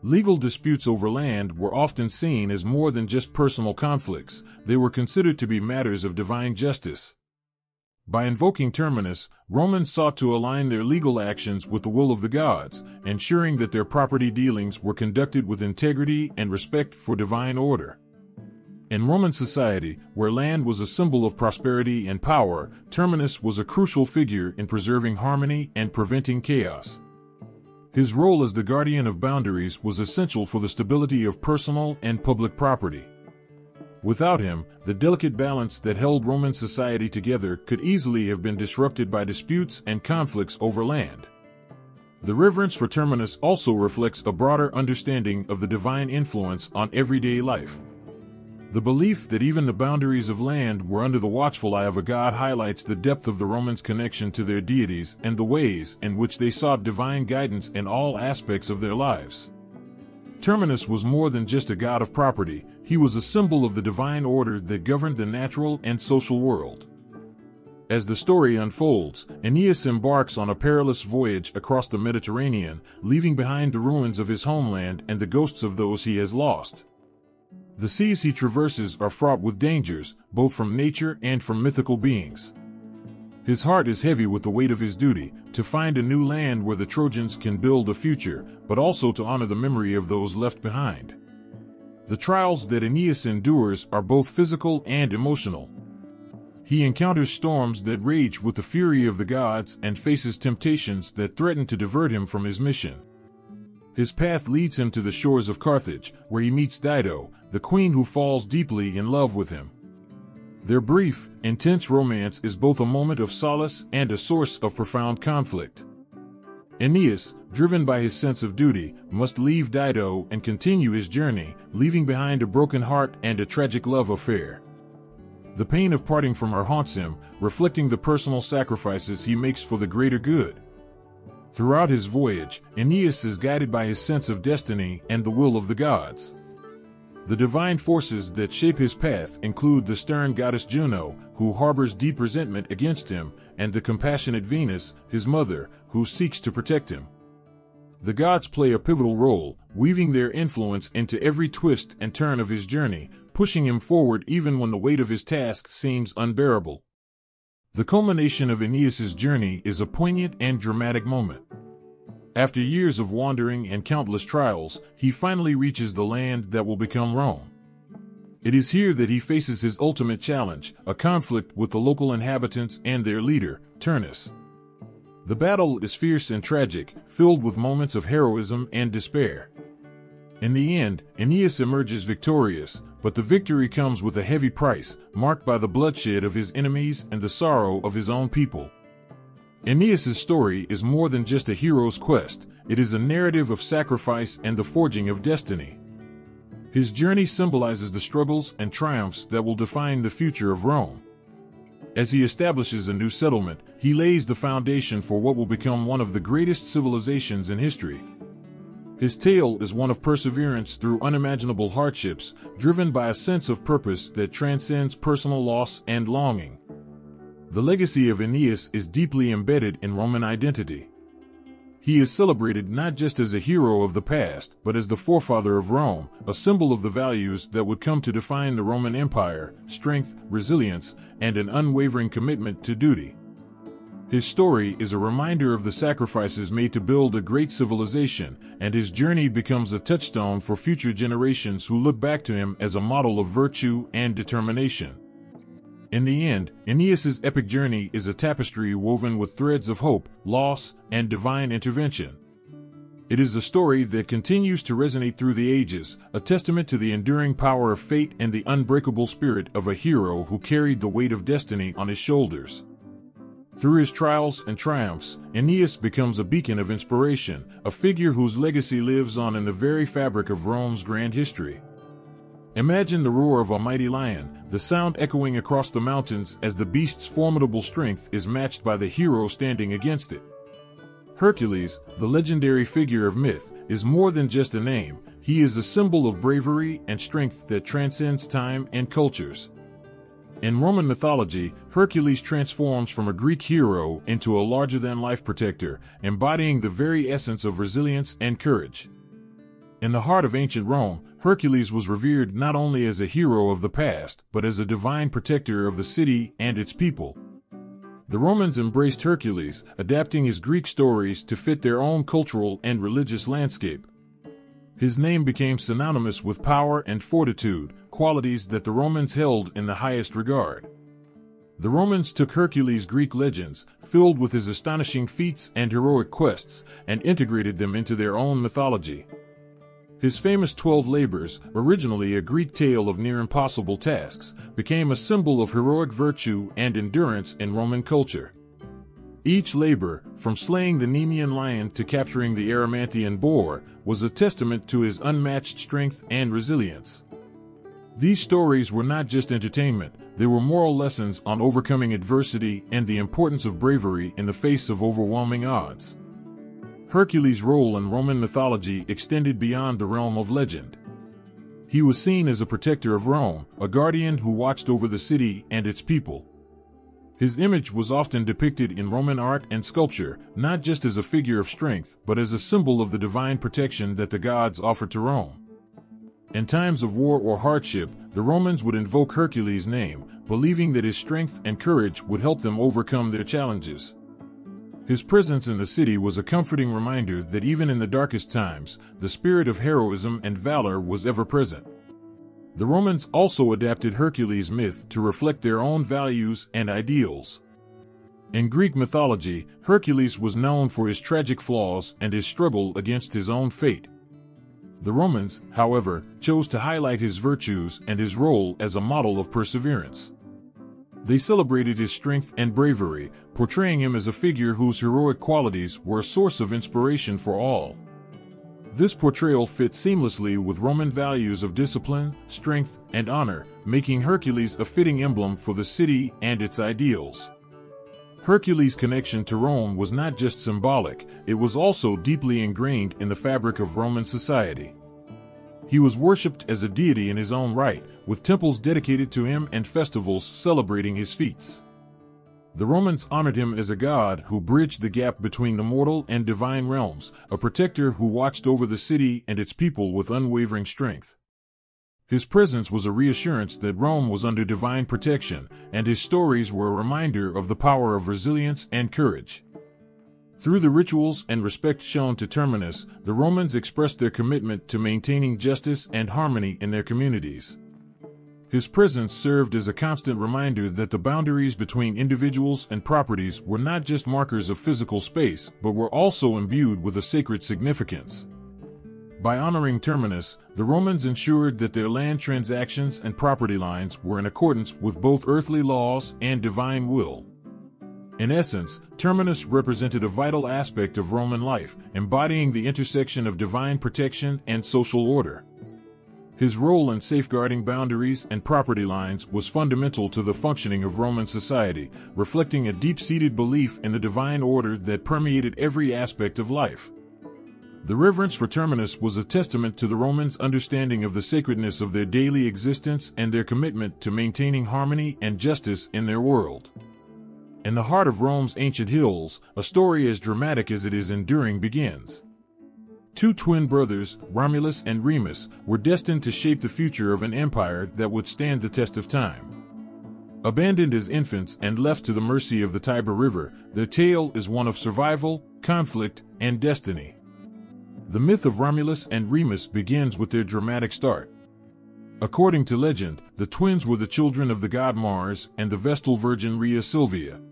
A: Legal disputes over land were often seen as more than just personal conflicts, they were considered to be matters of divine justice. By invoking Terminus, Romans sought to align their legal actions with the will of the gods, ensuring that their property dealings were conducted with integrity and respect for divine order. In Roman society, where land was a symbol of prosperity and power, Terminus was a crucial figure in preserving harmony and preventing chaos. His role as the guardian of boundaries was essential for the stability of personal and public property. Without him, the delicate balance that held Roman society together could easily have been disrupted by disputes and conflicts over land. The reverence for Terminus also reflects a broader understanding of the divine influence on everyday life. The belief that even the boundaries of land were under the watchful eye of a god highlights the depth of the Romans' connection to their deities and the ways in which they sought divine guidance in all aspects of their lives. Terminus was more than just a god of property, he was a symbol of the divine order that governed the natural and social world. As the story unfolds, Aeneas embarks on a perilous voyage across the Mediterranean, leaving behind the ruins of his homeland and the ghosts of those he has lost. The seas he traverses are fraught with dangers, both from nature and from mythical beings. His heart is heavy with the weight of his duty, to find a new land where the Trojans can build a future, but also to honor the memory of those left behind. The trials that Aeneas endures are both physical and emotional. He encounters storms that rage with the fury of the gods and faces temptations that threaten to divert him from his mission. His path leads him to the shores of Carthage, where he meets Dido, the queen who falls deeply in love with him. Their brief, intense romance is both a moment of solace and a source of profound conflict. Aeneas, driven by his sense of duty, must leave Dido and continue his journey, leaving behind a broken heart and a tragic love affair. The pain of parting from her haunts him, reflecting the personal sacrifices he makes for the greater good. Throughout his voyage, Aeneas is guided by his sense of destiny and the will of the gods. The divine forces that shape his path include the stern goddess Juno, who harbors deep resentment against him, and the compassionate Venus, his mother, who seeks to protect him. The gods play a pivotal role, weaving their influence into every twist and turn of his journey, pushing him forward even when the weight of his task seems unbearable. The culmination of Aeneas's journey is a poignant and dramatic moment. After years of wandering and countless trials, he finally reaches the land that will become Rome. It is here that he faces his ultimate challenge, a conflict with the local inhabitants and their leader, Turnus. The battle is fierce and tragic, filled with moments of heroism and despair. In the end, Aeneas emerges victorious, but the victory comes with a heavy price, marked by the bloodshed of his enemies and the sorrow of his own people. Aeneas's story is more than just a hero's quest, it is a narrative of sacrifice and the forging of destiny. His journey symbolizes the struggles and triumphs that will define the future of Rome. As he establishes a new settlement, he lays the foundation for what will become one of the greatest civilizations in history. His tale is one of perseverance through unimaginable hardships, driven by a sense of purpose that transcends personal loss and longing. The legacy of Aeneas is deeply embedded in Roman identity. He is celebrated not just as a hero of the past, but as the forefather of Rome, a symbol of the values that would come to define the Roman Empire: strength, resilience, and an unwavering commitment to duty. His story is a reminder of the sacrifices made to build a great civilization, and his journey becomes a touchstone for future generations who look back to him as a model of virtue and determination. In the end, Aeneas's epic journey is a tapestry woven with threads of hope, loss, and divine intervention. It is a story that continues to resonate through the ages, a testament to the enduring power of fate and the unbreakable spirit of a hero who carried the weight of destiny on his shoulders. Through his trials and triumphs, Aeneas becomes a beacon of inspiration, a figure whose legacy lives on in the very fabric of Rome's grand history. Imagine the roar of a mighty lion, the sound echoing across the mountains as the beast's formidable strength is matched by the hero standing against it. Hercules, the legendary figure of myth, is more than just a name, he is a symbol of bravery and strength that transcends time and cultures. In Roman mythology, Hercules transforms from a Greek hero into a larger-than-life protector, embodying the very essence of resilience and courage. In the heart of ancient Rome, Hercules was revered not only as a hero of the past, but as a divine protector of the city and its people. The Romans embraced Hercules, adapting his Greek stories to fit their own cultural and religious landscape. His name became synonymous with power and fortitude, qualities that the Romans held in the highest regard. The Romans took Hercules' Greek legends, filled with his astonishing feats and heroic quests, and integrated them into their own mythology. His famous 12 labors, originally a Greek tale of near-impossible tasks, became a symbol of heroic virtue and endurance in Roman culture. Each labor, from slaying the Nemean lion to capturing the Erymanthean boar, was a testament to his unmatched strength and resilience. These stories were not just entertainment, they were moral lessons on overcoming adversity and the importance of bravery in the face of overwhelming odds. Hercules' role in Roman mythology extended beyond the realm of legend. He was seen as a protector of Rome, a guardian who watched over the city and its people. His image was often depicted in Roman art and sculpture, not just as a figure of strength, but as a symbol of the divine protection that the gods offered to Rome. In times of war or hardship, the Romans would invoke Hercules' name, believing that his strength and courage would help them overcome their challenges. His presence in the city was a comforting reminder that even in the darkest times, the spirit of heroism and valor was ever present. The Romans also adapted Hercules' myth to reflect their own values and ideals. In Greek mythology, Hercules was known for his tragic flaws and his struggle against his own fate. The Romans, however, chose to highlight his virtues and his role as a model of perseverance. They celebrated his strength and bravery, portraying him as a figure whose heroic qualities were a source of inspiration for all. This portrayal fit seamlessly with Roman values of discipline, strength, and honor, making Hercules a fitting emblem for the city and its ideals. Hercules' connection to Rome was not just symbolic, it was also deeply ingrained in the fabric of Roman society. He was worshipped as a deity in his own right, with temples dedicated to him and festivals celebrating his feats. The Romans honored him as a god who bridged the gap between the mortal and divine realms, a protector who watched over the city and its people with unwavering strength. His presence was a reassurance that Rome was under divine protection, and his stories were a reminder of the power of resilience and courage. Through the rituals and respect shown to Terminus, the Romans expressed their commitment to maintaining justice and harmony in their communities. His presence served as a constant reminder that the boundaries between individuals and properties were not just markers of physical space, but were also imbued with a sacred significance. By honoring Terminus, the Romans ensured that their land transactions and property lines were in accordance with both earthly laws and divine will. In essence, Terminus represented a vital aspect of Roman life, embodying the intersection of divine protection and social order. His role in safeguarding boundaries and property lines was fundamental to the functioning of Roman society, reflecting a deep-seated belief in the divine order that permeated every aspect of life. The reverence for Terminus was a testament to the Romans' understanding of the sacredness of their daily existence and their commitment to maintaining harmony and justice in their world. In the heart of Rome's ancient hills, a story as dramatic as it is enduring begins. Two twin brothers, Romulus and Remus, were destined to shape the future of an empire that would stand the test of time. Abandoned as infants and left to the mercy of the Tiber River, their tale is one of survival, conflict, and destiny. The myth of Romulus and Remus begins with their dramatic start. According to legend, the twins were the children of the god Mars and the Vestal Virgin Rhea Silvia.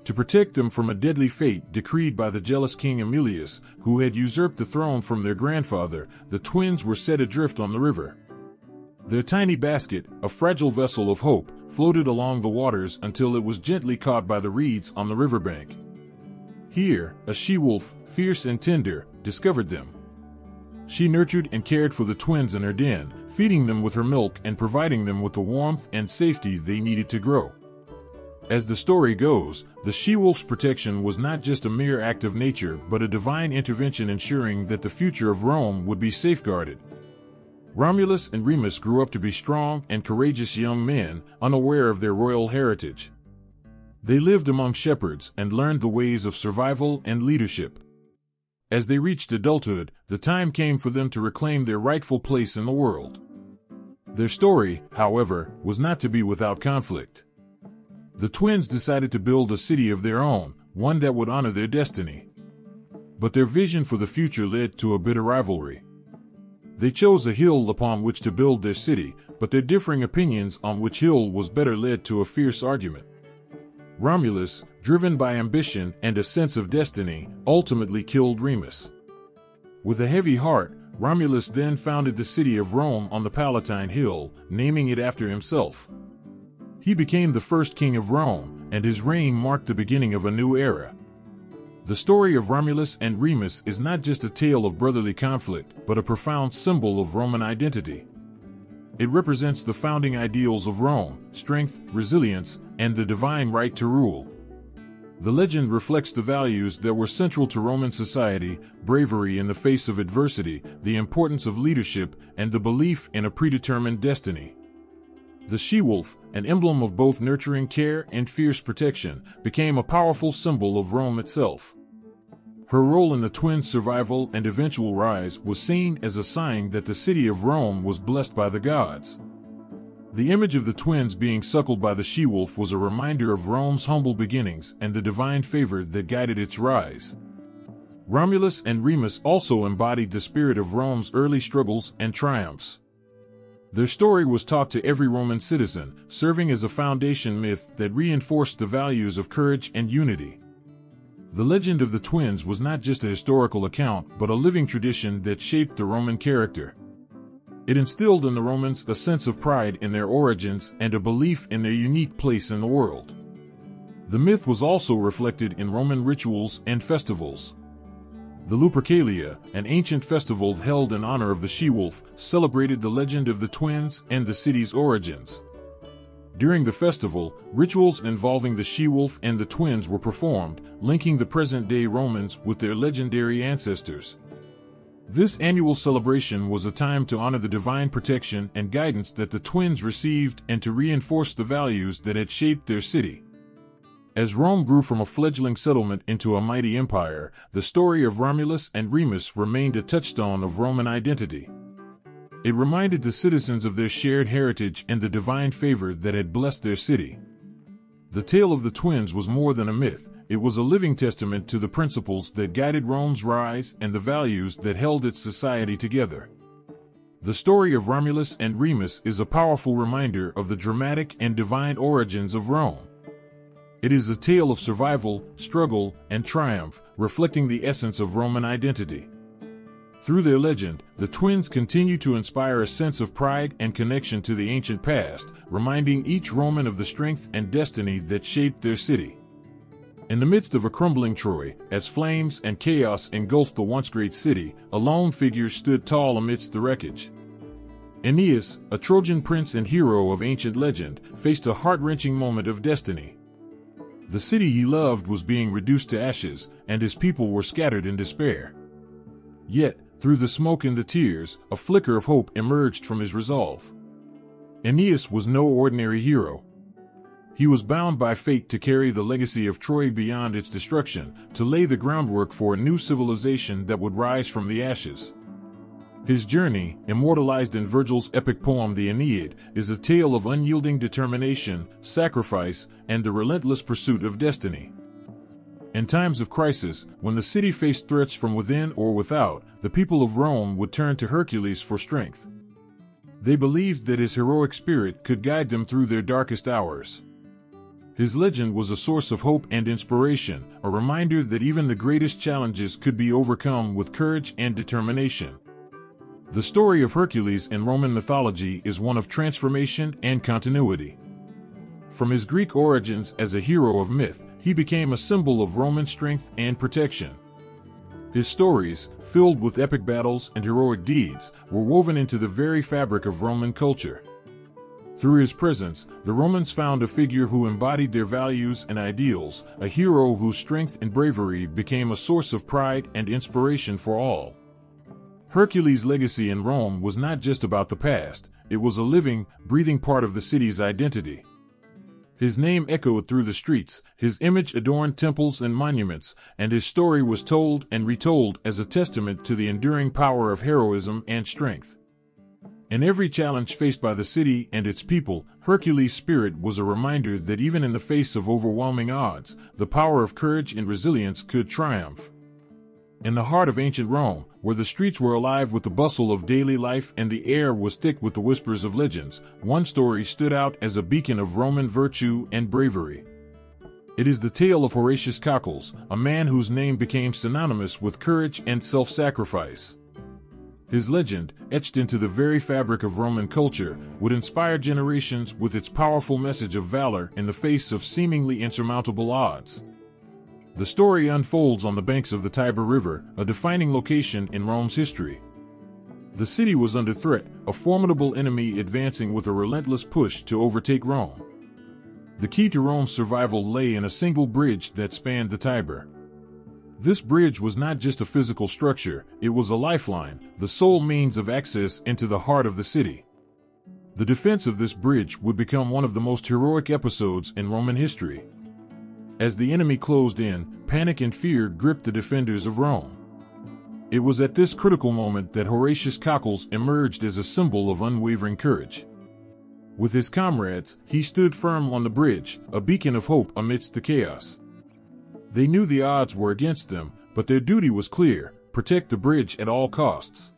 A: To protect them from a deadly fate decreed by the jealous king Aeneas, who had usurped the throne from their grandfather, the twins were set adrift on the river. Their tiny basket, a fragile vessel of hope, floated along the waters until it was gently caught by the reeds on the riverbank. Here, a she-wolf, fierce and tender, discovered them. She nurtured and cared for the twins in her den, feeding them with her milk and providing them with the warmth and safety they needed to grow. As the story goes, the she-wolf's protection was not just a mere act of nature but a divine intervention ensuring that the future of Rome would be safeguarded. Romulus and Remus grew up to be strong and courageous young men, unaware of their royal heritage. They lived among shepherds and learned the ways of survival and leadership. As they reached adulthood, the time came for them to reclaim their rightful place in the world. Their story, however, was not to be without conflict. The twins decided to build a city of their own, one that would honor their destiny. But their vision for the future led to a bitter rivalry. They chose a hill upon which to build their city, but their differing opinions on which hill was better led to a fierce argument. Romulus, driven by ambition and a sense of destiny, ultimately killed Remus. With a heavy heart, Romulus then founded the city of Rome on the Palatine Hill, naming it after himself. He became the first king of Rome, and his reign marked the beginning of a new era. The story of Romulus and Remus is not just a tale of brotherly conflict, but a profound symbol of Roman identity. It represents the founding ideals of Rome: strength, resilience, and the divine right to rule. The legend reflects the values that were central to Roman society: bravery in the face of adversity, the importance of leadership, and the belief in a predetermined destiny. The she-wolf, an emblem of both nurturing care and fierce protection, became a powerful symbol of Rome itself. Her role in the twins' survival and eventual rise was seen as a sign that the city of Rome was blessed by the gods. The image of the twins being suckled by the she-wolf was a reminder of Rome's humble beginnings and the divine favor that guided its rise. Romulus and Remus also embodied the spirit of Rome's early struggles and triumphs. Their story was taught to every Roman citizen, serving as a foundation myth that reinforced the values of courage and unity. The legend of the twins was not just a historical account, but a living tradition that shaped the Roman character. It instilled in the Romans a sense of pride in their origins and a belief in their unique place in the world. The myth was also reflected in Roman rituals and festivals. The Lupercalia, an ancient festival held in honor of the she-wolf, celebrated the legend of the twins and the city's origins. During the festival, rituals involving the she-wolf and the twins were performed, linking the present-day Romans with their legendary ancestors. This annual celebration was a time to honor the divine protection and guidance that the twins received and to reinforce the values that had shaped their city. As Rome grew from a fledgling settlement into a mighty empire, the story of Romulus and Remus remained a touchstone of Roman identity. It reminded the citizens of their shared heritage and the divine favor that had blessed their city. The tale of the twins was more than a myth. It was a living testament to the principles that guided Rome's rise and the values that held its society together. The story of Romulus and Remus is a powerful reminder of the dramatic and divine origins of Rome. It is a tale of survival, struggle, and triumph, reflecting the essence of Roman identity. Through their legend, the twins continue to inspire a sense of pride and connection to the ancient past, reminding each Roman of the strength and destiny that shaped their city. In the midst of a crumbling Troy, as flames and chaos engulfed the once great city, a lone figure stood tall amidst the wreckage. Aeneas, a Trojan prince and hero of ancient legend, faced a heart-wrenching moment of destiny. The city he loved was being reduced to ashes, and his people were scattered in despair. Yet, through the smoke and the tears, a flicker of hope emerged from his resolve. Aeneas was no ordinary hero. He was bound by fate to carry the legacy of Troy beyond its destruction, to lay the groundwork for a new civilization that would rise from the ashes. His journey, immortalized in Virgil's epic poem the Aeneid, is a tale of unyielding determination, sacrifice, and the relentless pursuit of destiny. In times of crisis, when the city faced threats from within or without, the people of Rome would turn to Hercules for strength. They believed that his heroic spirit could guide them through their darkest hours. His legend was a source of hope and inspiration, a reminder that even the greatest challenges could be overcome with courage and determination. The story of Hercules in Roman mythology is one of transformation and continuity. From his Greek origins as a hero of myth, he became a symbol of Roman strength and protection. His stories, filled with epic battles and heroic deeds, were woven into the very fabric of Roman culture. Through his presence, the Romans found a figure who embodied their values and ideals, a hero whose strength and bravery became a source of pride and inspiration for all. Hercules' legacy in Rome was not just about the past, it was a living, breathing part of the city's identity. His name echoed through the streets, his image adorned temples and monuments, and his story was told and retold as a testament to the enduring power of heroism and strength. In every challenge faced by the city and its people, Hercules' spirit was a reminder that even in the face of overwhelming odds, the power of courage and resilience could triumph. In the heart of ancient Rome, where the streets were alive with the bustle of daily life and the air was thick with the whispers of legends, one story stood out as a beacon of Roman virtue and bravery. It is the tale of Horatius Cocles, a man whose name became synonymous with courage and self-sacrifice. His legend, etched into the very fabric of Roman culture, would inspire generations with its powerful message of valor in the face of seemingly insurmountable odds. The story unfolds on the banks of the Tiber River, a defining location in Rome's history. The city was under threat, a formidable enemy advancing with a relentless push to overtake Rome. The key to Rome's survival lay in a single bridge that spanned the Tiber. This bridge was not just a physical structure, it was a lifeline, the sole means of access into the heart of the city. The defense of this bridge would become one of the most heroic episodes in Roman history. As the enemy closed in, panic and fear gripped the defenders of Rome. It was at this critical moment that Horatius Cocles emerged as a symbol of unwavering courage. With his comrades, he stood firm on the bridge, a beacon of hope amidst the chaos. They knew the odds were against them, but their duty was clear: protect the bridge at all costs.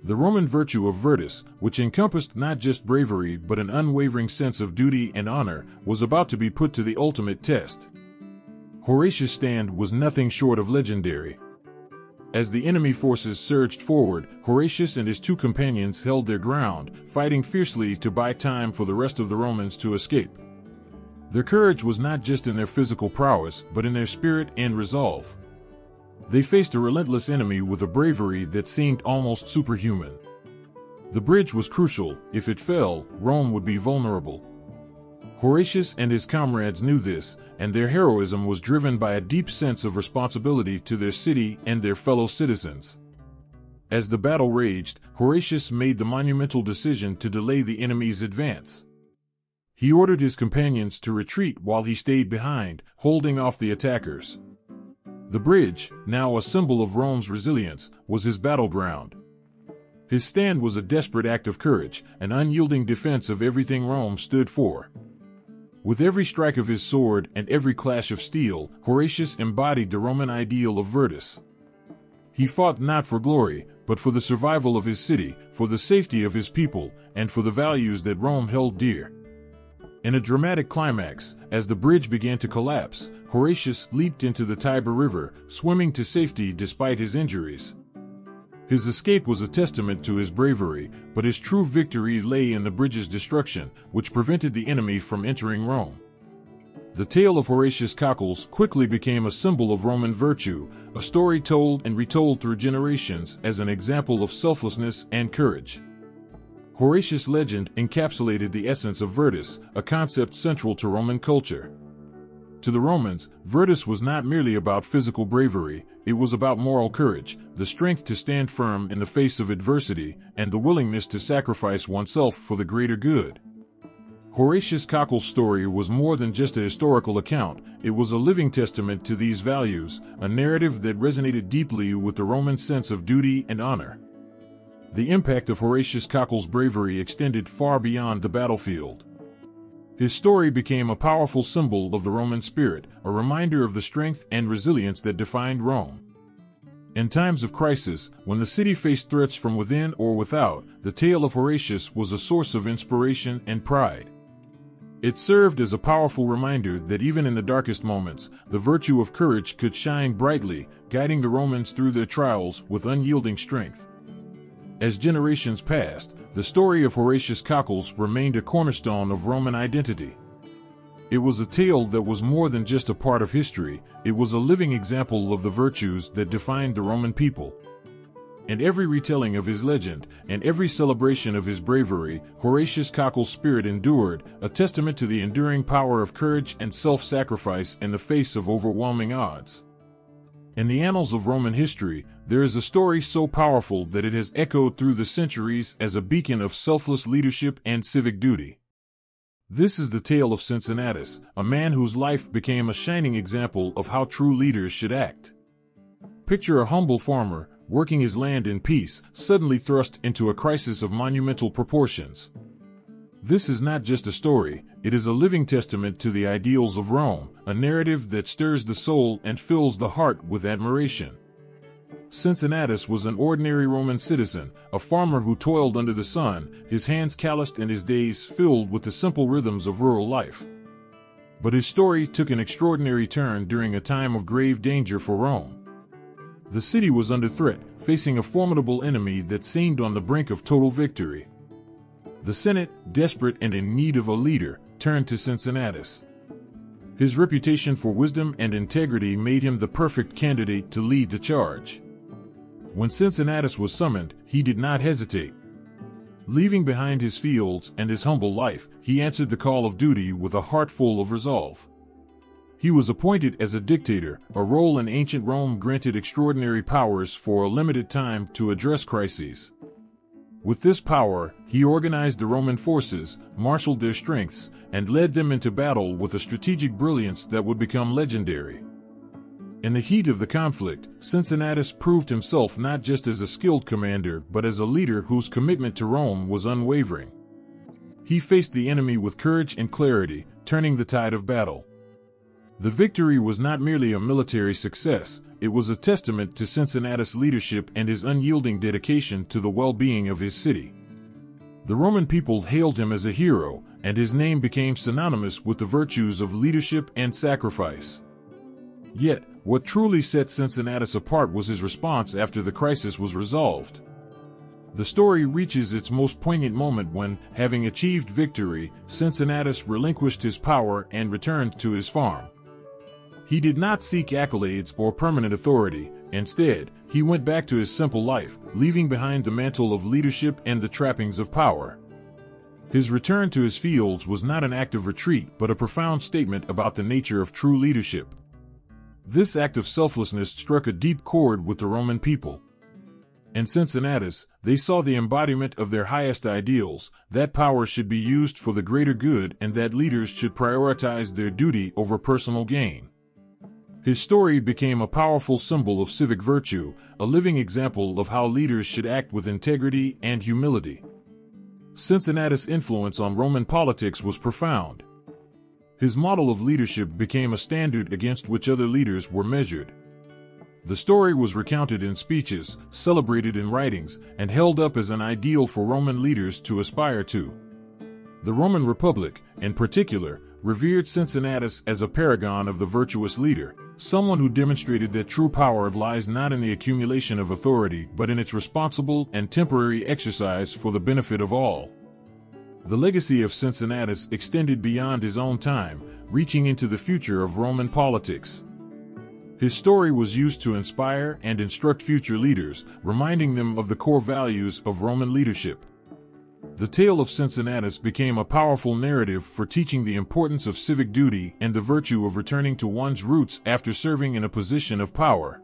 A: The Roman virtue of virtus, which encompassed not just bravery but an unwavering sense of duty and honor, was about to be put to the ultimate test. Horatius' stand was nothing short of legendary. As the enemy forces surged forward, Horatius and his two companions held their ground, fighting fiercely to buy time for the rest of the Romans to escape. Their courage was not just in their physical prowess, but in their spirit and resolve. They faced a relentless enemy with a bravery that seemed almost superhuman. The bridge was crucial. If it fell, Rome would be vulnerable. Horatius and his comrades knew this, and their heroism was driven by a deep sense of responsibility to their city and their fellow citizens. As the battle raged, Horatius made the monumental decision to delay the enemy's advance. He ordered his companions to retreat while he stayed behind, holding off the attackers. The bridge, now a symbol of Rome's resilience, was his battleground. His stand was a desperate act of courage, an unyielding defense of everything Rome stood for. With every strike of his sword and every clash of steel, Horatius embodied the Roman ideal of virtus. He fought not for glory, but for the survival of his city, for the safety of his people, and for the values that Rome held dear. In a dramatic climax, as the bridge began to collapse, Horatius leaped into the Tiber River, swimming to safety despite his injuries. His escape was a testament to his bravery, but his true victory lay in the bridge's destruction, which prevented the enemy from entering Rome. The tale of Horatius Cocles quickly became a symbol of Roman virtue, a story told and retold through generations as an example of selflessness and courage. Horatius' legend encapsulated the essence of virtus, a concept central to Roman culture. To the Romans, virtus was not merely about physical bravery, it was about moral courage, the strength to stand firm in the face of adversity, and the willingness to sacrifice oneself for the greater good. Horatius Cocles' story was more than just a historical account, it was a living testament to these values, a narrative that resonated deeply with the Roman sense of duty and honor. The impact of Horatius Cocles' bravery extended far beyond the battlefield. His story became a powerful symbol of the Roman spirit, a reminder of the strength and resilience that defined Rome. In times of crisis, when the city faced threats from within or without, the tale of Horatius was a source of inspiration and pride. It served as a powerful reminder that even in the darkest moments, the virtue of courage could shine brightly, guiding the Romans through their trials with unyielding strength. As generations passed, the story of Horatius Cocles remained a cornerstone of Roman identity. It was a tale that was more than just a part of history, it was a living example of the virtues that defined the Roman people. In every retelling of his legend, and every celebration of his bravery, Horatius Cocles' spirit endured, a testament to the enduring power of courage and self-sacrifice in the face of overwhelming odds. In the annals of Roman history, there is a story so powerful that it has echoed through the centuries as a beacon of selfless leadership and civic duty. This is the tale of Cincinnatus, a man whose life became a shining example of how true leaders should act. Picture a humble farmer, working his land in peace, suddenly thrust into a crisis of monumental proportions. This is not just a story, it is a living testament to the ideals of Rome, a narrative that stirs the soul and fills the heart with admiration. Cincinnatus was an ordinary Roman citizen, a farmer who toiled under the sun, his hands calloused and his days filled with the simple rhythms of rural life. But his story took an extraordinary turn during a time of grave danger for Rome. The city was under threat, facing a formidable enemy that seemed on the brink of total victory. The Senate, desperate and in need of a leader, turned to Cincinnatus. His reputation for wisdom and integrity made him the perfect candidate to lead the charge. When Cincinnatus was summoned, he did not hesitate. Leaving behind his fields and his humble life, he answered the call of duty with a heart full of resolve. He was appointed as a dictator, a role in ancient Rome granted extraordinary powers for a limited time to address crises. With this power, he organized the Roman forces, marshaled their strengths, and led them into battle with a strategic brilliance that would become legendary. In the heat of the conflict, Cincinnatus proved himself not just as a skilled commander but as a leader whose commitment to Rome was unwavering. He faced the enemy with courage and clarity, turning the tide of battle. The victory was not merely a military success, it was a testament to Cincinnatus' leadership and his unyielding dedication to the well-being of his city. The Roman people hailed him as a hero, and his name became synonymous with the virtues of leadership and sacrifice. Yet, what truly set Cincinnatus apart was his response after the crisis was resolved. The story reaches its most poignant moment when, having achieved victory, Cincinnatus relinquished his power and returned to his farm. He did not seek accolades or permanent authority. Instead, he went back to his simple life, leaving behind the mantle of leadership and the trappings of power. His return to his fields was not an act of retreat but a profound statement about the nature of true leadership. This act of selflessness struck a deep chord with the Roman people. In Cincinnatus, they saw the embodiment of their highest ideals, that power should be used for the greater good and that leaders should prioritize their duty over personal gain. His story became a powerful symbol of civic virtue, a living example of how leaders should act with integrity and humility. Cincinnatus' influence on Roman politics was profound. His model of leadership became a standard against which other leaders were measured. The story was recounted in speeches, celebrated in writings, and held up as an ideal for Roman leaders to aspire to. The Roman Republic, in particular, revered Cincinnatus as a paragon of the virtuous leader, someone who demonstrated that true power lies not in the accumulation of authority but in its responsible and temporary exercise for the benefit of all. The legacy of Cincinnatus extended beyond his own time, reaching into the future of Roman politics. His story was used to inspire and instruct future leaders, reminding them of the core values of Roman leadership. The tale of Cincinnatus became a powerful narrative for teaching the importance of civic duty and the virtue of returning to one's roots after serving in a position of power.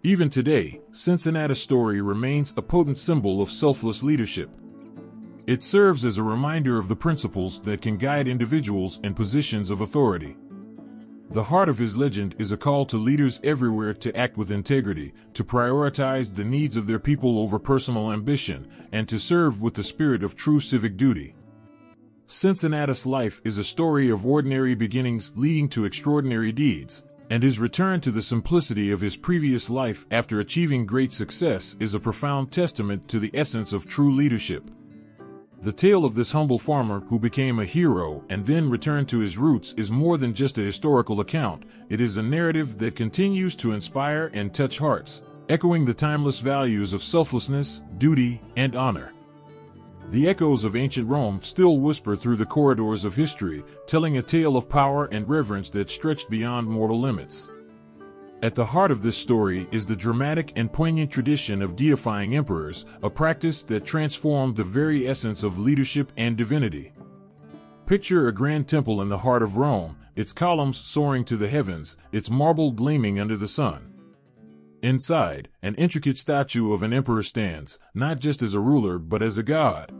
A: Even today, Cincinnatus' story remains a potent symbol of selfless leadership. It serves as a reminder of the principles that can guide individuals in positions of authority. The heart of his legend is a call to leaders everywhere to act with integrity, to prioritize the needs of their people over personal ambition, and to serve with the spirit of true civic duty. Cincinnatus' life is a story of ordinary beginnings leading to extraordinary deeds, and his return to the simplicity of his previous life after achieving great success is a profound testament to the essence of true leadership. The tale of this humble farmer who became a hero and then returned to his roots is more than just a historical account. It is a narrative that continues to inspire and touch hearts, echoing the timeless values of selflessness, duty, and honor. The echoes of ancient Rome still whisper through the corridors of history, telling a tale of power and reverence that stretched beyond mortal limits. At the heart of this story is the dramatic and poignant tradition of deifying emperors, a practice that transformed the very essence of leadership and divinity. Picture a grand temple in the heart of Rome, its columns soaring to the heavens, its marble gleaming under the sun. Inside, an intricate statue of an emperor stands, not just as a ruler but as a god.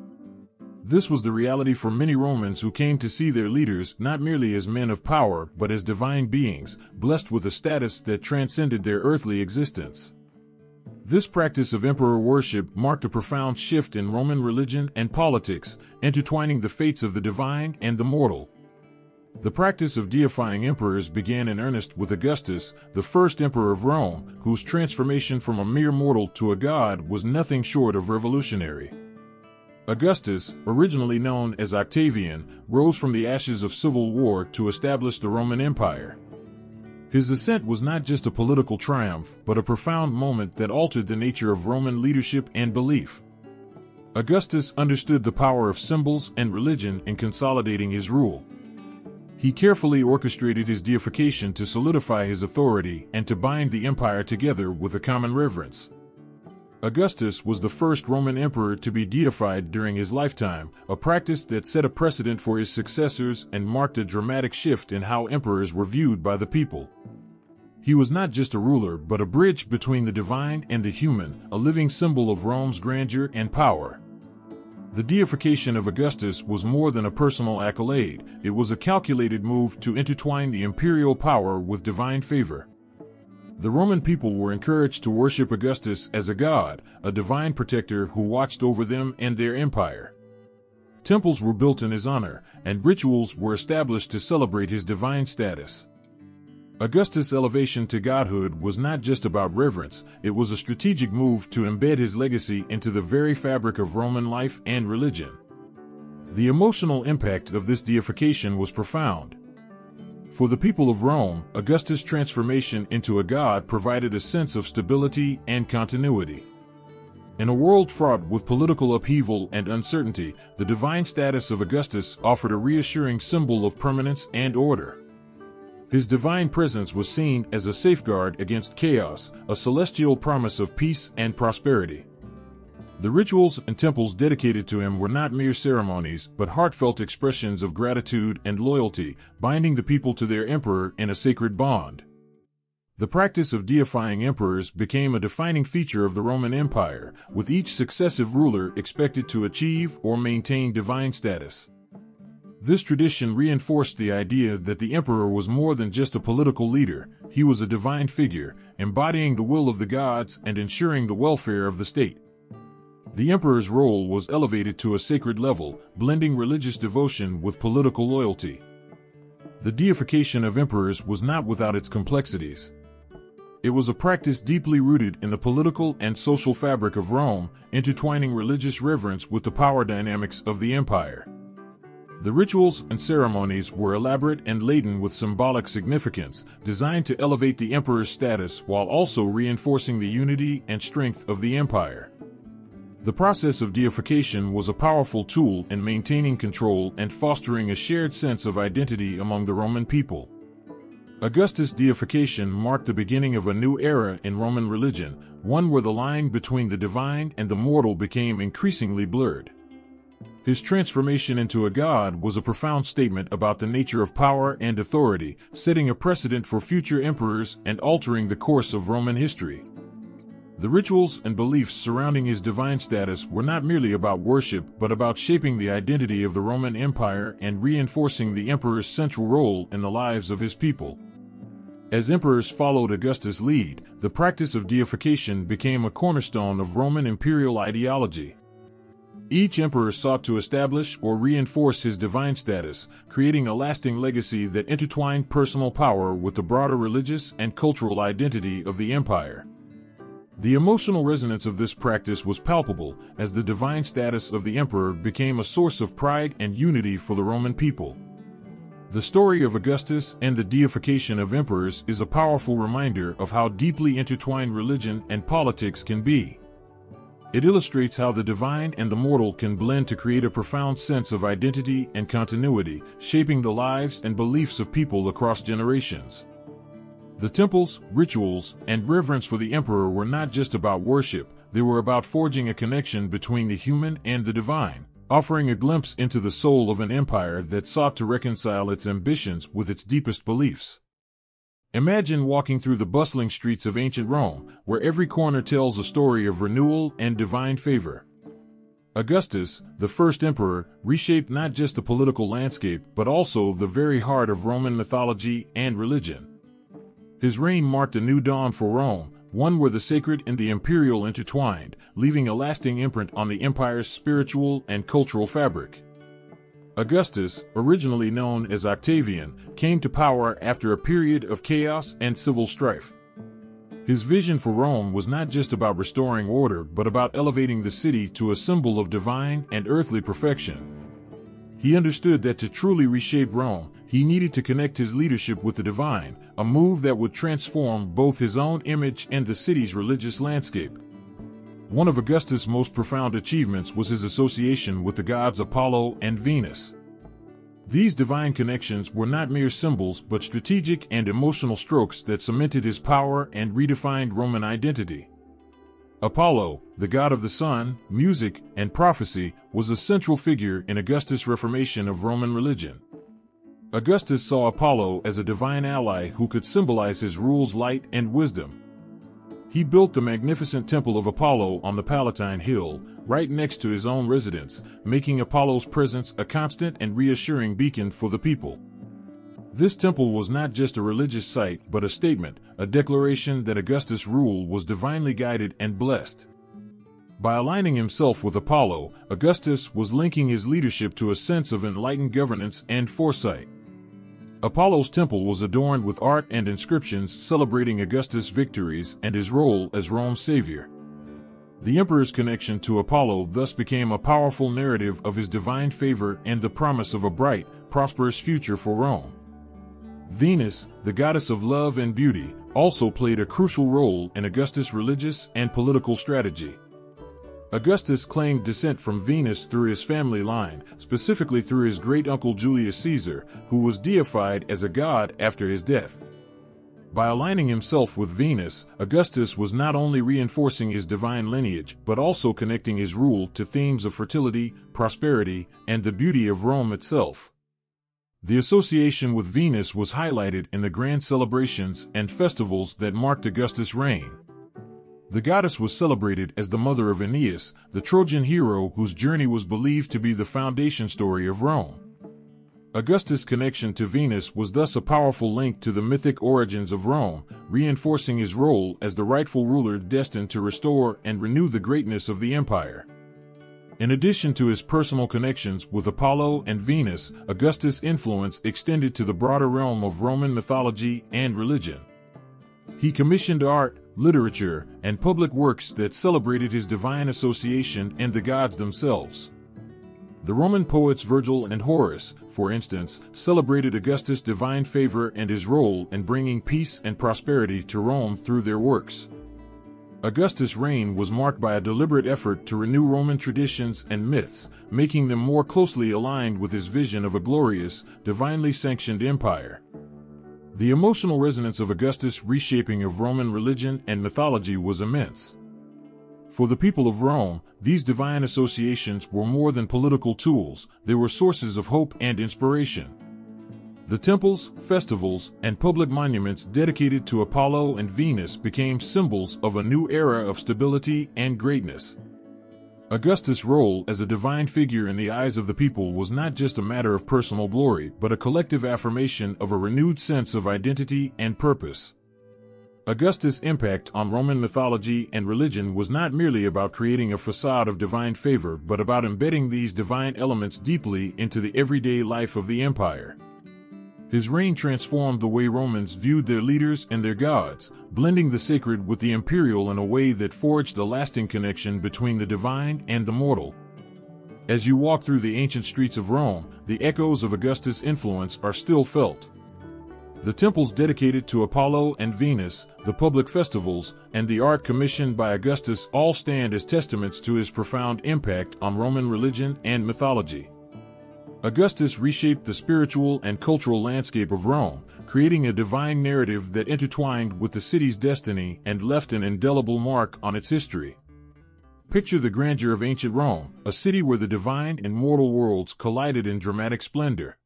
A: This was the reality for many Romans who came to see their leaders not merely as men of power but as divine beings, blessed with a status that transcended their earthly existence. This practice of emperor worship marked a profound shift in Roman religion and politics, intertwining the fates of the divine and the mortal. The practice of deifying emperors began in earnest with Augustus, the first emperor of Rome, whose transformation from a mere mortal to a god was nothing short of revolutionary. Augustus, originally known as Octavian, rose from the ashes of civil war to establish the Roman Empire. His ascent was not just a political triumph, but a profound moment that altered the nature of Roman leadership and belief. Augustus understood the power of symbols and religion in consolidating his rule. He carefully orchestrated his deification to solidify his authority and to bind the empire together with a common reverence. Augustus was the first Roman emperor to be deified during his lifetime, a practice that set a precedent for his successors and marked a dramatic shift in how emperors were viewed by the people. He was not just a ruler but a bridge between the divine and the human, a living symbol of Rome's grandeur and power. The deification of Augustus was more than a personal accolade, it was a calculated move to intertwine the imperial power with divine favor. The Roman people were encouraged to worship Augustus as a god, a divine protector who watched over them and their empire. Temples were built in his honor, and rituals were established to celebrate his divine status. Augustus' elevation to godhood was not just about reverence, it was a strategic move to embed his legacy into the very fabric of Roman life and religion. The emotional impact of this deification was profound. For the people of Rome, Augustus' transformation into a god provided a sense of stability and continuity. In a world fraught with political upheaval and uncertainty, the divine status of Augustus offered a reassuring symbol of permanence and order. His divine presence was seen as a safeguard against chaos, a celestial promise of peace and prosperity. The rituals and temples dedicated to him were not mere ceremonies, but heartfelt expressions of gratitude and loyalty, binding the people to their emperor in a sacred bond. The practice of deifying emperors became a defining feature of the Roman Empire, with each successive ruler expected to achieve or maintain divine status. This tradition reinforced the idea that the emperor was more than just a political leader, he was a divine figure, embodying the will of the gods and ensuring the welfare of the state. The emperor's role was elevated to a sacred level, blending religious devotion with political loyalty. The deification of emperors was not without its complexities. It was a practice deeply rooted in the political and social fabric of Rome, intertwining religious reverence with the power dynamics of the empire. The rituals and ceremonies were elaborate and laden with symbolic significance, designed to elevate the emperor's status while also reinforcing the unity and strength of the empire. The process of deification was a powerful tool in maintaining control and fostering a shared sense of identity among the Roman people. Augustus' deification marked the beginning of a new era in Roman religion, one where the line between the divine and the mortal became increasingly blurred. His transformation into a god was a profound statement about the nature of power and authority, setting a precedent for future emperors and altering the course of Roman history. The rituals and beliefs surrounding his divine status were not merely about worship, but about shaping the identity of the Roman Empire and reinforcing the emperor's central role in the lives of his people. As emperors followed Augustus' lead, the practice of deification became a cornerstone of Roman imperial ideology. Each emperor sought to establish or reinforce his divine status, creating a lasting legacy that intertwined personal power with the broader religious and cultural identity of the empire. The emotional resonance of this practice was palpable, as the divine status of the emperor became a source of pride and unity for the Roman people. The story of Augustus and the deification of emperors is a powerful reminder of how deeply intertwined religion and politics can be. It illustrates how the divine and the mortal can blend to create a profound sense of identity and continuity, shaping the lives and beliefs of people across generations. The temples, rituals, and reverence for the emperor were not just about worship, they were about forging a connection between the human and the divine, offering a glimpse into the soul of an empire that sought to reconcile its ambitions with its deepest beliefs. Imagine walking through the bustling streets of ancient Rome, where every corner tells a story of renewal and divine favor. Augustus, the first emperor, reshaped not just the political landscape but also the very heart of Roman mythology and religion. His reign marked a new dawn for Rome, one where the sacred and the imperial intertwined, leaving a lasting imprint on the empire's spiritual and cultural fabric. Augustus, originally known as Octavian, came to power after a period of chaos and civil strife. His vision for Rome was not just about restoring order but about elevating the city to a symbol of divine and earthly perfection. He understood that to truly reshape Rome, he needed to connect his leadership with the divine, a move that would transform both his own image and the city's religious landscape. One of Augustus' most profound achievements was his association with the gods Apollo and Venus. These divine connections were not mere symbols but strategic and emotional strokes that cemented his power and redefined Roman identity. Apollo, the god of the sun, music, and prophecy, was a central figure in Augustus' reformation of Roman religion. Augustus saw Apollo as a divine ally who could symbolize his rule's light and wisdom. He He built the magnificent temple of Apollo on the Palatine Hill, right next to his own residence, making Apollo's presence a constant and reassuring beacon for the people. This temple was not just a religious site but a statement, a declaration that Augustus' rule was divinely guided and blessed. By aligning himself with Apollo, Augustus was linking his leadership to a sense of enlightened governance and foresight. Apollo's temple was adorned with art and inscriptions celebrating Augustus' victories and his role as Rome's savior. The emperor's connection to Apollo thus became a powerful narrative of his divine favor and the promise of a bright, prosperous future for Rome. Venus, the goddess of love and beauty, also played a crucial role in Augustus' religious and political strategy. Augustus claimed descent from Venus through his family line, specifically through his great-uncle Julius Caesar, who was deified as a god after his death. By aligning himself with Venus, Augustus was not only reinforcing his divine lineage but also connecting his rule to themes of fertility, prosperity, and the beauty of Rome itself. The association with Venus was highlighted in the grand celebrations and festivals that marked Augustus' reign. The goddess was celebrated as the mother of Aeneas, the Trojan hero whose journey was believed to be the foundation story of Rome. Augustus' connection to Venus was thus a powerful link to the mythic origins of Rome, reinforcing his role as the rightful ruler destined to restore and renew the greatness of the empire. In addition to his personal connections with Apollo and Venus, Augustus' influence extended to the broader realm of Roman mythology and religion. He commissioned art, literature, and public works that celebrated his divine association and the gods themselves. The Roman poets Virgil and Horace, for instance, celebrated Augustus' divine favor and his role in bringing peace and prosperity to Rome through their works. Augustus' reign was marked by a deliberate effort to renew Roman traditions and myths, making them more closely aligned with his vision of a glorious, divinely sanctioned empire. The emotional resonance of Augustus' reshaping of Roman religion and mythology was immense. For the people of Rome, these divine associations were more than political tools, they were sources of hope and inspiration. The temples, festivals, and public monuments dedicated to Apollo and Venus became symbols of a new era of stability and greatness. Augustus' role as a divine figure in the eyes of the people was not just a matter of personal glory, but a collective affirmation of a renewed sense of identity and purpose. Augustus' impact on Roman mythology and religion was not merely about creating a facade of divine favor, but about embedding these divine elements deeply into the everyday life of the empire. His reign transformed the way Romans viewed their leaders and their gods, blending the sacred with the imperial in a way that forged a lasting connection between the divine and the mortal. As you walk through the ancient streets of Rome, the echoes of Augustus' influence are still felt. The temples dedicated to Apollo and Venus, the public festivals, and the art commissioned by Augustus all stand as testaments to his profound impact on Roman religion and mythology. Augustus reshaped the spiritual and cultural landscape of Rome, creating a divine narrative that intertwined with the city's destiny and left an indelible mark on its history. Picture the grandeur of ancient Rome, a city where the divine and mortal worlds collided in dramatic splendor.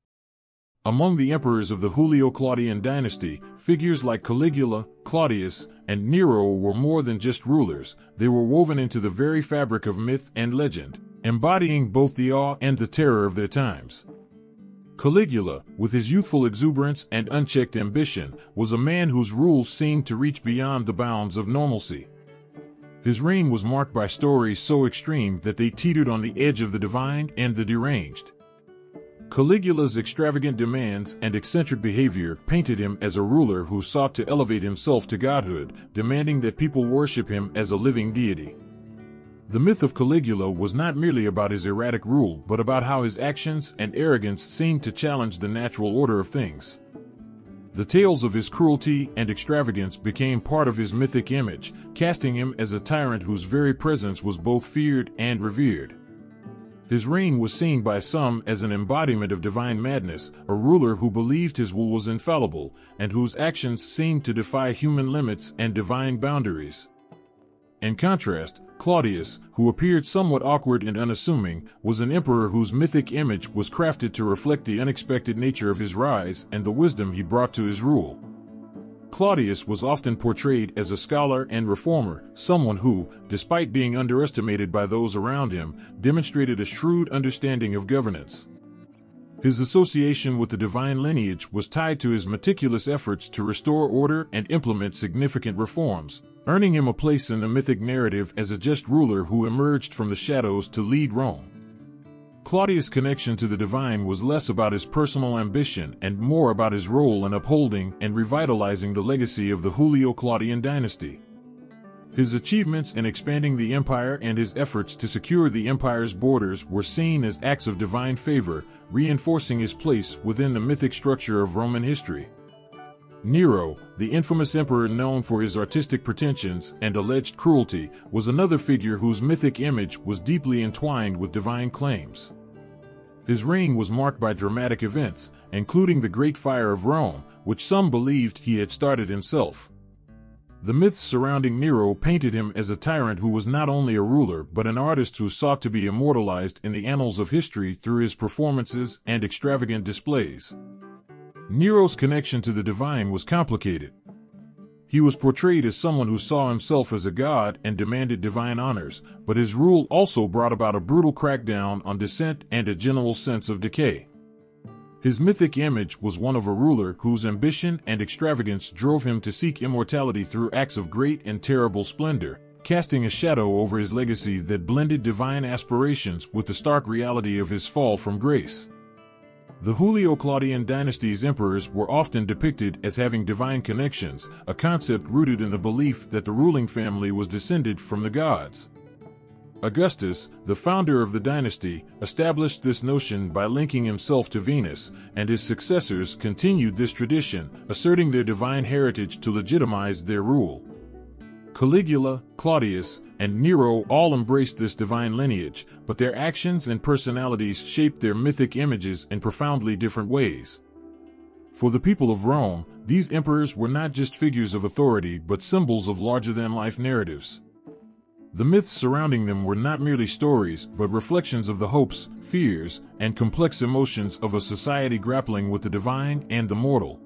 A: Among the emperors of the Julio-Claudian dynasty, figures like Caligula, Claudius, and Nero were more than just rulers, they were woven into the very fabric of myth and legend, embodying both the awe and the terror of their times. Caligula, with his youthful exuberance and unchecked ambition, was a man whose rule seemed to reach beyond the bounds of normalcy. His reign was marked by stories so extreme that they teetered on the edge of the divine and the deranged. Caligula's extravagant demands and eccentric behavior painted him as a ruler who sought to elevate himself to godhood, demanding that people worship him as a living deity. The myth of Caligula was not merely about his erratic rule, but about how his actions and arrogance seemed to challenge the natural order of things. The tales of his cruelty and extravagance became part of his mythic image, casting him as a tyrant whose very presence was both feared and revered. His reign was seen by some as an embodiment of divine madness, a ruler who believed his will was infallible, and whose actions seemed to defy human limits and divine boundaries. In contrast, Claudius, who appeared somewhat awkward and unassuming, was an emperor whose mythic image was crafted to reflect the unexpected nature of his rise and the wisdom he brought to his rule. Claudius was often portrayed as a scholar and reformer, someone who, despite being underestimated by those around him, demonstrated a shrewd understanding of governance. His association with the divine lineage was tied to his meticulous efforts to restore order and implement significant reforms, earning him a place in the mythic narrative as a just ruler who emerged from the shadows to lead Rome. Claudius' connection to the divine was less about his personal ambition and more about his role in upholding and revitalizing the legacy of the Julio-Claudian dynasty. His achievements in expanding the empire and his efforts to secure the empire's borders were seen as acts of divine favor, reinforcing his place within the mythic structure of Roman history. Nero, the infamous emperor known for his artistic pretensions and alleged cruelty, was another figure whose mythic image was deeply entwined with divine claims. His reign was marked by dramatic events, including the Great Fire of Rome, which some believed he had started himself. The myths surrounding Nero painted him as a tyrant who was not only a ruler but an artist who sought to be immortalized in the annals of history through his performances and extravagant displays. Nero's connection to the divine was complicated. He was portrayed as someone who saw himself as a god and demanded divine honors, but his rule also brought about a brutal crackdown on dissent and a general sense of decay. His mythic image was one of a ruler whose ambition and extravagance drove him to seek immortality through acts of great and terrible splendor, casting a shadow over his legacy that blended divine aspirations with the stark reality of his fall from grace. The Julio-Claudian dynasty's emperors were often depicted as having divine connections, a concept rooted in the belief that the ruling family was descended from the gods. Augustus, the founder of the dynasty, established this notion by linking himself to Venus, and his successors continued this tradition, asserting their divine heritage to legitimize their rule. Caligula, Claudius, and Nero all embraced this divine lineage, but their actions and personalities shaped their mythic images in profoundly different ways. For the people of Rome, these emperors were not just figures of authority but symbols of larger-than-life narratives. The myths surrounding them were not merely stories but reflections of the hopes, fears, and complex emotions of a society grappling with the divine and the mortal.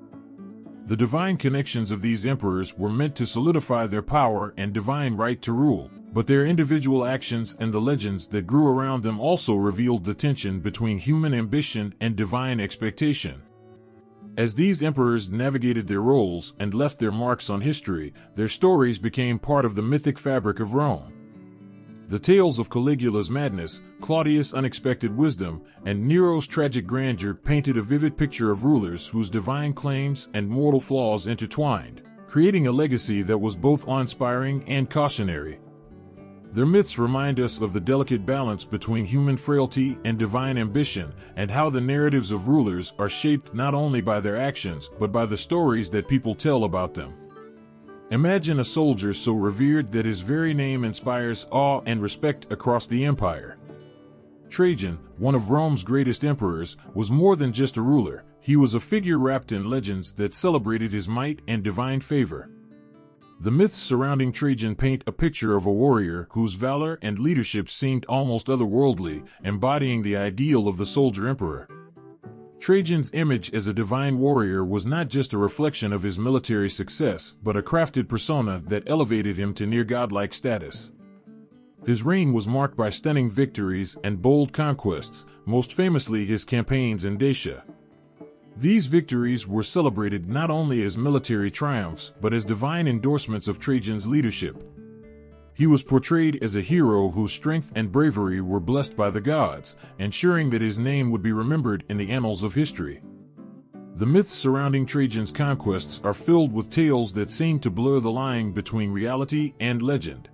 A: The divine connections of these emperors were meant to solidify their power and divine right to rule, but their individual actions and the legends that grew around them also revealed the tension between human ambition and divine expectation. As these emperors navigated their roles and left their marks on history, their stories became part of the mythic fabric of Rome. The tales of Caligula's madness, Claudius' unexpected wisdom, and Nero's tragic grandeur painted a vivid picture of rulers whose divine claims and mortal flaws intertwined, creating a legacy that was both awe-inspiring and cautionary. Their myths remind us of the delicate balance between human frailty and divine ambition, and how the narratives of rulers are shaped not only by their actions but by the stories that people tell about them. Imagine a soldier so revered that his very name inspires awe and respect across the empire. Trajan, one of Rome's greatest emperors, was more than just a ruler. He was a figure wrapped in legends that celebrated his might and divine favor. The myths surrounding Trajan paint a picture of a warrior whose valor and leadership seemed almost otherworldly, embodying the ideal of the soldier emperor. Trajan's image as a divine warrior was not just a reflection of his military success, but a crafted persona that elevated him to near godlike status. His reign was marked by stunning victories and bold conquests, most famously his campaigns in Dacia. These victories were celebrated not only as military triumphs but as divine endorsements of Trajan's leadership. He was portrayed as a hero whose strength and bravery were blessed by the gods, ensuring that his name would be remembered in the annals of history. The myths surrounding Trajan's conquests are filled with tales that seem to blur the line between reality and legend.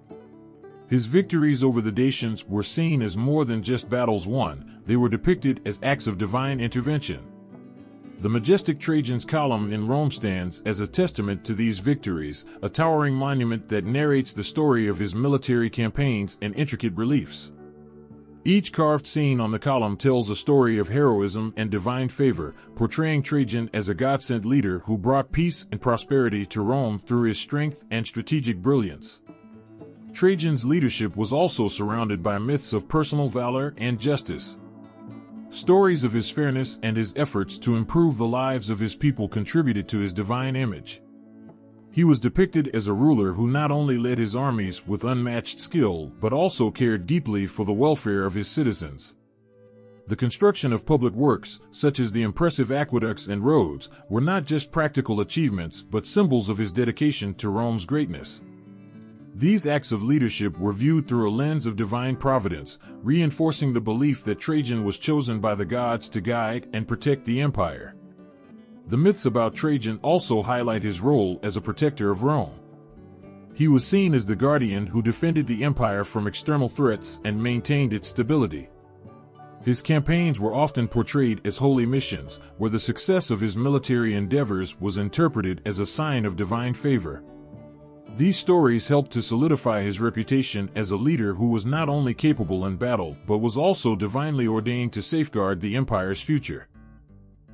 A: His victories over the Dacians were seen as more than just battles won, they were depicted as acts of divine intervention. The majestic Trajan's Column in Rome stands as a testament to these victories, a towering monument that narrates the story of his military campaigns in intricate reliefs. Each carved scene on the column tells a story of heroism and divine favor, portraying Trajan as a God-sent leader who brought peace and prosperity to Rome through his strength and strategic brilliance. Trajan's leadership was also surrounded by myths of personal valor and justice. Stories of his fairness and his efforts to improve the lives of his people contributed to his divine image. He was depicted as a ruler who not only led his armies with unmatched skill, but also cared deeply for the welfare of his citizens. The construction of public works, such as the impressive aqueducts and roads, were not just practical achievements, but symbols of his dedication to Rome's greatness. These acts of leadership were viewed through a lens of divine providence, reinforcing the belief that Trajan was chosen by the gods to guide and protect the empire. The myths about Trajan also highlight his role as a protector of Rome. He was seen as the guardian who defended the empire from external threats and maintained its stability. His campaigns were often portrayed as holy missions, where the success of his military endeavors was interpreted as a sign of divine favor. These stories helped to solidify his reputation as a leader who was not only capable in battle, but was also divinely ordained to safeguard the empire's future.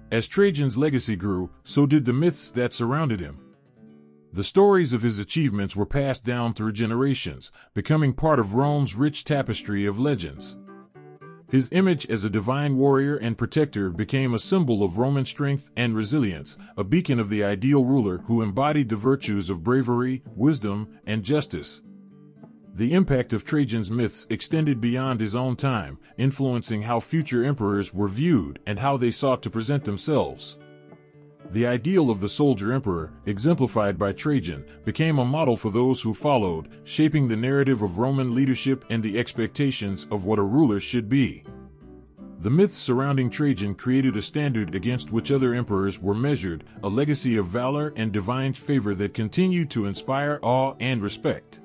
A: As Trajan's legacy grew, so did the myths that surrounded him. The stories of his achievements were passed down through generations, becoming part of Rome's rich tapestry of legends. His image as a divine warrior and protector became a symbol of Roman strength and resilience, a beacon of the ideal ruler who embodied the virtues of bravery, wisdom, and justice. The impact of Trajan's myths extended beyond his own time, influencing how future emperors were viewed and how they sought to present themselves. The ideal of the soldier emperor, exemplified by Trajan, became a model for those who followed, shaping the narrative of Roman leadership and the expectations of what a ruler should be. The myths surrounding Trajan created a standard against which other emperors were measured, a legacy of valor and divine favor that continued to inspire awe and respect.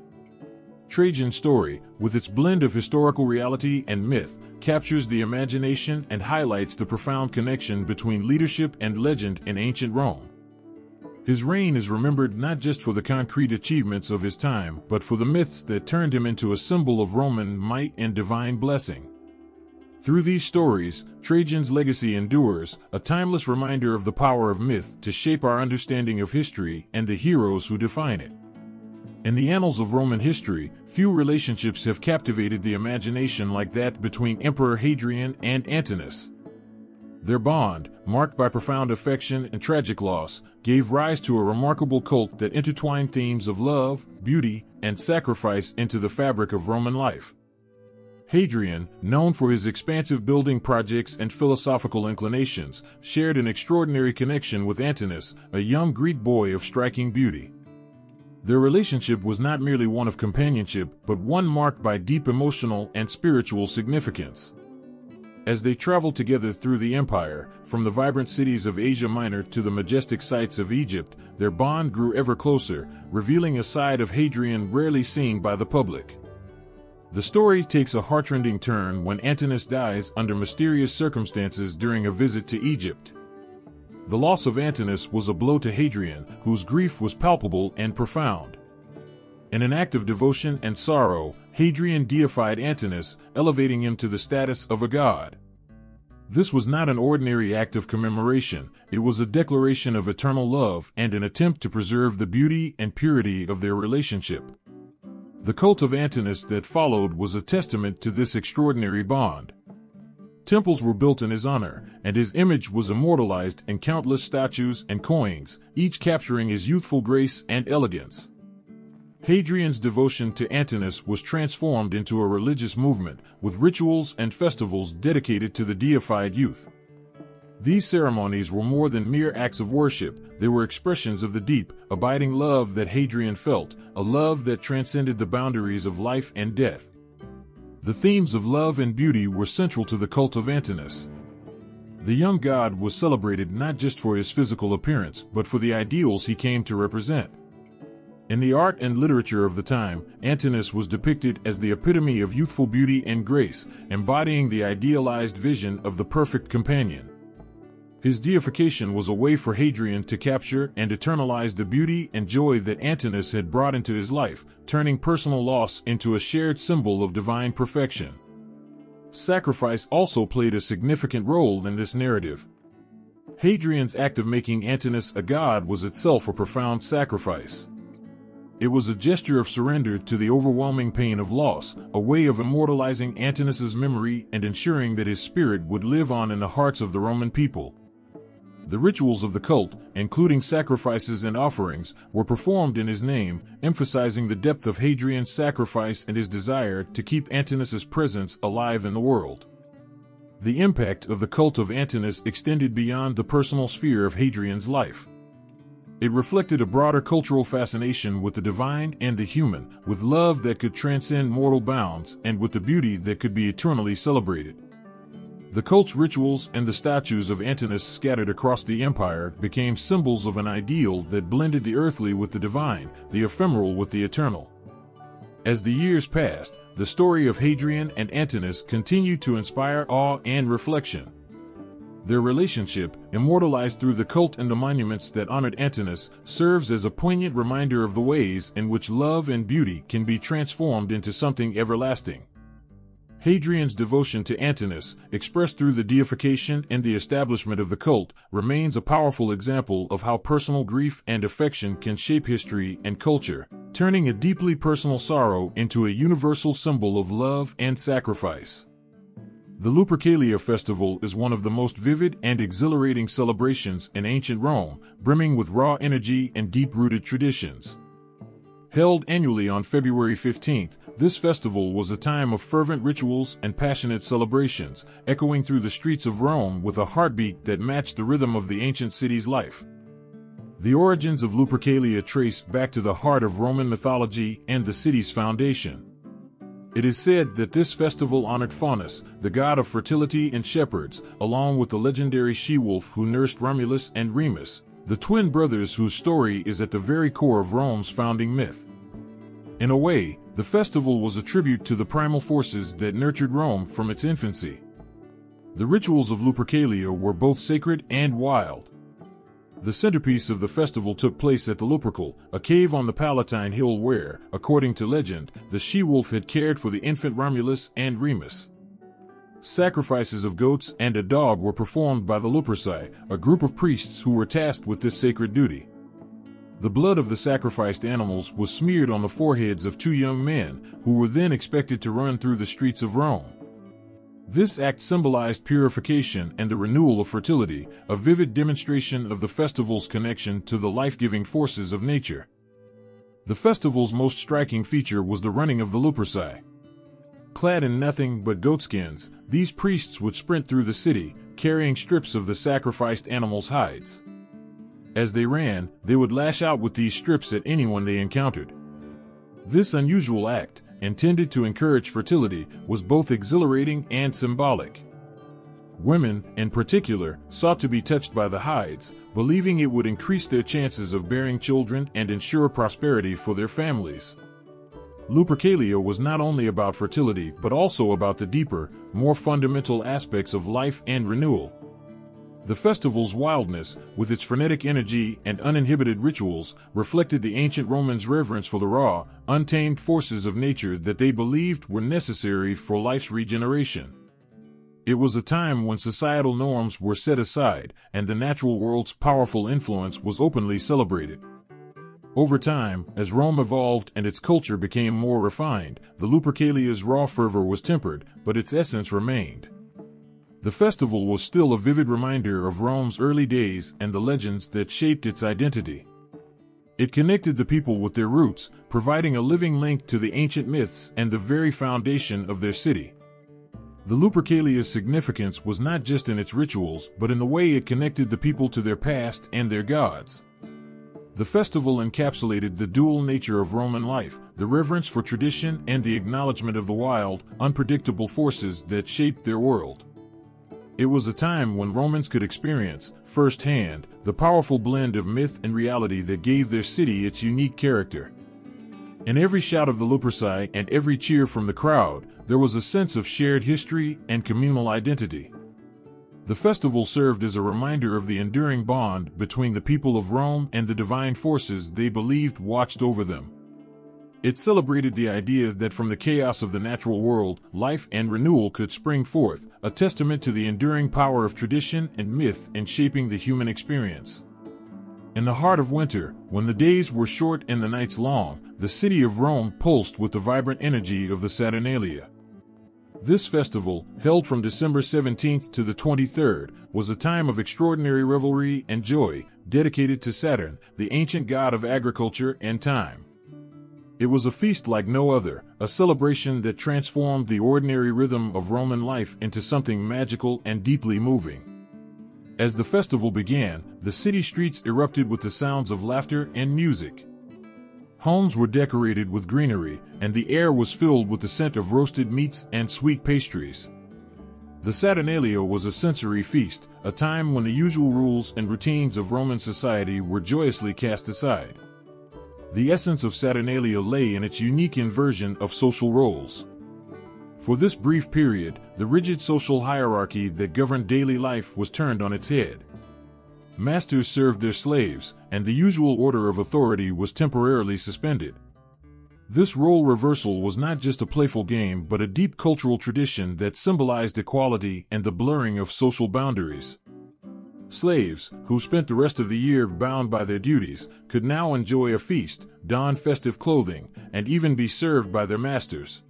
A: Trajan's story, with its blend of historical reality and myth, captures the imagination and highlights the profound connection between leadership and legend in ancient Rome. His reign is remembered not just for the concrete achievements of his time, but for the myths that turned him into a symbol of Roman might and divine blessing. Through these stories, Trajan's legacy endures, a timeless reminder of the power of myth to shape our understanding of history and the heroes who define it. In the annals of Roman history, few relationships have captivated the imagination like that between Emperor Hadrian and Antinous. Their bond, marked by profound affection and tragic loss, gave rise to a remarkable cult that intertwined themes of love, beauty, and sacrifice into the fabric of Roman life. Hadrian, known for his expansive building projects and philosophical inclinations, shared an extraordinary connection with Antinous, a young Greek boy of striking beauty. Their relationship was not merely one of companionship, but one marked by deep emotional and spiritual significance. As they traveled together through the empire, from the vibrant cities of Asia Minor to the majestic sites of Egypt, their bond grew ever closer, revealing a side of Hadrian rarely seen by the public. The story takes a heartrending turn when Antinous dies under mysterious circumstances during a visit to Egypt. The loss of Antinous was a blow to Hadrian, whose grief was palpable and profound. In an act of devotion and sorrow, Hadrian deified Antinous, elevating him to the status of a god. This was not an ordinary act of commemoration, it was a declaration of eternal love and an attempt to preserve the beauty and purity of their relationship. The cult of Antinous that followed was a testament to this extraordinary bond. Temples were built in his honor, and his image was immortalized in countless statues and coins, each capturing his youthful grace and elegance. Hadrian's devotion to Antinous was transformed into a religious movement, with rituals and festivals dedicated to the deified youth. These ceremonies were more than mere acts of worship, they were expressions of the deep, abiding love that Hadrian felt, a love that transcended the boundaries of life and death. The themes of love and beauty were central to the cult of Antinous. The young god was celebrated not just for his physical appearance, but for the ideals he came to represent. In the art and literature of the time, Antinous was depicted as the epitome of youthful beauty and grace, embodying the idealized vision of the perfect companion. His deification was a way for Hadrian to capture and eternalize the beauty and joy that Antinous had brought into his life, turning personal loss into a shared symbol of divine perfection. Sacrifice also played a significant role in this narrative. Hadrian's act of making Antinous a god was itself a profound sacrifice. It was a gesture of surrender to the overwhelming pain of loss, a way of immortalizing Antinous' memory and ensuring that his spirit would live on in the hearts of the Roman people. The rituals of the cult, including sacrifices and offerings, were performed in his name, emphasizing the depth of Hadrian's sacrifice and his desire to keep Antinous' presence alive in the world. The impact of the cult of Antinous extended beyond the personal sphere of Hadrian's life. It reflected a broader cultural fascination with the divine and the human, with love that could transcend mortal bounds, and with the beauty that could be eternally celebrated. The cult's rituals and the statues of Antinous scattered across the empire became symbols of an ideal that blended the earthly with the divine, the ephemeral with the eternal. As the years passed, the story of Hadrian and Antinous continued to inspire awe and reflection. Their relationship, immortalized through the cult and the monuments that honored Antinous, serves as a poignant reminder of the ways in which love and beauty can be transformed into something everlasting. Hadrian's devotion to Antinous, expressed through the deification and the establishment of the cult, remains a powerful example of how personal grief and affection can shape history and culture, turning a deeply personal sorrow into a universal symbol of love and sacrifice. The Lupercalia festival is one of the most vivid and exhilarating celebrations in ancient Rome, brimming with raw energy and deep-rooted traditions. Held annually on February 15th, this festival was a time of fervent rituals and passionate celebrations, echoing through the streets of Rome with a heartbeat that matched the rhythm of the ancient city's life. The origins of Lupercalia trace back to the heart of Roman mythology and the city's foundation. It is said that this festival honored Faunus, the god of fertility and shepherds, along with the legendary she-wolf who nursed Romulus and Remus, the twin brothers whose story is at the very core of Rome's founding myth. In a way, the festival was a tribute to the primal forces that nurtured Rome from its infancy. The rituals of Lupercalia were both sacred and wild. The centerpiece of the festival took place at the Lupercal, a cave on the Palatine Hill where, according to legend, the she-wolf had cared for the infant Romulus and Remus. Sacrifices of goats and a dog were performed by the Luperci, a group of priests who were tasked with this sacred duty. The blood of the sacrificed animals was smeared on the foreheads of two young men, who were then expected to run through the streets of Rome. This act symbolized purification and the renewal of fertility, a vivid demonstration of the festival's connection to the life-giving forces of nature. The festival's most striking feature was the running of the Luperci. Clad in nothing but goatskins, these priests would sprint through the city, carrying strips of the sacrificed animals' hides. As they ran, they would lash out with these strips at anyone they encountered. This unusual act, intended to encourage fertility, was both exhilarating and symbolic. Women, in particular, sought to be touched by the hides, believing it would increase their chances of bearing children and ensure prosperity for their families. Lupercalia was not only about fertility but also about the deeper, more fundamental aspects of life and renewal. The festival's wildness, with its frenetic energy and uninhibited rituals, reflected the ancient Romans' reverence for the raw, untamed forces of nature that they believed were necessary for life's regeneration. It was a time when societal norms were set aside, and the natural world's powerful influence was openly celebrated. Over time, as Rome evolved and its culture became more refined, the Lupercalia's raw fervor was tempered, but its essence remained. The festival was still a vivid reminder of Rome's early days and the legends that shaped its identity. It connected the people with their roots, providing a living link to the ancient myths and the very foundation of their city. The Lupercalia's significance was not just in its rituals, but in the way it connected the people to their past and their gods. The festival encapsulated the dual nature of Roman life, the reverence for tradition and the acknowledgement of the wild, unpredictable forces that shaped their world. It was a time when Romans could experience, firsthand, the powerful blend of myth and reality that gave their city its unique character. In every shout of the Luperci and every cheer from the crowd, there was a sense of shared history and communal identity. The festival served as a reminder of the enduring bond between the people of Rome and the divine forces they believed watched over them. It celebrated the idea that from the chaos of the natural world, life and renewal could spring forth, a testament to the enduring power of tradition and myth in shaping the human experience. In the heart of winter, when the days were short and the nights long, the city of Rome pulsed with the vibrant energy of the Saturnalia. This festival, held from December 17th to the 23rd, was a time of extraordinary revelry and joy, dedicated to Saturn, the ancient god of agriculture and time. It was a feast like no other, a celebration that transformed the ordinary rhythm of Roman life into something magical and deeply moving. As the festival began, the city streets erupted with the sounds of laughter and music. Homes were decorated with greenery, and the air was filled with the scent of roasted meats and sweet pastries. The Saturnalia was a sensory feast, a time when the usual rules and routines of Roman society were joyously cast aside. The essence of Saturnalia lay in its unique inversion of social roles. For this brief period, the rigid social hierarchy that governed daily life was turned on its head. Masters served their slaves, and the usual order of authority was temporarily suspended. This role reversal was not just a playful game but a deep cultural tradition that symbolized equality and the blurring of social boundaries. Slaves, who spent the rest of the year bound by their duties, could now enjoy a feast, don festive clothing, and even be served by their masters.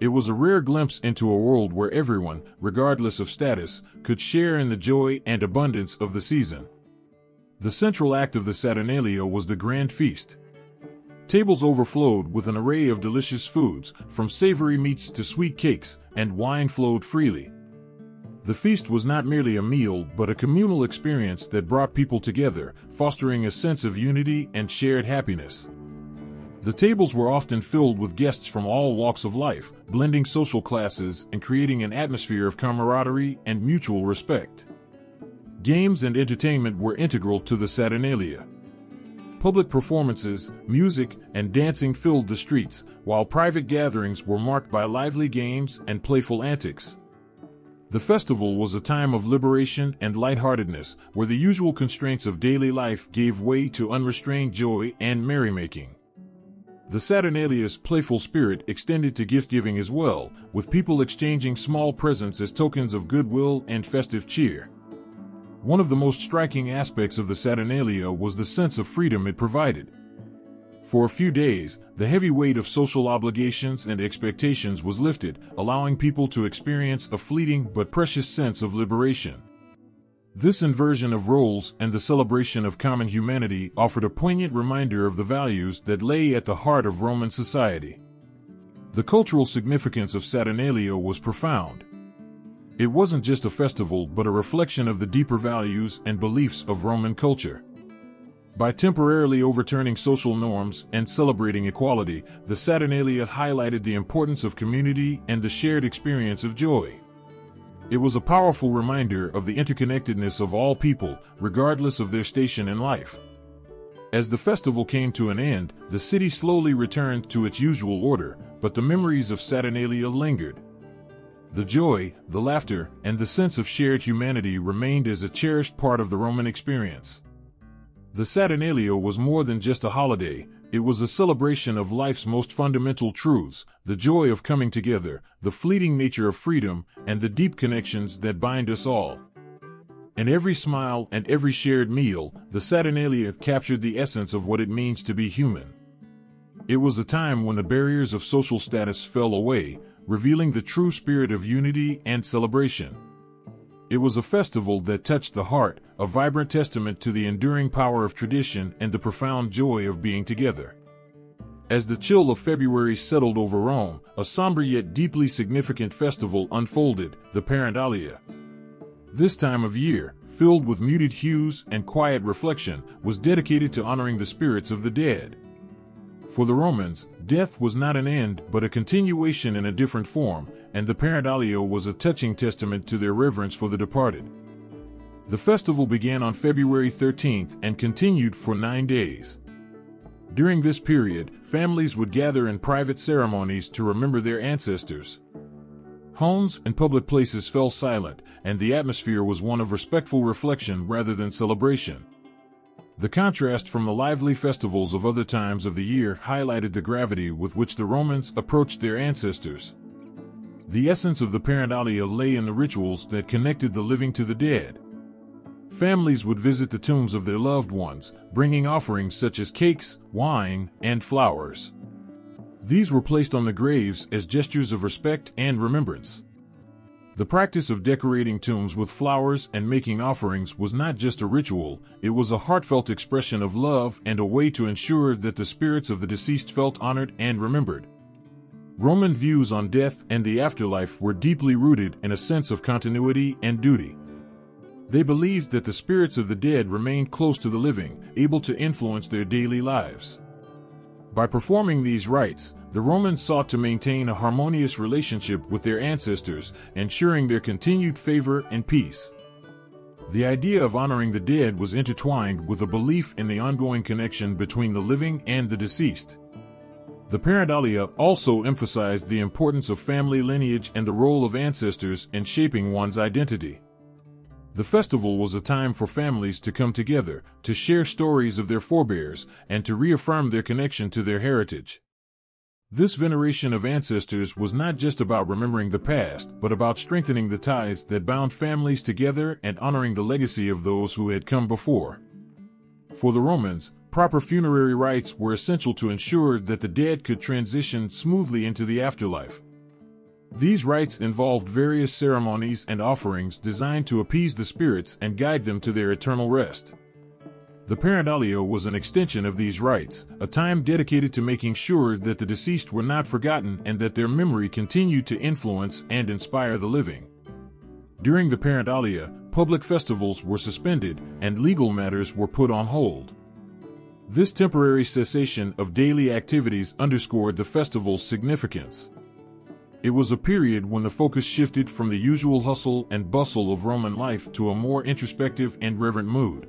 A: It was a rare glimpse into a world where everyone, regardless of status, could share in the joy and abundance of the season. The central act of the Saturnalia was the grand feast. Tables overflowed with an array of delicious foods, from savory meats to sweet cakes, and wine flowed freely. The feast was not merely a meal but a communal experience that brought people together, fostering a sense of unity and shared happiness. The tables were often filled with guests from all walks of life, blending social classes and creating an atmosphere of camaraderie and mutual respect. Games and entertainment were integral to the Saturnalia. Public performances, music, and dancing filled the streets, while private gatherings were marked by lively games and playful antics. The festival was a time of liberation and lightheartedness, where the usual constraints of daily life gave way to unrestrained joy and merrymaking. The Saturnalia's playful spirit extended to gift-giving as well, with people exchanging small presents as tokens of goodwill and festive cheer. One of the most striking aspects of the Saturnalia was the sense of freedom it provided. For a few days, the heavy weight of social obligations and expectations was lifted, allowing people to experience a fleeting but precious sense of liberation. This inversion of roles and the celebration of common humanity offered a poignant reminder of the values that lay at the heart of Roman society. The cultural significance of Saturnalia was profound. It wasn't just a festival but a reflection of the deeper values and beliefs of Roman culture. By temporarily overturning social norms and celebrating equality, the Saturnalia highlighted the importance of community and the shared experience of joy. It was a powerful reminder of the interconnectedness of all people, regardless of their station in life. As the festival came to an end, the city slowly returned to its usual order, but the memories of Saturnalia lingered. The joy, the laughter, and the sense of shared humanity remained as a cherished part of the Roman experience. The Saturnalia was more than just a holiday. It was a celebration of life's most fundamental truths, the joy of coming together, the fleeting nature of freedom, and the deep connections that bind us all. In every smile and every shared meal, the Saturnalia captured the essence of what it means to be human. It was a time when the barriers of social status fell away, revealing the true spirit of unity and celebration. It was a festival that touched the heart, a vibrant testament to the enduring power of tradition and the profound joy of being together. As the chill of February settled over Rome, a somber yet deeply significant festival unfolded, the Pantheon. This time of year, filled with muted hues and quiet reflection, was dedicated to honoring the spirits of the dead. For the Romans, death was not an end but a continuation in a different form, and the Pantheon was a touching testament to their reverence for the departed. The festival began on February 13th and continued for 9 days. During this period, families would gather in private ceremonies to remember their ancestors. Homes and public places fell silent, and the atmosphere was one of respectful reflection rather than celebration. The contrast from the lively festivals of other times of the year highlighted the gravity with which the Romans approached their ancestors. The essence of the Pantheon lay in the rituals that connected the living to the dead. Families would visit the tombs of their loved ones, bringing offerings such as cakes, wine, and flowers. These were placed on the graves as gestures of respect and remembrance. The practice of decorating tombs with flowers and making offerings was not just a ritual, it was a heartfelt expression of love and a way to ensure that the spirits of the deceased felt honored and remembered. Roman views on death and the afterlife were deeply rooted in a sense of continuity and duty. They believed that the spirits of the dead remained close to the living, able to influence their daily lives. By performing these rites, the Romans sought to maintain a harmonious relationship with their ancestors, ensuring their continued favor and peace. The idea of honoring the dead was intertwined with a belief in the ongoing connection between the living and the deceased. The Pareidolia also emphasized the importance of family lineage and the role of ancestors in shaping one's identity. The festival was a time for families to come together, to share stories of their forebears, and to reaffirm their connection to their heritage. This veneration of ancestors was not just about remembering the past, but about strengthening the ties that bound families together and honoring the legacy of those who had come before. For the Romans, proper funerary rites were essential to ensure that the dead could transition smoothly into the afterlife. These rites involved various ceremonies and offerings designed to appease the spirits and guide them to their eternal rest. The Pareidolia was an extension of these rites, a time dedicated to making sure that the deceased were not forgotten and that their memory continued to influence and inspire the living. During the Pareidolia, public festivals were suspended and legal matters were put on hold. This temporary cessation of daily activities underscored the festival's significance. It was a period when the focus shifted from the usual hustle and bustle of Roman life to a more introspective and reverent mood.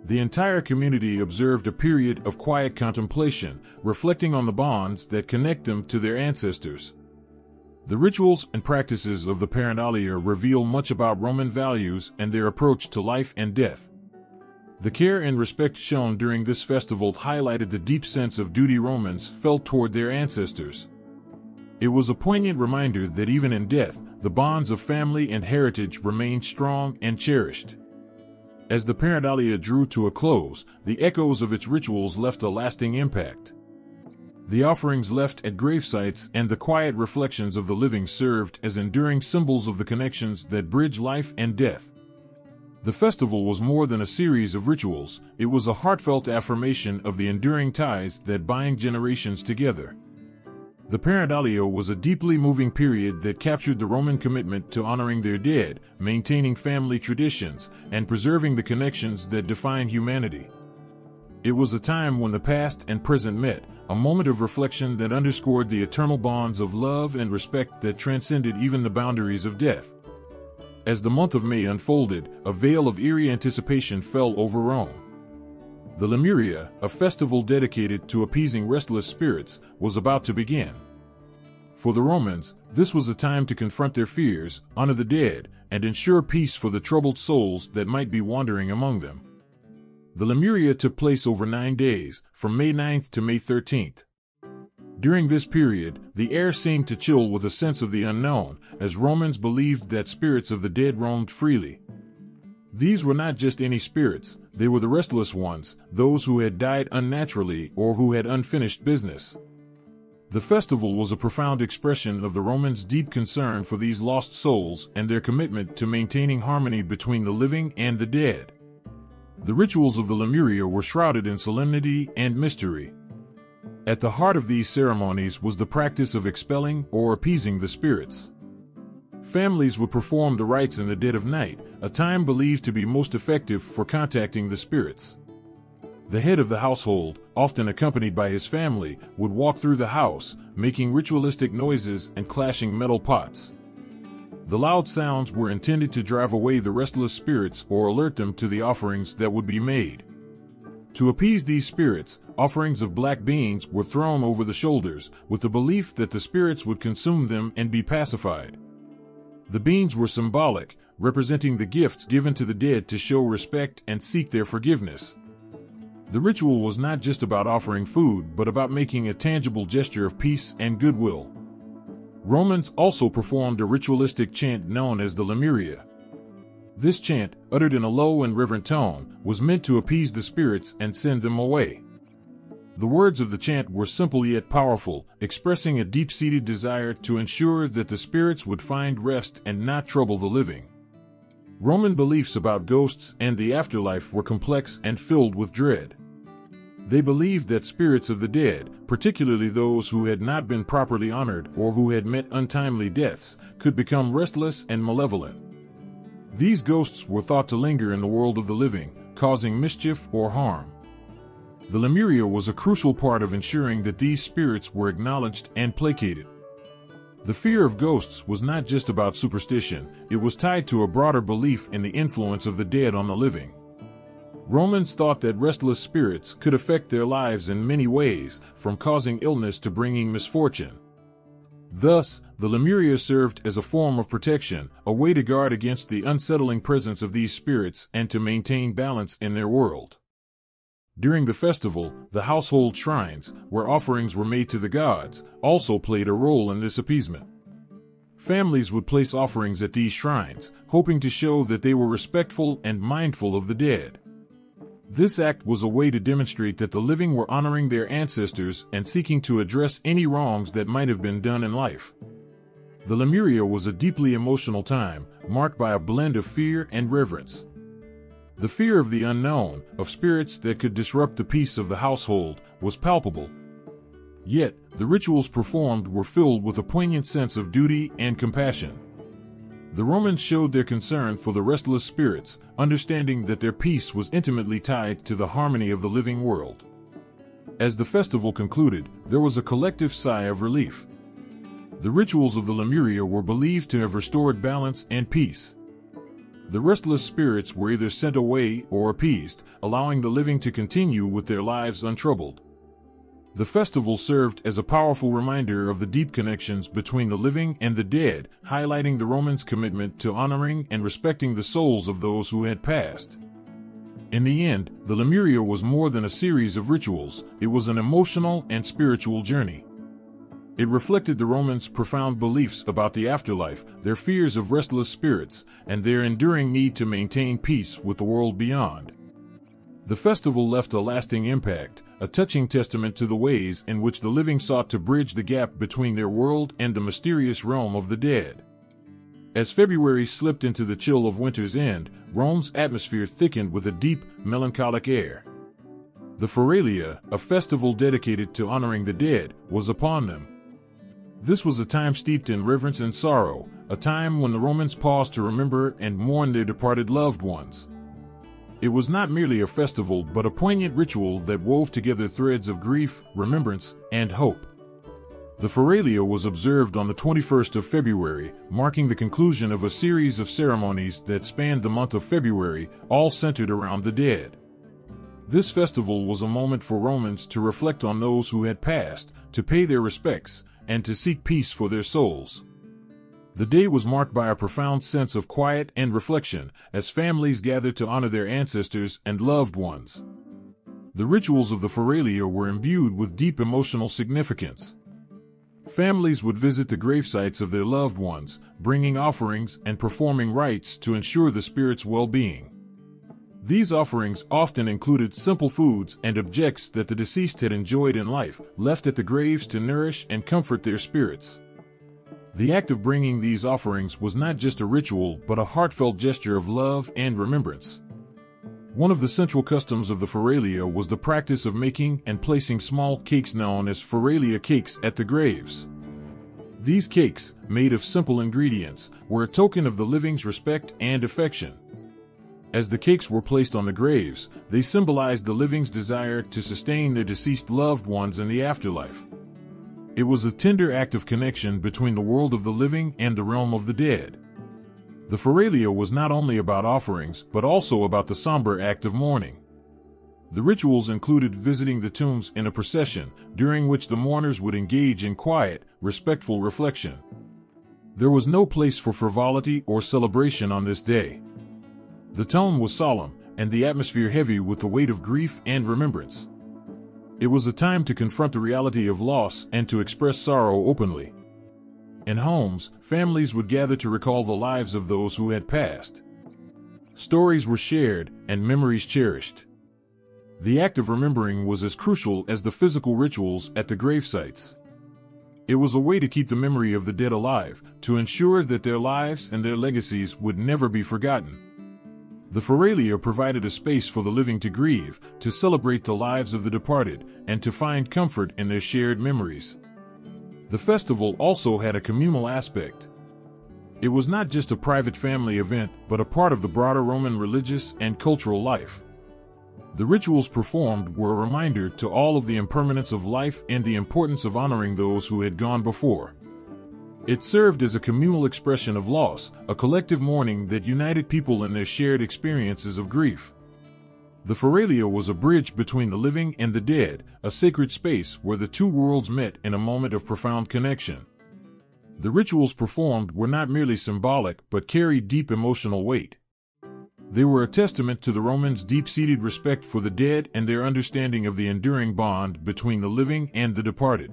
A: The entire community observed a period of quiet contemplation, reflecting on the bonds that connect them to their ancestors. The rituals and practices of the Pareidolia reveal much about Roman values and their approach to life and death. The care and respect shown during this festival highlighted the deep sense of duty Romans felt toward their ancestors. It was a poignant reminder that even in death, the bonds of family and heritage remained strong and cherished. As the Pareidolia drew to a close, the echoes of its rituals left a lasting impact. The offerings left at gravesites and the quiet reflections of the living served as enduring symbols of the connections that bridge life and death. The festival was more than a series of rituals, it was a heartfelt affirmation of the enduring ties that bind generations together. The Pareidolia was a deeply moving period that captured the Roman commitment to honoring their dead, maintaining family traditions, and preserving the connections that define humanity. It was a time when the past and present met, a moment of reflection that underscored the eternal bonds of love and respect that transcended even the boundaries of death. As the month of May unfolded, a veil of eerie anticipation fell over Rome. The Lemuria, a festival dedicated to appeasing restless spirits, was about to begin. For the Romans, this was a time to confront their fears, honor the dead, and ensure peace for the troubled souls that might be wandering among them. The Lemuria took place over 9 days, from May 9th to May 13th. During this period, the air seemed to chill with a sense of the unknown, as Romans believed that spirits of the dead roamed freely. These were not just any spirits, they were the restless ones, those who had died unnaturally or who had unfinished business. The festival was a profound expression of the Romans' deep concern for these lost souls and their commitment to maintaining harmony between the living and the dead. The rituals of the Lemuria were shrouded in solemnity and mystery. At the heart of these ceremonies was the practice of expelling or appeasing the spirits. Families would perform the rites in the dead of night, a time believed to be most effective for contacting the spirits. The head of the household, often accompanied by his family, would walk through the house, making ritualistic noises and clashing metal pots. The loud sounds were intended to drive away the restless spirits or alert them to the offerings that would be made. To appease these spirits, offerings of black beans were thrown over the shoulders, with the belief that the spirits would consume them and be pacified. The beans were symbolic, representing the gifts given to the dead to show respect and seek their forgiveness. The ritual was not just about offering food, but about making a tangible gesture of peace and goodwill. Romans also performed a ritualistic chant known as the Lemuria. This chant, uttered in a low and reverent tone, was meant to appease the spirits and send them away. The words of the chant were simple yet powerful, expressing a deep-seated desire to ensure that the spirits would find rest and not trouble the living. Roman beliefs about ghosts and the afterlife were complex and filled with dread. They believed that spirits of the dead, particularly those who had not been properly honored or who had met untimely deaths, could become restless and malevolent. These ghosts were thought to linger in the world of the living, causing mischief or harm. The Lemuria was a crucial part of ensuring that these spirits were acknowledged and placated. The fear of ghosts was not just about superstition, it was tied to a broader belief in the influence of the dead on the living. Romans thought that restless spirits could affect their lives in many ways, from causing illness to bringing misfortune. Thus, the Lemuria served as a form of protection, a way to guard against the unsettling presence of these spirits and to maintain balance in their world. During the festival, the household shrines, where offerings were made to the gods, also played a role in this appeasement. Families would place offerings at these shrines, hoping to show that they were respectful and mindful of the dead. This act was a way to demonstrate that the living were honoring their ancestors and seeking to address any wrongs that might have been done in life. The Lemuria was a deeply emotional time, marked by a blend of fear and reverence. The fear of the unknown, of spirits that could disrupt the peace of the household, was palpable. Yet, the rituals performed were filled with a poignant sense of duty and compassion. The Romans showed their concern for the restless spirits, understanding that their peace was intimately tied to the harmony of the living world. As the festival concluded, there was a collective sigh of relief. The rituals of the Lemuria were believed to have restored balance and peace. The restless spirits were either sent away or appeased, allowing the living to continue with their lives untroubled. The festival served as a powerful reminder of the deep connections between the living and the dead, highlighting the Romans' commitment to honoring and respecting the souls of those who had passed. In the end, the Lemuria was more than a series of rituals, it was an emotional and spiritual journey. It reflected the Romans' profound beliefs about the afterlife, their fears of restless spirits, and their enduring need to maintain peace with the world beyond. The festival left a lasting impact, a touching testament to the ways in which the living sought to bridge the gap between their world and the mysterious realm of the dead. As February slipped into the chill of winter's end, Rome's atmosphere thickened with a deep, melancholic air. The Feralia, a festival dedicated to honoring the dead, was upon them. This was a time steeped in reverence and sorrow, a time when the Romans paused to remember and mourn their departed loved ones. It was not merely a festival but a poignant ritual that wove together threads of grief, remembrance, and hope. The Feralia was observed on the 21st of February, marking the conclusion of a series of ceremonies that spanned the month of February, all centered around the dead. This festival was a moment for Romans to reflect on those who had passed, to pay their respects, and to seek peace for their souls. The day was marked by a profound sense of quiet and reflection, as families gathered to honor their ancestors and loved ones. The rituals of the Feralia were imbued with deep emotional significance. Families would visit the gravesites of their loved ones, bringing offerings and performing rites to ensure the spirit's well-being. These offerings often included simple foods and objects that the deceased had enjoyed in life, left at the graves to nourish and comfort their spirits. The act of bringing these offerings was not just a ritual but a heartfelt gesture of love and remembrance. One of the central customs of the Feralia was the practice of making and placing small cakes known as Feralia cakes at the graves. These cakes, made of simple ingredients, were a token of the living's respect and affection. As the cakes were placed on the graves, they symbolized the living's desire to sustain their deceased loved ones in the afterlife. It was a tender act of connection between the world of the living and the realm of the dead. The Feralia was not only about offerings, but also about the somber act of mourning. The rituals included visiting the tombs in a procession, during which the mourners would engage in quiet, respectful reflection. There was no place for frivolity or celebration on this day. The tone was solemn, and the atmosphere heavy with the weight of grief and remembrance. It was a time to confront the reality of loss and to express sorrow openly. In homes, families would gather to recall the lives of those who had passed. Stories were shared, and memories cherished. The act of remembering was as crucial as the physical rituals at the gravesites. It was a way to keep the memory of the dead alive, to ensure that their lives and their legacies would never be forgotten. The Feralia provided a space for the living to grieve, to celebrate the lives of the departed, and to find comfort in their shared memories. The festival also had a communal aspect. It was not just a private family event, but a part of the broader Roman religious and cultural life. The rituals performed were a reminder to all of the impermanence of life and the importance of honoring those who had gone before. It served as a communal expression of loss, a collective mourning that united people in their shared experiences of grief. The Feralia was a bridge between the living and the dead, a sacred space where the two worlds met in a moment of profound connection. The rituals performed were not merely symbolic but carried deep emotional weight. They were a testament to the Romans' deep-seated respect for the dead and their understanding of the enduring bond between the living and the departed.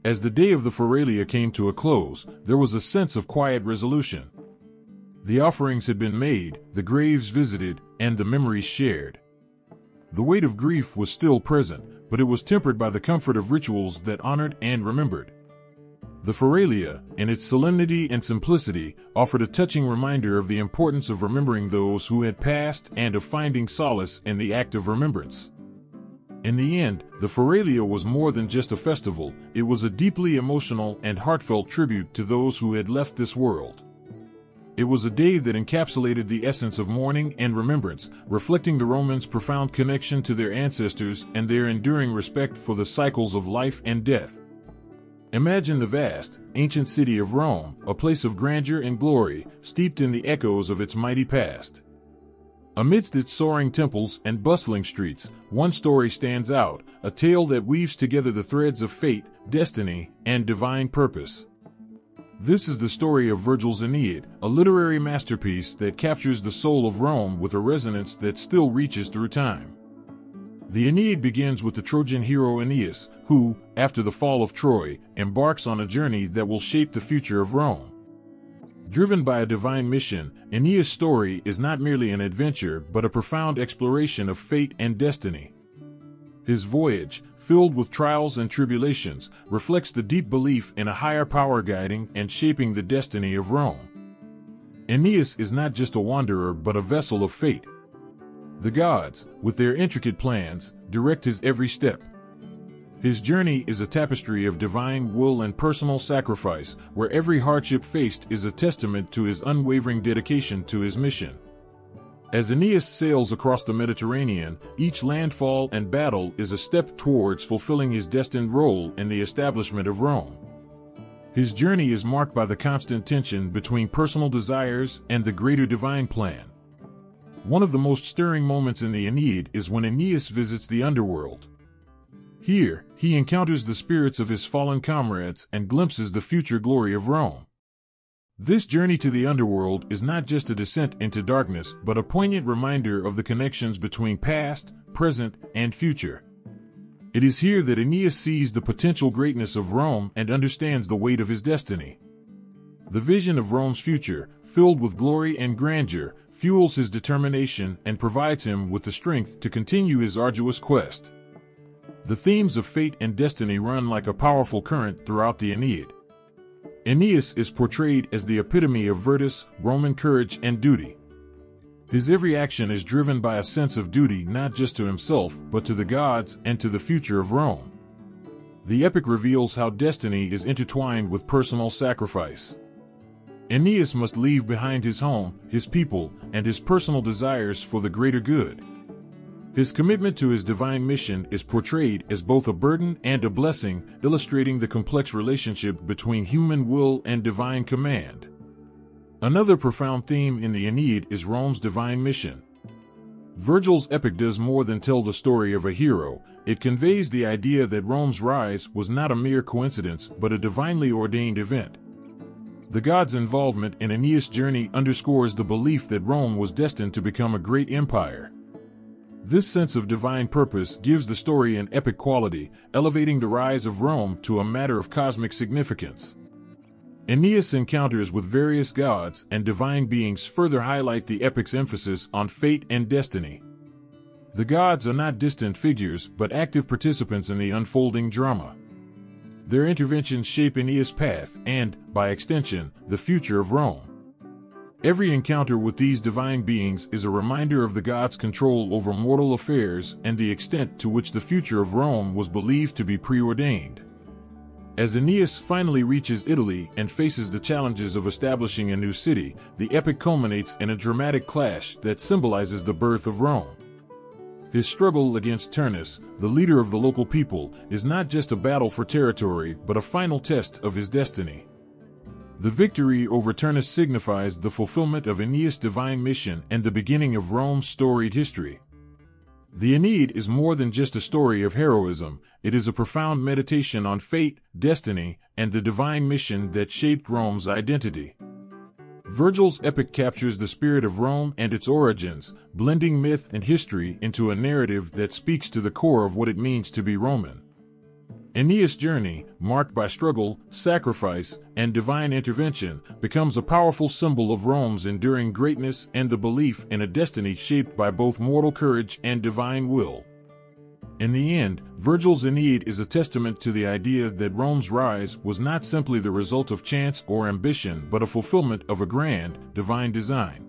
A: As the day of the Feralia came to a close, there was a sense of quiet resolution. The offerings had been made, the graves visited, and the memories shared. The weight of grief was still present, but it was tempered by the comfort of rituals that honored and remembered. The Feralia, in its solemnity and simplicity, offered a touching reminder of the importance of remembering those who had passed and of finding solace in the act of remembrance. In the end, the Feralia was more than just a festival, it was a deeply emotional and heartfelt tribute to those who had left this world. It was a day that encapsulated the essence of mourning and remembrance, reflecting the Romans' profound connection to their ancestors and their enduring respect for the cycles of life and death. Imagine the vast, ancient city of Rome, a place of grandeur and glory, steeped in the echoes of its mighty past. Amidst its soaring temples and bustling streets, one story stands out, a tale that weaves together the threads of fate, destiny, and divine purpose. This is the story of Virgil's Aeneid, a literary masterpiece that captures the soul of Rome with a resonance that still reaches through time. The Aeneid begins with the Trojan hero Aeneas, who, after the fall of Troy, embarks on a journey that will shape the future of Rome. Driven by a divine mission, Aeneas' story is not merely an adventure but a profound exploration of fate and destiny. His voyage, filled with trials and tribulations, reflects the deep belief in a higher power guiding and shaping the destiny of Rome. Aeneas is not just a wanderer but a vessel of fate. The gods, with their intricate plans, direct his every step. His journey is a tapestry of divine will and personal sacrifice, where every hardship faced is a testament to his unwavering dedication to his mission. As Aeneas sails across the Mediterranean, each landfall and battle is a step towards fulfilling his destined role in the establishment of Rome. His journey is marked by the constant tension between personal desires and the greater divine plan. One of the most stirring moments in the Aeneid is when Aeneas visits the underworld. Here, he encounters the spirits of his fallen comrades and glimpses the future glory of Rome. This journey to the underworld is not just a descent into darkness, but a poignant reminder of the connections between past, present, and future. It is here that Aeneas sees the potential greatness of Rome and understands the weight of his destiny. The vision of Rome's future, filled with glory and grandeur, fuels his determination and provides him with the strength to continue his arduous quest. The themes of fate and destiny run like a powerful current throughout the Aeneid. Aeneas is portrayed as the epitome of virtus, Roman courage, and duty. His every action is driven by a sense of duty not just to himself, but to the gods and to the future of Rome. The epic reveals how destiny is intertwined with personal sacrifice. Aeneas must leave behind his home, his people, and his personal desires for the greater good. His commitment to his divine mission is portrayed as both a burden and a blessing, illustrating the complex relationship between human will and divine command. Another profound theme in the Aeneid is Rome's divine mission. Virgil's epic does more than tell the story of a hero. It conveys the idea that Rome's rise was not a mere coincidence but a divinely ordained event. The gods' involvement in Aeneas' journey underscores the belief that Rome was destined to become a great empire. This sense of divine purpose gives the story an epic quality, elevating the rise of Rome to a matter of cosmic significance. Aeneas' encounters with various gods and divine beings further highlight the epic's emphasis on fate and destiny. The gods are not distant figures, but active participants in the unfolding drama. Their interventions shape Aeneas' path and, by extension, the future of Rome. Every encounter with these divine beings is a reminder of the gods' control over mortal affairs and the extent to which the future of Rome was believed to be preordained. As Aeneas finally reaches Italy and faces the challenges of establishing a new city, the epic culminates in a dramatic clash that symbolizes the birth of Rome. His struggle against Turnus, the leader of the local people, is not just a battle for territory but a final test of his destiny. The victory over Turnus signifies the fulfillment of Aeneas' divine mission and the beginning of Rome's storied history. The Aeneid is more than just a story of heroism, it is a profound meditation on fate, destiny, and the divine mission that shaped Rome's identity. Virgil's epic captures the spirit of Rome and its origins, blending myth and history into a narrative that speaks to the core of what it means to be Roman. Aeneas' journey, marked by struggle, sacrifice, and divine intervention, becomes a powerful symbol of Rome's enduring greatness and the belief in a destiny shaped by both mortal courage and divine will. In the end, Virgil's Aeneid is a testament to the idea that Rome's rise was not simply the result of chance or ambition but a fulfillment of a grand, divine design.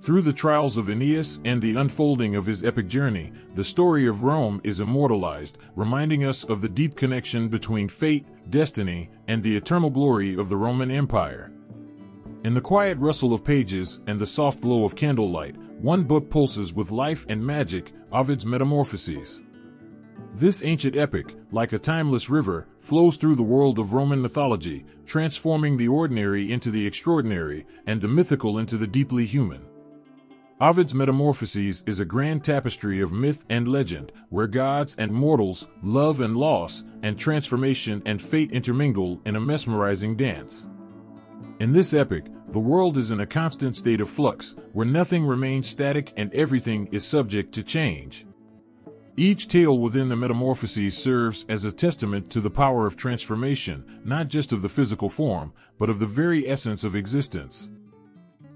A: Through the trials of Aeneas and the unfolding of his epic journey, the story of Rome is immortalized, reminding us of the deep connection between fate, destiny, and the eternal glory of the Roman Empire. In the quiet rustle of pages and the soft glow of candlelight, one book pulses with life and magic, Ovid's Metamorphoses. This ancient epic, like a timeless river, flows through the world of Roman mythology, transforming the ordinary into the extraordinary and the mythical into the deeply human. Ovid's Metamorphoses is a grand tapestry of myth and legend, where gods and mortals, love and loss, and transformation and fate intermingle in a mesmerizing dance. In this epic, the world is in a constant state of flux, where nothing remains static and everything is subject to change. Each tale within the Metamorphoses serves as a testament to the power of transformation, not just of the physical form, but of the very essence of existence.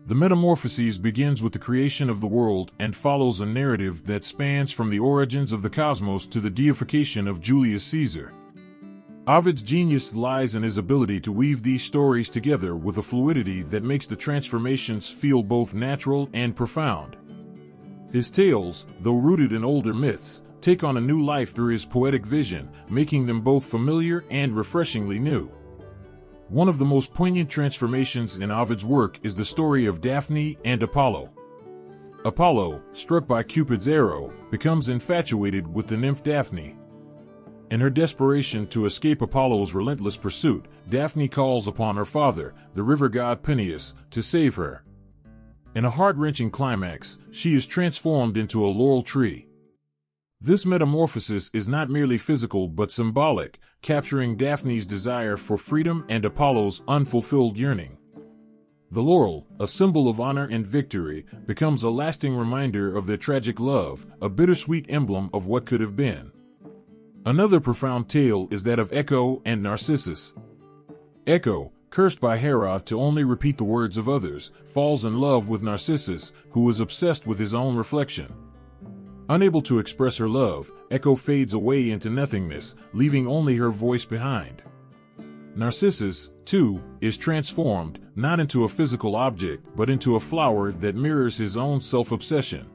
A: The Metamorphoses begins with the creation of the world and follows a narrative that spans from the origins of the cosmos to the deification of Julius Caesar. Ovid's genius lies in his ability to weave these stories together with a fluidity that makes the transformations feel both natural and profound. His tales, though rooted in older myths, take on a new life through his poetic vision, making them both familiar and refreshingly new. One of the most poignant transformations in Ovid's work is the story of Daphne and Apollo. Apollo, struck by Cupid's arrow, becomes infatuated with the nymph Daphne. In her desperation to escape Apollo's relentless pursuit, Daphne calls upon her father, the river god Aeneas, to save her. In a heart-wrenching climax, she is transformed into a laurel tree. This metamorphosis is not merely physical but symbolic, capturing Daphne's desire for freedom and Apollo's unfulfilled yearning. The laurel, a symbol of honor and victory, becomes a lasting reminder of their tragic love, a bittersweet emblem of what could have been. Another profound tale is that of Echo and Narcissus. Echo, cursed by Hera to only repeat the words of others, falls in love with Narcissus, who is obsessed with his own reflection. Unable to express her love, Echo fades away into nothingness, leaving only her voice behind. Narcissus, too, is transformed, not into a physical object, but into a flower that mirrors his own self-obsession.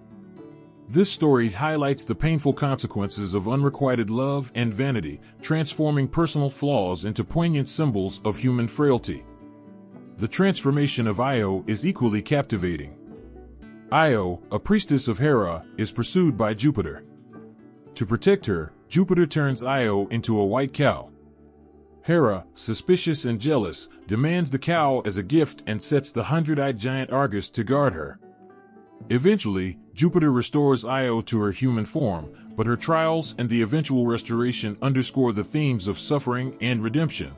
A: This story highlights the painful consequences of unrequited love and vanity, transforming personal flaws into poignant symbols of human frailty. The transformation of Io is equally captivating. Io, a priestess of Hera, is pursued by Jupiter. To protect her, Jupiter turns Io into a white cow. Hera, suspicious and jealous, demands the cow as a gift and sets the hundred-eyed giant Argus to guard her. Eventually, Jupiter restores Io to her human form, but her trials and the eventual restoration underscore the themes of suffering and redemption.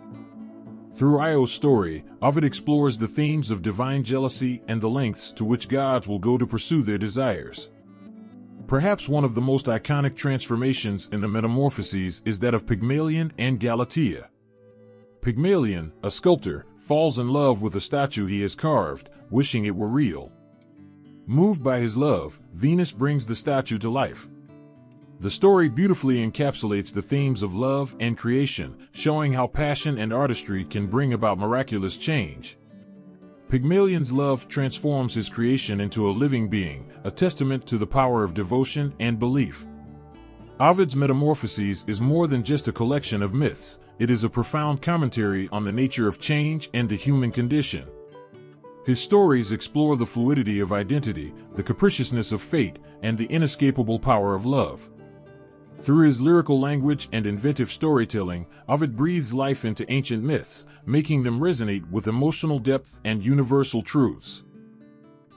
A: Through Io's story, Ovid explores the themes of divine jealousy and the lengths to which gods will go to pursue their desires. Perhaps one of the most iconic transformations in the Metamorphoses is that of Pygmalion and Galatea. Pygmalion, a sculptor, falls in love with a statue he has carved, wishing it were real. Moved by his love, Venus brings the statue to life. The story beautifully encapsulates the themes of love and creation, showing how passion and artistry can bring about miraculous change. Pygmalion's love transforms his creation into a living being, a testament to the power of devotion and belief. Ovid's Metamorphoses is more than just a collection of myths, it is a profound commentary on the nature of change and the human condition. His stories explore the fluidity of identity, the capriciousness of fate, and the inescapable power of love. Through his lyrical language and inventive storytelling, Ovid breathes life into ancient myths, making them resonate with emotional depth and universal truths.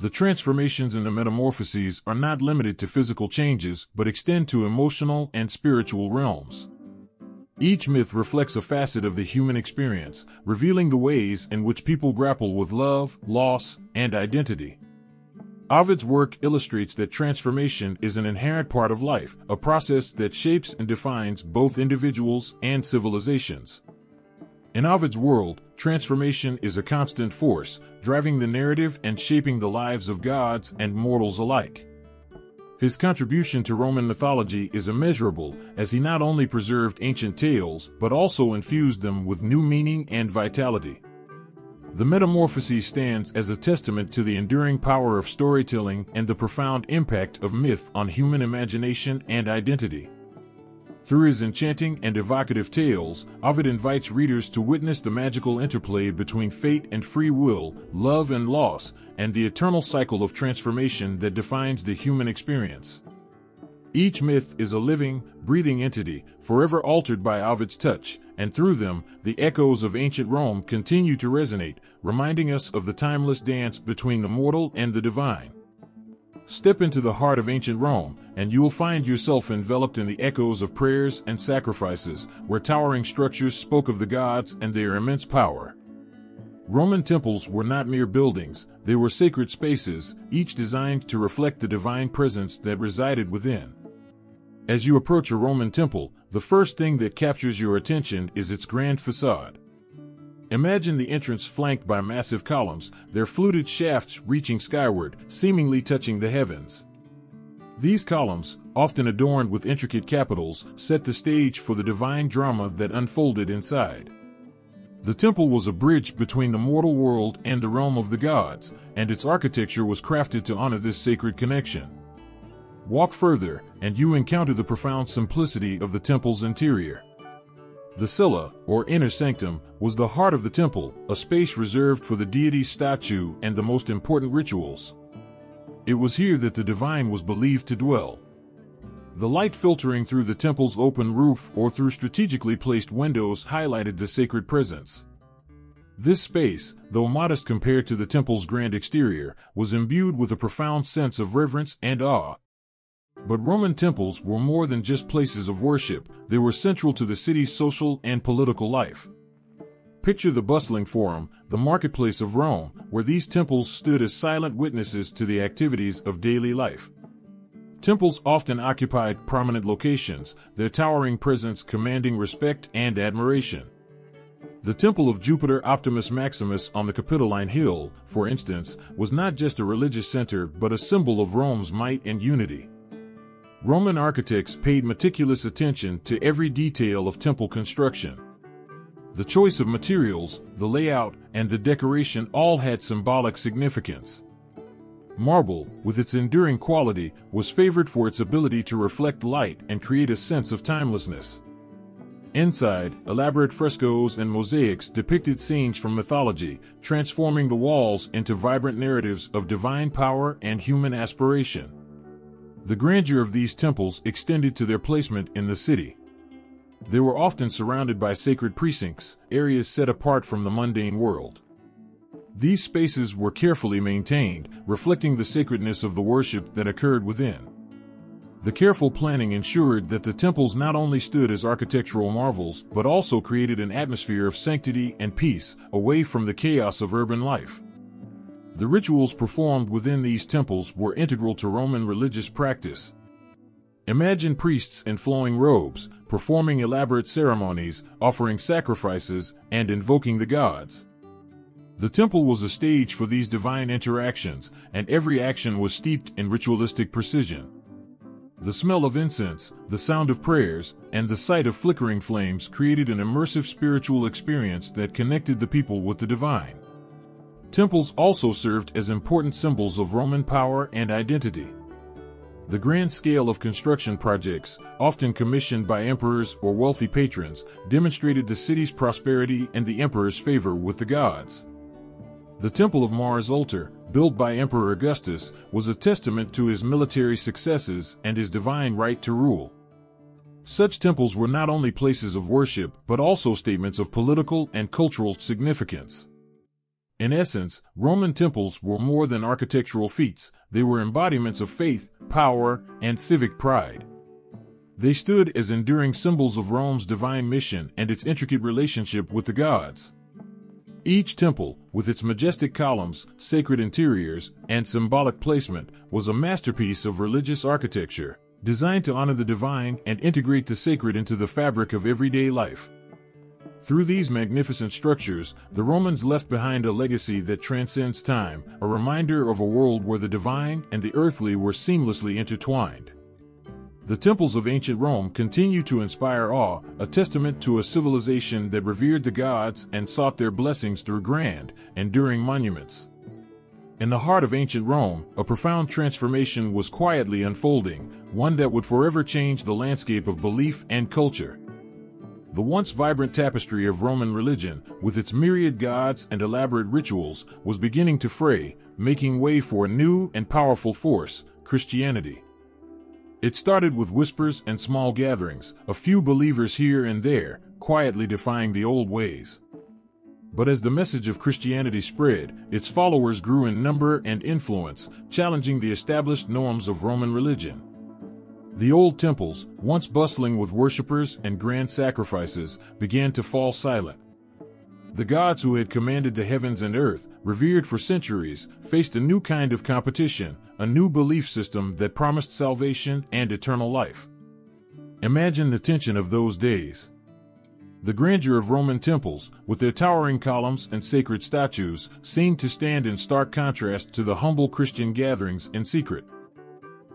A: The transformations in the Metamorphoses are not limited to physical changes, but extend to emotional and spiritual realms. Each myth reflects a facet of the human experience, revealing the ways in which people grapple with love, loss, and identity. Ovid's work illustrates that transformation is an inherent part of life, a process that shapes and defines both individuals and civilizations. In Ovid's world, transformation is a constant force, driving the narrative and shaping the lives of gods and mortals alike. His contribution to Roman mythology is immeasurable, as he not only preserved ancient tales, but also infused them with new meaning and vitality. The Metamorphoses stands as a testament to the enduring power of storytelling and the profound impact of myth on human imagination and identity. Through his enchanting and evocative tales, Ovid invites readers to witness the magical interplay between fate and free will, love and loss, and the eternal cycle of transformation that defines the human experience. Each myth is a living, breathing entity, forever altered by Ovid's touch, and through them, the echoes of ancient Rome continue to resonate, reminding us of the timeless dance between the mortal and the divine. Step into the heart of ancient Rome, and you will find yourself enveloped in the echoes of prayers and sacrifices, where towering structures spoke of the gods and their immense power. Roman temples were not mere buildings, they were sacred spaces, each designed to reflect the divine presence that resided within. As you approach a Roman temple, the first thing that captures your attention is its grand facade. Imagine the entrance flanked by massive columns, their fluted shafts reaching skyward, seemingly touching the heavens. These columns, often adorned with intricate capitals, set the stage for the divine drama that unfolded inside. The temple was a bridge between the mortal world and the realm of the gods, and its architecture was crafted to honor this sacred connection. Walk further, and you encounter the profound simplicity of the temple's interior. The cella, or inner sanctum, was the heart of the temple, a space reserved for the deity's statue and the most important rituals. It was here that the divine was believed to dwell. The light filtering through the temple's open roof or through strategically placed windows highlighted the sacred presence. This space, though modest compared to the temple's grand exterior, was imbued with a profound sense of reverence and awe. But Roman temples were more than just places of worship, they were central to the city's social and political life. Picture the bustling forum, the marketplace of Rome, where these temples stood as silent witnesses to the activities of daily life. Temples often occupied prominent locations, their towering presence commanding respect and admiration. The Temple of Jupiter Optimus Maximus on the Capitoline Hill, for instance, was not just a religious center but a symbol of Rome's might and unity. Roman architects paid meticulous attention to every detail of temple construction. The choice of materials, the layout, and the decoration all had symbolic significance. Marble, with its enduring quality, was favored for its ability to reflect light and create a sense of timelessness. Inside, elaborate frescoes and mosaics depicted scenes from mythology, transforming the walls into vibrant narratives of divine power and human aspiration. The grandeur of these temples extended to their placement in the city. They were often surrounded by sacred precincts, areas set apart from the mundane world. These spaces were carefully maintained, reflecting the sacredness of the worship that occurred within. The careful planning ensured that the temples not only stood as architectural marvels but also created an atmosphere of sanctity and peace, away from the chaos of urban life. The rituals performed within these temples were integral to Roman religious practice. Imagine priests in flowing robes, performing elaborate ceremonies, offering sacrifices, and invoking the gods. The temple was a stage for these divine interactions, and every action was steeped in ritualistic precision. The smell of incense, the sound of prayers, and the sight of flickering flames created an immersive spiritual experience that connected the people with the divine. Temples also served as important symbols of Roman power and identity. The grand scale of construction projects, often commissioned by emperors or wealthy patrons, demonstrated the city's prosperity and the emperor's favor with the gods. The Temple of Mars Ultor, built by Emperor Augustus, was a testament to his military successes and his divine right to rule. Such temples were not only places of worship but also statements of political and cultural significance. In essence, Roman temples were more than architectural feats. They were embodiments of faith, power, and civic pride. They stood as enduring symbols of Rome's divine mission and its intricate relationship with the gods. Each temple, with its majestic columns, sacred interiors, and symbolic placement, was a masterpiece of religious architecture, designed to honor the divine and integrate the sacred into the fabric of everyday life. Through these magnificent structures, the Romans left behind a legacy that transcends time, a reminder of a world where the divine and the earthly were seamlessly intertwined. The temples of ancient Rome continue to inspire awe, a testament to a civilization that revered the gods and sought their blessings through grand, enduring monuments. In the heart of ancient Rome, a profound transformation was quietly unfolding, one that would forever change the landscape of belief and culture. The once vibrant tapestry of Roman religion, with its myriad gods and elaborate rituals, was beginning to fray, making way for a new and powerful force, Christianity. It started with whispers and small gatherings, a few believers here and there, quietly defying the old ways. But as the message of Christianity spread, its followers grew in number and influence, challenging the established norms of Roman religion. The old temples, once bustling with worshippers and grand sacrifices, began to fall silent. The gods who had commanded the heavens and earth, revered for centuries, faced a new kind of competition, a new belief system that promised salvation and eternal life. Imagine the tension of those days. The grandeur of Roman temples, with their towering columns and sacred statues, seemed to stand in stark contrast to the humble Christian gatherings in secret.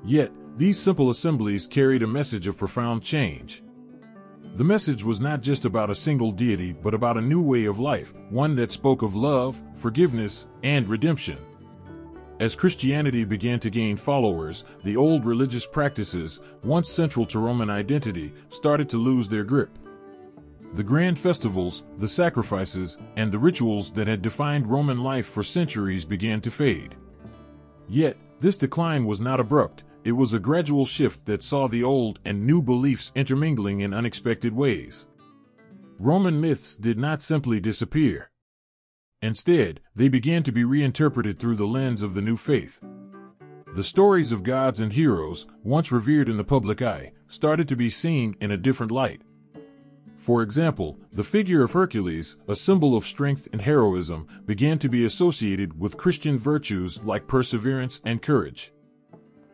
A: Yet, these simple assemblies carried a message of profound change. The message was not just about a single deity but about a new way of life, one that spoke of love, forgiveness, and redemption. As Christianity began to gain followers, the old religious practices, once central to Roman identity, started to lose their grip. The grand festivals, the sacrifices, and the rituals that had defined Roman life for centuries began to fade. Yet, this decline was not abrupt. It was a gradual shift that saw the old and new beliefs intermingling in unexpected ways. Roman myths did not simply disappear. Instead, they began to be reinterpreted through the lens of the new faith. The stories of gods and heroes, once revered in the public eye, started to be seen in a different light. For example, the figure of Hercules, a symbol of strength and heroism, began to be associated with Christian virtues like perseverance and courage.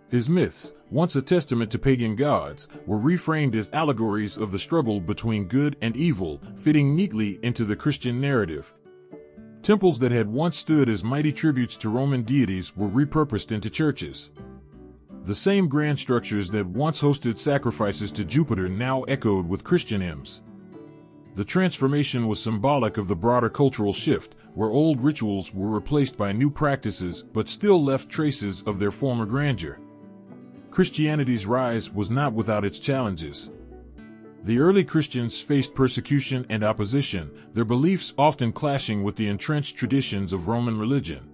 A: His myths, once a testament to pagan gods, were reframed as allegories of the struggle between good and evil, fitting neatly into the Christian narrative. Temples that had once stood as mighty tributes to Roman deities were repurposed into churches. The same grand structures that once hosted sacrifices to Jupiter now echoed with Christian hymns. The transformation was symbolic of the broader cultural shift, where old rituals were replaced by new practices but still left traces of their former grandeur. Christianity's rise was not without its challenges. The early Christians faced persecution and opposition, their beliefs often clashing with the entrenched traditions of Roman religion.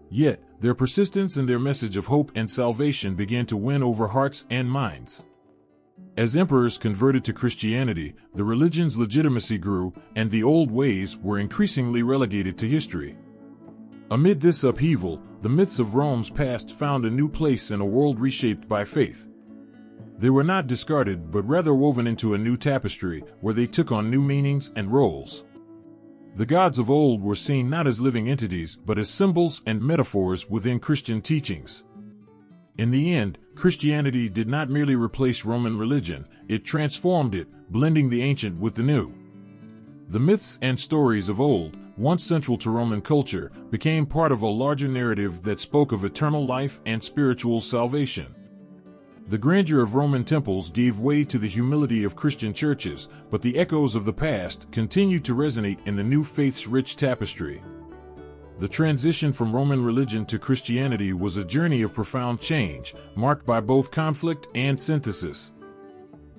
A: Yet, their persistence and their message of hope and salvation began to win over hearts and minds. As emperors converted to Christianity, the religion's legitimacy grew, and the old ways were increasingly relegated to history. Amid this upheaval, the myths of Rome's past found a new place in a world reshaped by faith. They were not discarded but rather woven into a new tapestry, where they took on new meanings and roles. The gods of old were seen not as living entities but as symbols and metaphors within Christian teachings. In the end, Christianity did not merely replace Roman religion, it transformed it, blending the ancient with the new. The myths and stories of old, once central to Roman culture, became part of a larger narrative that spoke of eternal life and spiritual salvation. The grandeur of Roman temples gave way to the humility of Christian churches, but the echoes of the past continued to resonate in the new faith's rich tapestry. The transition from Roman religion to Christianity was a journey of profound change, marked by both conflict and synthesis.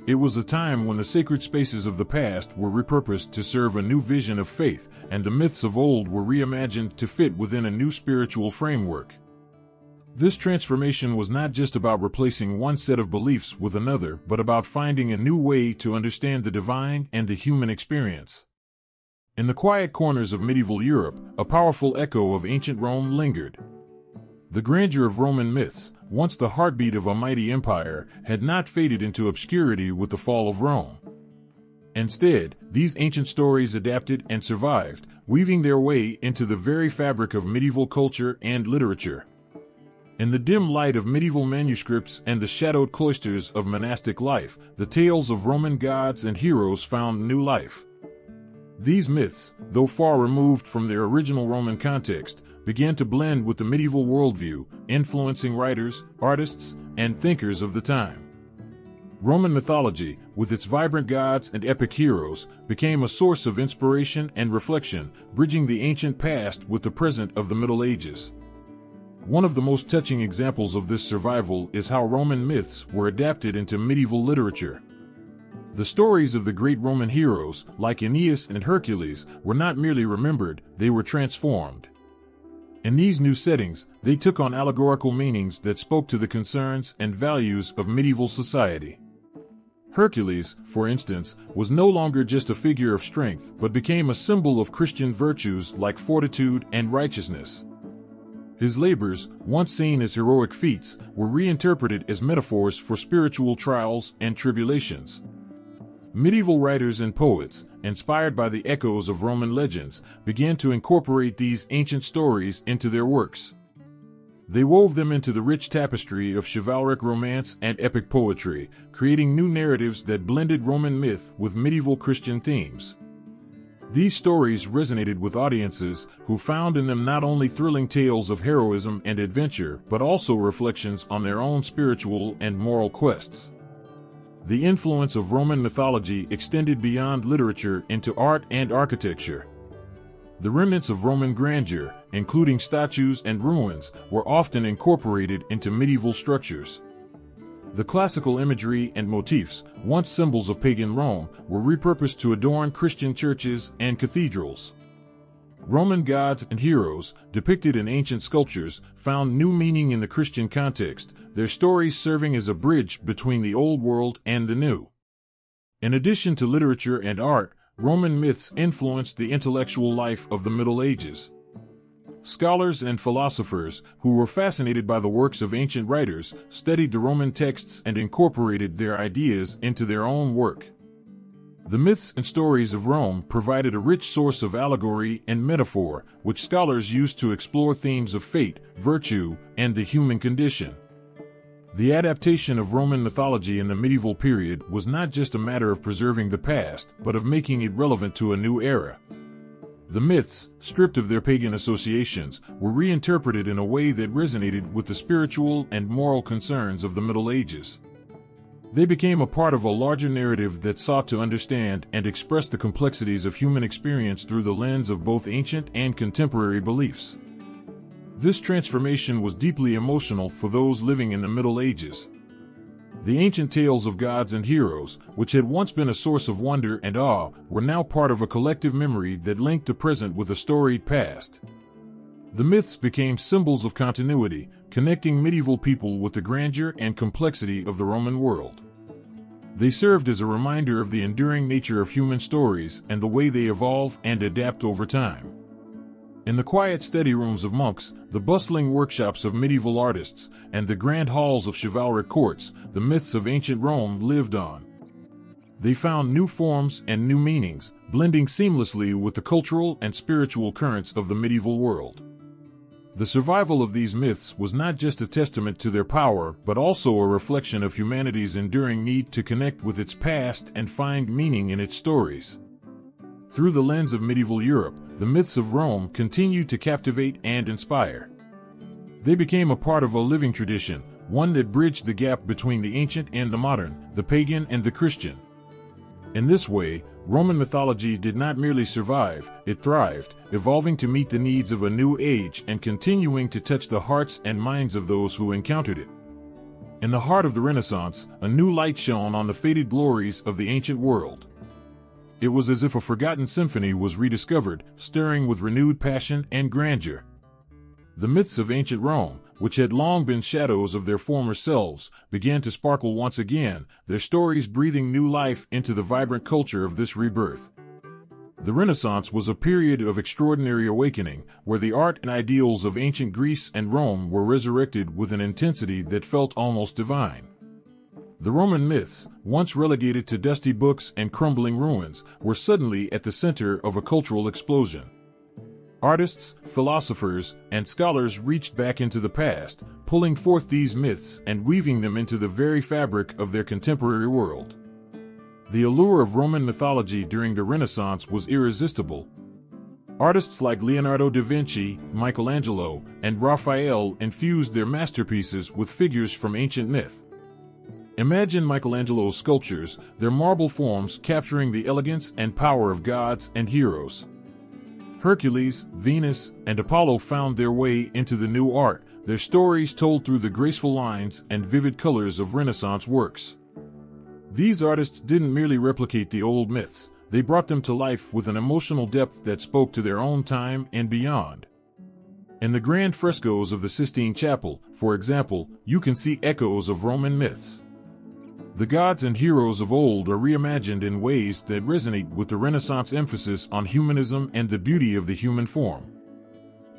A: It was a time when the sacred spaces of the past were repurposed to serve a new vision of faith, and the myths of old were reimagined to fit within a new spiritual framework. This transformation was not just about replacing one set of beliefs with another, but about finding a new way to understand the divine and the human experience. In the quiet corners of medieval Europe, a powerful echo of ancient Rome lingered. The grandeur of Roman myths, once the heartbeat of a mighty empire, had not faded into obscurity with the fall of Rome. Instead, these ancient stories adapted and survived, weaving their way into the very fabric of medieval culture and literature. In the dim light of medieval manuscripts and the shadowed cloisters of monastic life, the tales of Roman gods and heroes found new life. These myths, though far removed from their original Roman context, began to blend with the medieval worldview, influencing writers, artists, and thinkers of the time. Roman mythology, with its vibrant gods and epic heroes, became a source of inspiration and reflection, bridging the ancient past with the present of the Middle Ages. One of the most touching examples of this survival is how Roman myths were adapted into medieval literature. The stories of the great Roman heroes, like Aeneas and Hercules, were not merely remembered, they were transformed. In these new settings, they took on allegorical meanings that spoke to the concerns and values of medieval society. Hercules, for instance, was no longer just a figure of strength, but became a symbol of Christian virtues like fortitude and righteousness. His labors, once seen as heroic feats, were reinterpreted as metaphors for spiritual trials and tribulations. Medieval writers and poets, inspired by the echoes of Roman legends, began to incorporate these ancient stories into their works. They wove them into the rich tapestry of chivalric romance and epic poetry, creating new narratives that blended Roman myth with medieval Christian themes. These stories resonated with audiences who found in them not only thrilling tales of heroism and adventure, but also reflections on their own spiritual and moral quests. The influence of Roman mythology extended beyond literature into art and architecture. The remnants of Roman grandeur, including statues and ruins, were often incorporated into medieval structures. The classical imagery and motifs, once symbols of pagan Rome, were repurposed to adorn Christian churches and cathedrals. Roman gods and heroes, depicted in ancient sculptures, found new meaning in the Christian context, their stories serving as a bridge between the old world and the new. In addition to literature and art, Roman myths influenced the intellectual life of the Middle Ages. Scholars and philosophers, who were fascinated by the works of ancient writers, studied the Roman texts and incorporated their ideas into their own work. The myths and stories of Rome provided a rich source of allegory and metaphor, which scholars used to explore themes of fate, virtue, and the human condition. The adaptation of Roman mythology in the medieval period was not just a matter of preserving the past, but of making it relevant to a new era. The myths, stripped of their pagan associations, were reinterpreted in a way that resonated with the spiritual and moral concerns of the Middle Ages. They became a part of a larger narrative that sought to understand and express the complexities of human experience through the lens of both ancient and contemporary beliefs. This transformation was deeply emotional for those living in the Middle Ages. The ancient tales of gods and heroes, which had once been a source of wonder and awe, were now part of a collective memory that linked the present with a storied past. The myths became symbols of continuity, connecting medieval people with the grandeur and complexity of the Roman world. They served as a reminder of the enduring nature of human stories and the way they evolve and adapt over time. In the quiet study rooms of monks, the bustling workshops of medieval artists, and the grand halls of chivalric courts, the myths of ancient Rome lived on. They found new forms and new meanings, blending seamlessly with the cultural and spiritual currents of the medieval world. The survival of these myths was not just a testament to their power, but also a reflection of humanity's enduring need to connect with its past and find meaning in its stories. Through the lens of medieval Europe, the myths of Rome continued to captivate and inspire. They became a part of a living tradition, one that bridged the gap between the ancient and the modern, the pagan and the Christian. In this way, Roman mythology did not merely survive, it thrived, evolving to meet the needs of a new age and continuing to touch the hearts and minds of those who encountered it. In the heart of the Renaissance, a new light shone on the faded glories of the ancient world. It was as if a forgotten symphony was rediscovered, stirring with renewed passion and grandeur. The myths of ancient Rome, which had long been shadows of their former selves, began to sparkle once again, their stories breathing new life into the vibrant culture of this rebirth. The Renaissance was a period of extraordinary awakening, where the art and ideals of ancient Greece and Rome were resurrected with an intensity that felt almost divine. The Roman myths, once relegated to dusty books and crumbling ruins, were suddenly at the center of a cultural explosion. Artists, philosophers, and scholars reached back into the past, pulling forth these myths and weaving them into the very fabric of their contemporary world. The allure of Roman mythology during the Renaissance was irresistible. Artists like Leonardo da Vinci, Michelangelo, and Raphael infused their masterpieces with figures from ancient myth. Imagine Michelangelo's sculptures, their marble forms capturing the elegance and power of gods and heroes. Hercules, Venus, and Apollo found their way into the new art, their stories told through the graceful lines and vivid colors of Renaissance works. These artists didn't merely replicate the old myths, they brought them to life with an emotional depth that spoke to their own time and beyond. In the grand frescoes of the Sistine Chapel, for example, you can see echoes of Roman myths. The gods and heroes of old are reimagined in ways that resonate with the Renaissance emphasis on humanism and the beauty of the human form.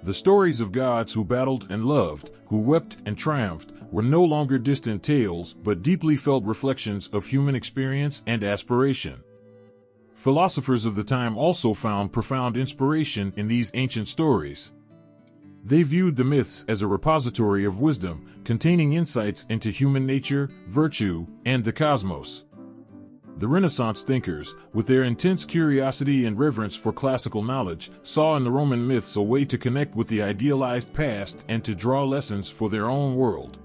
A: The stories of gods who battled and loved, who wept and triumphed, were no longer distant tales but deeply felt reflections of human experience and aspiration. Philosophers of the time also found profound inspiration in these ancient stories. They viewed the myths as a repository of wisdom, containing insights into human nature, virtue, and the cosmos. The Renaissance thinkers, with their intense curiosity and reverence for classical knowledge, saw in the Roman myths a way to connect with the idealized past and to draw lessons for their own world.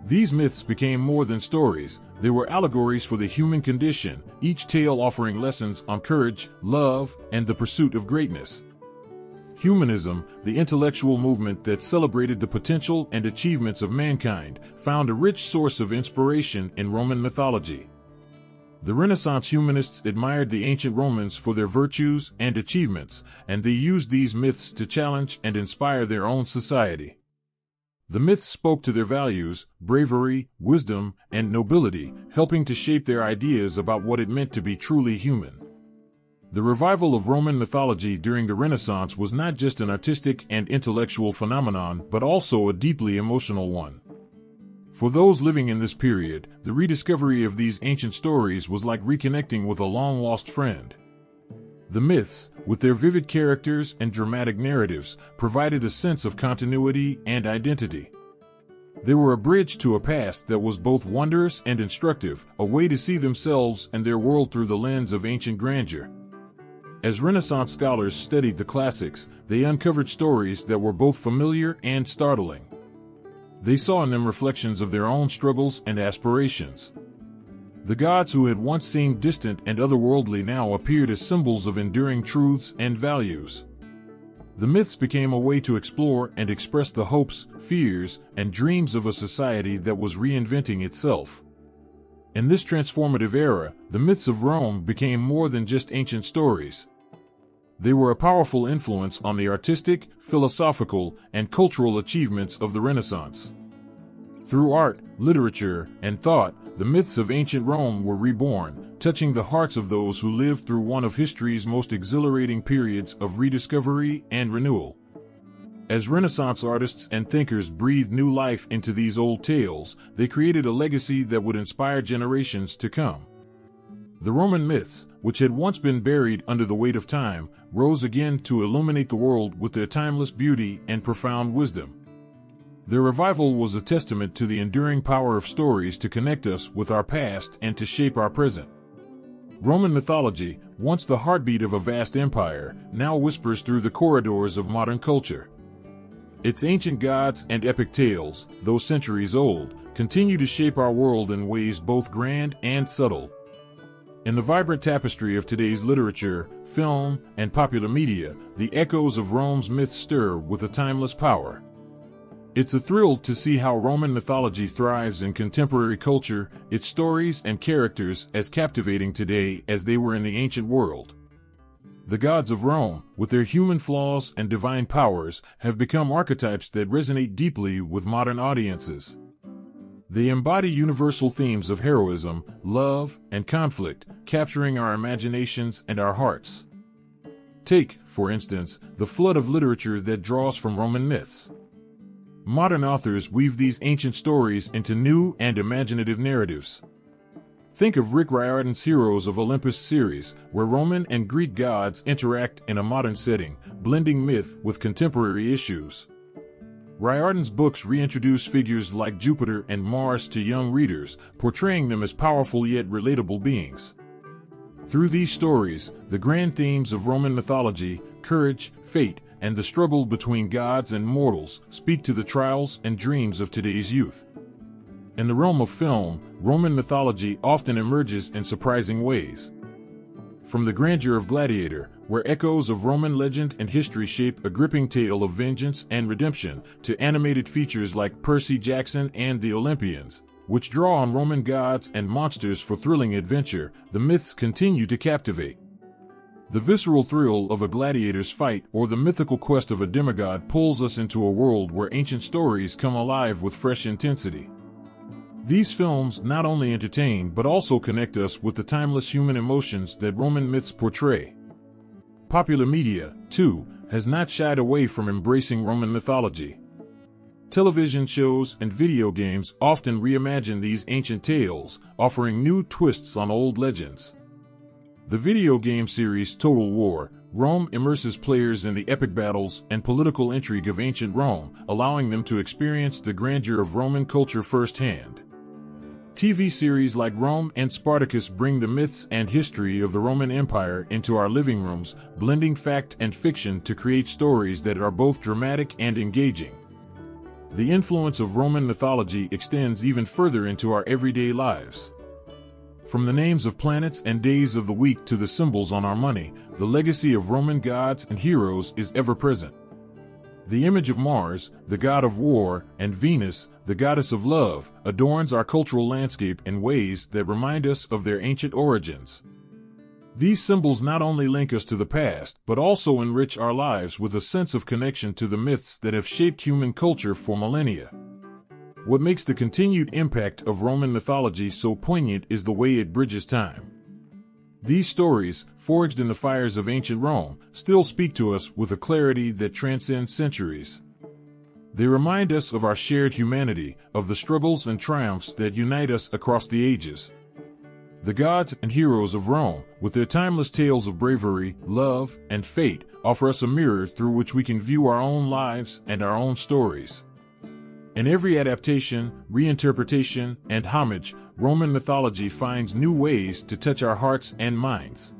A: These myths became more than stories, they were allegories for the human condition, each tale offering lessons on courage, love, and the pursuit of greatness. Humanism, the intellectual movement that celebrated the potential and achievements of mankind, found a rich source of inspiration in Roman mythology. The Renaissance humanists admired the ancient Romans for their virtues and achievements, and they used these myths to challenge and inspire their own society. The myths spoke to their values, bravery, wisdom, and nobility, helping to shape their ideas about what it meant to be truly human. The revival of Roman mythology during the Renaissance was not just an artistic and intellectual phenomenon, but also a deeply emotional one. For those living in this period, the rediscovery of these ancient stories was like reconnecting with a long-lost friend. The myths, with their vivid characters and dramatic narratives, provided a sense of continuity and identity. They were a bridge to a past that was both wondrous and instructive, a way to see themselves and their world through the lens of ancient grandeur. As Renaissance scholars studied the classics, they uncovered stories that were both familiar and startling. They saw in them reflections of their own struggles and aspirations. The gods who had once seemed distant and otherworldly now appeared as symbols of enduring truths and values. The myths became a way to explore and express the hopes, fears, and dreams of a society that was reinventing itself. In this transformative era, the myths of Rome became more than just ancient stories. They were a powerful influence on the artistic, philosophical, and cultural achievements of the Renaissance. Through art, literature, and thought, the myths of ancient Rome were reborn, touching the hearts of those who lived through one of history's most exhilarating periods of rediscovery and renewal. As Renaissance artists and thinkers breathed new life into these old tales, they created a legacy that would inspire generations to come. The Roman myths, which had once been buried under the weight of time, rose again to illuminate the world with their timeless beauty and profound wisdom. Their revival was a testament to the enduring power of stories to connect us with our past and to shape our present. Roman mythology, once the heartbeat of a vast empire, now whispers through the corridors of modern culture. Its ancient gods and epic tales, though centuries old, continue to shape our world in ways both grand and subtle. In the vibrant tapestry of today's literature, film, and popular media, the echoes of Rome's myths stir with a timeless power. It's a thrill to see how Roman mythology thrives in contemporary culture, its stories and characters as captivating today as they were in the ancient world. The gods of Rome, with their human flaws and divine powers, have become archetypes that resonate deeply with modern audiences. They embody universal themes of heroism, love, and conflict, capturing our imaginations and our hearts. Take, for instance, the flood of literature that draws from Roman myths. Modern authors weave these ancient stories into new and imaginative narratives. Think of Rick Riordan's Heroes of Olympus series, where Roman and Greek gods interact in a modern setting, blending myth with contemporary issues. Riordan's books reintroduce figures like Jupiter and Mars to young readers, portraying them as powerful yet relatable beings. Through these stories, the grand themes of Roman mythology, courage, fate, and the struggle between gods and mortals speak to the trials and dreams of today's youth. In the realm of film, Roman mythology often emerges in surprising ways. From the grandeur of Gladiator, where echoes of Roman legend and history shape a gripping tale of vengeance and redemption, to animated features like Percy Jackson and the Olympians, which draw on Roman gods and monsters for thrilling adventure, the myths continue to captivate. The visceral thrill of a gladiator's fight or the mythical quest of a demigod pulls us into a world where ancient stories come alive with fresh intensity. These films not only entertain but also connect us with the timeless human emotions that Roman myths portray. Popular media, too, has not shied away from embracing Roman mythology. Television shows and video games often reimagine these ancient tales, offering new twists on old legends. The video game series Total War, Rome immerses players in the epic battles and political intrigue of ancient Rome, allowing them to experience the grandeur of Roman culture firsthand. TV series like Rome and Spartacus bring the myths and history of the Roman Empire into our living rooms, blending fact and fiction to create stories that are both dramatic and engaging. The influence of Roman mythology extends even further into our everyday lives. From the names of planets and days of the week to the symbols on our money, the legacy of Roman gods and heroes is ever present. The image of Mars, the god of war, and Venus, the goddess of love, adorns our cultural landscape in ways that remind us of their ancient origins. These symbols not only link us to the past, but also enrich our lives with a sense of connection to the myths that have shaped human culture for millennia. What makes the continued impact of Roman mythology so poignant is the way it bridges time. These stories, forged in the fires of ancient Rome, still speak to us with a clarity that transcends centuries. They remind us of our shared humanity, of the struggles and triumphs that unite us across the ages. The gods and heroes of Rome, with their timeless tales of bravery, love, and fate, offer us a mirror through which we can view our own lives and our own stories. In every adaptation, reinterpretation, and homage, Roman mythology finds new ways to touch our hearts and minds.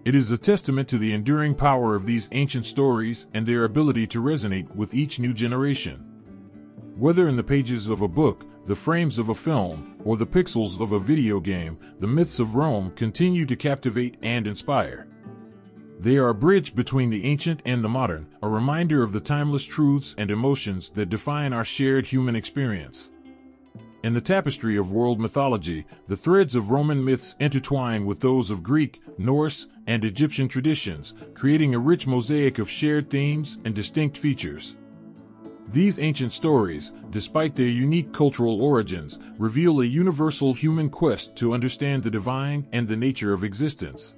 A: It is a testament to the enduring power of these ancient stories and their ability to resonate with each new generation. Whether in the pages of a book, the frames of a film, or the pixels of a video game, the myths of Rome continue to captivate and inspire. They are a bridge between the ancient and the modern, a reminder of the timeless truths and emotions that define our shared human experience. In the tapestry of world mythology, the threads of Roman myths intertwine with those of Greek, Norse, and Egyptian traditions, creating a rich mosaic of shared themes and distinct features. These ancient stories, despite their unique cultural origins, reveal a universal human quest to understand the divine and the nature of existence.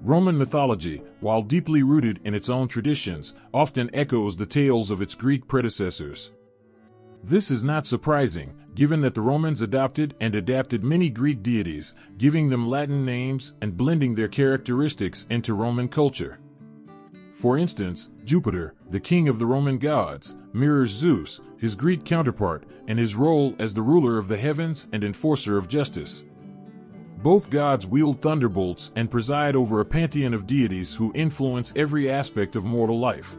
A: Roman mythology, while deeply rooted in its own traditions, often echoes the tales of its Greek predecessors. This is not surprising, given that the Romans adopted and adapted many Greek deities, giving them Latin names and blending their characteristics into Roman culture. For instance, Jupiter, the king of the Roman gods, mirrors Zeus, his Greek counterpart, and his role as the ruler of the heavens and enforcer of justice. Both gods wield thunderbolts and preside over a pantheon of deities who influence every aspect of mortal life.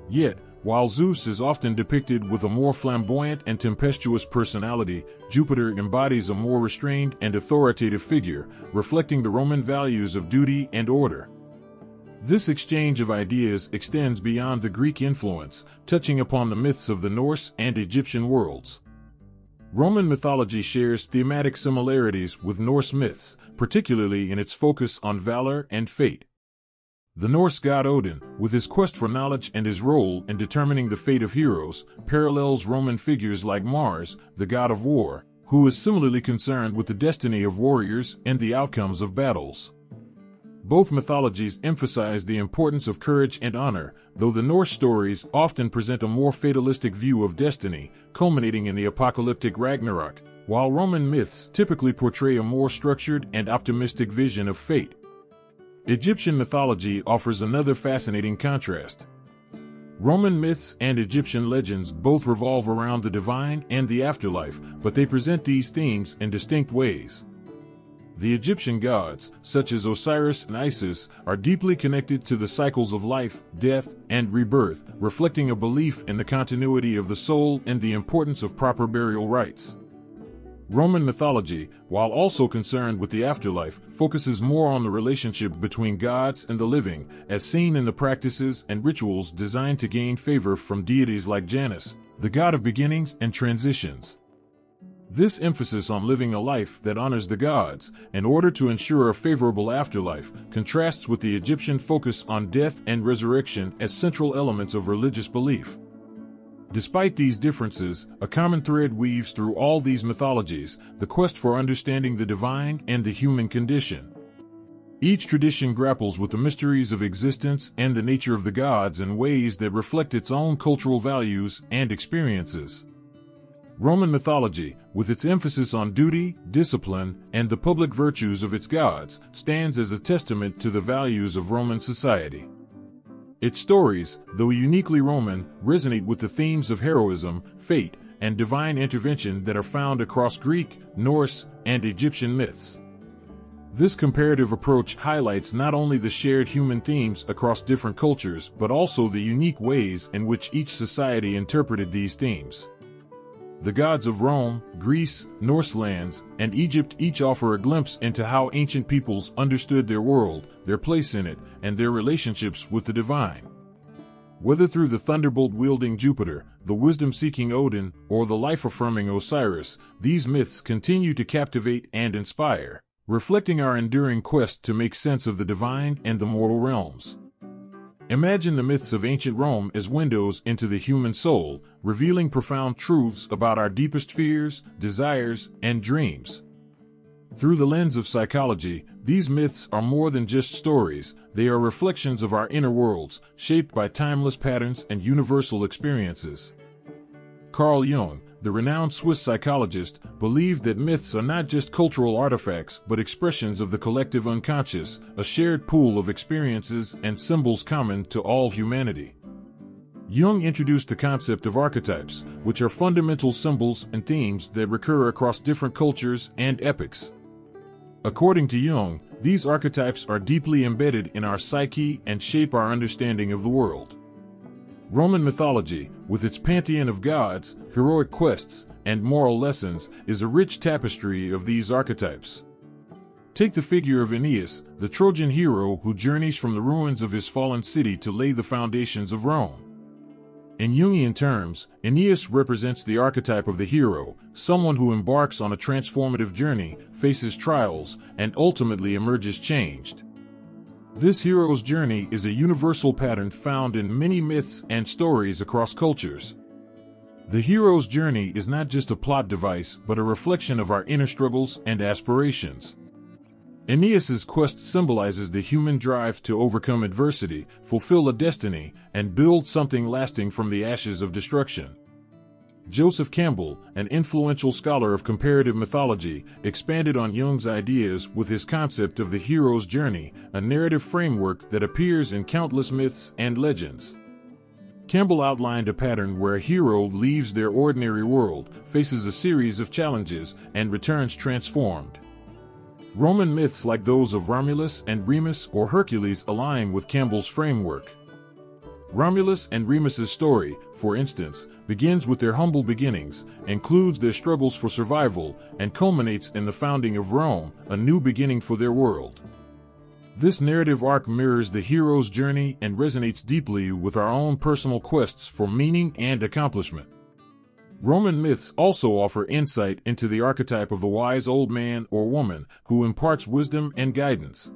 A: Yet, while Zeus is often depicted with a more flamboyant and tempestuous personality, Jupiter embodies a more restrained and authoritative figure, reflecting the Roman values of duty and order. This exchange of ideas extends beyond the Greek influence, touching upon the myths of the Norse and Egyptian worlds. Roman mythology shares thematic similarities with Norse myths, particularly in its focus on valor and fate. The Norse god Odin, with his quest for knowledge and his role in determining the fate of heroes, parallels Roman figures like Mars, the god of war, who is similarly concerned with the destiny of warriors and the outcomes of battles. Both mythologies emphasize the importance of courage and honor, though the Norse stories often present a more fatalistic view of destiny, culminating in the apocalyptic Ragnarok, while Roman myths typically portray a more structured and optimistic vision of fate. Egyptian mythology offers another fascinating contrast. Roman myths and Egyptian legends both revolve around the divine and the afterlife, but they present these themes in distinct ways. The Egyptian gods, such as Osiris and Isis, are deeply connected to the cycles of life, death, and rebirth, reflecting a belief in the continuity of the soul and the importance of proper burial rites. Roman mythology, while also concerned with the afterlife, focuses more on the relationship between gods and the living, as seen in the practices and rituals designed to gain favor from deities like Janus, the god of beginnings and transitions. This emphasis on living a life that honors the gods, in order to ensure a favorable afterlife, contrasts with the Egyptian focus on death and resurrection as central elements of religious belief. Despite these differences, a common thread weaves through all these mythologies: the quest for understanding the divine and the human condition. Each tradition grapples with the mysteries of existence and the nature of the gods in ways that reflect its own cultural values and experiences. Roman mythology, with its emphasis on duty, discipline, and the public virtues of its gods, stands as a testament to the values of Roman society. Its stories, though uniquely Roman, resonate with the themes of heroism, fate, and divine intervention that are found across Greek, Norse, and Egyptian myths. This comparative approach highlights not only the shared human themes across different cultures, but also the unique ways in which each society interpreted these themes. The gods of Rome, Greece, Norse lands, and Egypt each offer a glimpse into how ancient peoples understood their world, their place in it, and their relationships with the divine. Whether through the thunderbolt-wielding Jupiter, the wisdom-seeking Odin, or the life-affirming Osiris, these myths continue to captivate and inspire, reflecting our enduring quest to make sense of the divine and the mortal realms. Imagine the myths of ancient Rome as windows into the human soul, revealing profound truths about our deepest fears, desires, and dreams. Through the lens of psychology, these myths are more than just stories; they are reflections of our inner worlds, shaped by timeless patterns and universal experiences. Carl Jung, the renowned Swiss psychologist, believed that myths are not just cultural artifacts but expressions of the collective unconscious, a shared pool of experiences and symbols common to all humanity. Jung introduced the concept of archetypes, which are fundamental symbols and themes that recur across different cultures and epochs. According to Jung, these archetypes are deeply embedded in our psyche and shape our understanding of the world. Roman mythology, with its pantheon of gods, heroic quests, and moral lessons, is a rich tapestry of these archetypes. Take the figure of Aeneas, the Trojan hero who journeys from the ruins of his fallen city to lay the foundations of Rome. In Jungian terms, Aeneas represents the archetype of the hero, someone who embarks on a transformative journey, faces trials, and ultimately emerges changed. This hero's journey is a universal pattern found in many myths and stories across cultures. The hero's journey is not just a plot device, but a reflection of our inner struggles and aspirations. Aeneas's quest symbolizes the human drive to overcome adversity, fulfill a destiny, and build something lasting from the ashes of destruction. Joseph Campbell, an influential scholar of comparative mythology, expanded on Jung's ideas with his concept of the hero's journey, a narrative framework that appears in countless myths and legends. Campbell outlined a pattern where a hero leaves their ordinary world, faces a series of challenges, and returns transformed. Roman myths like those of Romulus and Remus or Hercules align with Campbell's framework. Romulus and Remus's story, for instance, begins with their humble beginnings, includes their struggles for survival, and culminates in the founding of Rome, a new beginning for their world. This narrative arc mirrors the hero's journey and resonates deeply with our own personal quests for meaning and accomplishment. Roman myths also offer insight into the archetype of the wise old man or woman who imparts wisdom and guidance.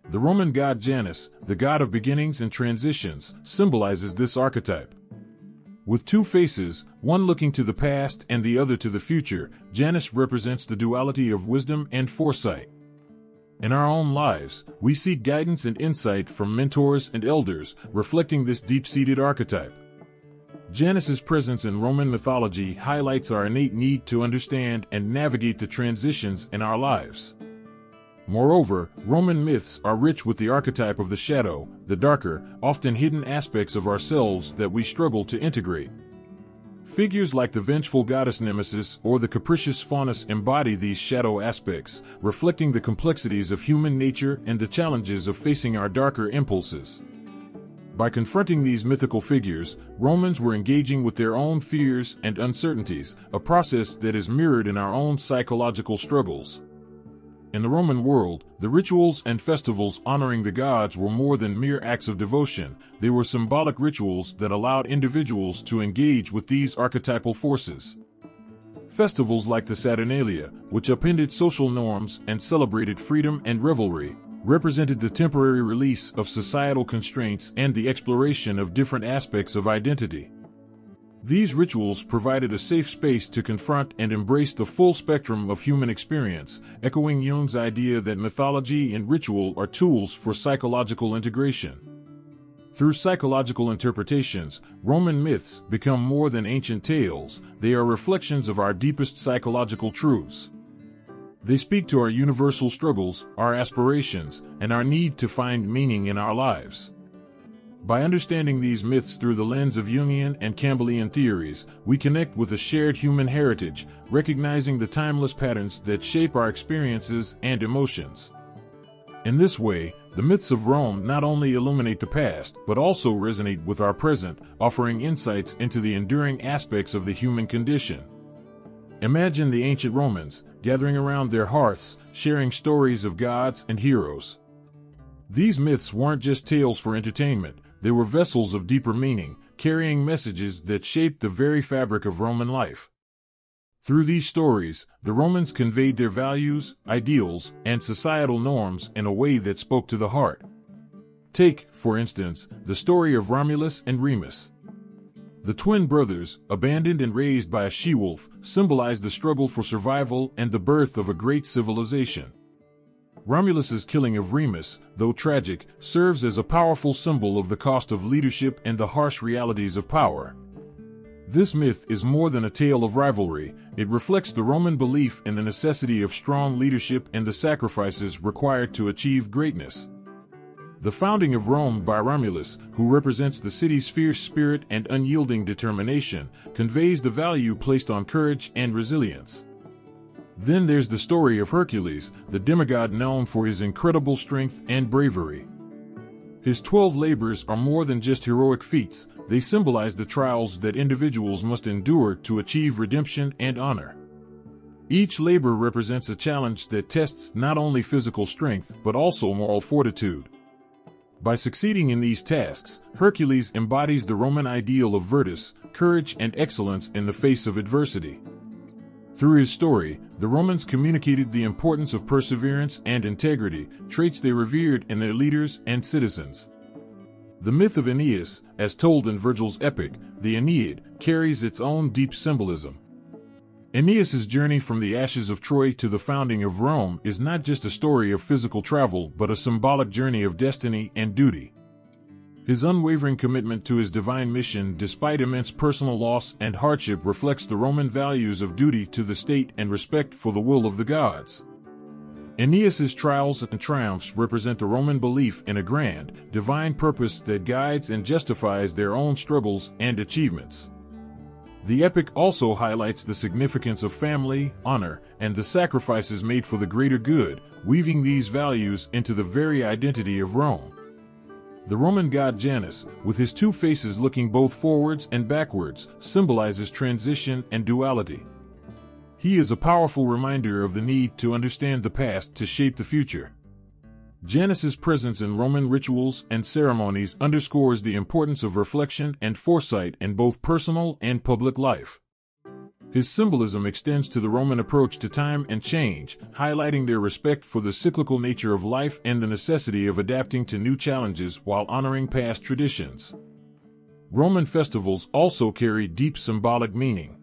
A: The Roman god Janus, the god of beginnings and transitions, symbolizes this archetype. With two faces, one looking to the past and the other to the future, Janus represents the duality of wisdom and foresight. In our own lives, we seek guidance and insight from mentors and elders, reflecting this deep-seated archetype. Janus's presence in Roman mythology highlights our innate need to understand and navigate the transitions in our lives. Moreover, Roman myths are rich with the archetype of the shadow, the darker, often hidden aspects of ourselves that we struggle to integrate. Figures like the vengeful goddess Nemesis or the capricious Faunus embody these shadow aspects, reflecting the complexities of human nature and the challenges of facing our darker impulses. By confronting these mythical figures, Romans were engaging with their own fears and uncertainties, a process that is mirrored in our own psychological struggles. In the Roman world, the rituals and festivals honoring the gods were more than mere acts of devotion. They were symbolic rituals that allowed individuals to engage with these archetypal forces. Festivals like the Saturnalia, which upended social norms and celebrated freedom and revelry, represented the temporary release of societal constraints and the exploration of different aspects of identity. These rituals provided a safe space to confront and embrace the full spectrum of human experience, echoing Jung's idea that mythology and ritual are tools for psychological integration. Through psychological interpretations, Roman myths become more than ancient tales. They are reflections of our deepest psychological truths. They speak to our universal struggles, our aspirations, and our need to find meaning in our lives. By understanding these myths through the lens of Jungian and Campbellian theories, we connect with a shared human heritage, recognizing the timeless patterns that shape our experiences and emotions. In this way, the myths of Rome not only illuminate the past, but also resonate with our present, offering insights into the enduring aspects of the human condition. Imagine the ancient Romans, gathering around their hearths, sharing stories of gods and heroes. These myths weren't just tales for entertainment, they were vessels of deeper meaning, carrying messages that shaped the very fabric of Roman life. Through these stories, the Romans conveyed their values, ideals, and societal norms in a way that spoke to the heart. Take, for instance, the story of Romulus and Remus. The twin brothers, abandoned and raised by a she-wolf, symbolize the struggle for survival and the birth of a great civilization. Romulus's killing of Remus, though tragic, serves as a powerful symbol of the cost of leadership and the harsh realities of power. This myth is more than a tale of rivalry. It reflects the Roman belief in the necessity of strong leadership and the sacrifices required to achieve greatness. The founding of Rome by Romulus, who represents the city's fierce spirit and unyielding determination, conveys the value placed on courage and resilience. Then there's the story of Hercules, the demigod known for his incredible strength and bravery. His 12 labors are more than just heroic feats, they symbolize the trials that individuals must endure to achieve redemption and honor. Each labor represents a challenge that tests not only physical strength but also moral fortitude. By succeeding in these tasks, Hercules embodies the Roman ideal of virtus, courage and excellence in the face of adversity. Through his story, the Romans communicated the importance of perseverance and integrity, traits they revered in their leaders and citizens. The myth of Aeneas, as told in Virgil's epic, the Aeneid, carries its own deep symbolism. Aeneas's journey from the ashes of Troy to the founding of Rome is not just a story of physical travel but a symbolic journey of destiny and duty. His unwavering commitment to his divine mission despite immense personal loss and hardship reflects the Roman values of duty to the state and respect for the will of the gods. Aeneas's trials and triumphs represent the Roman belief in a grand, divine purpose that guides and justifies their own struggles and achievements. The epic also highlights the significance of family, honor, and the sacrifices made for the greater good, weaving these values into the very identity of Rome. The Roman god Janus, with his two faces looking both forwards and backwards, symbolizes transition and duality. He is a powerful reminder of the need to understand the past to shape the future. Janus's presence in Roman rituals and ceremonies underscores the importance of reflection and foresight in both personal and public life. His symbolism extends to the Roman approach to time and change, highlighting their respect for the cyclical nature of life and the necessity of adapting to new challenges while honoring past traditions. Roman festivals also carry deep symbolic meaning.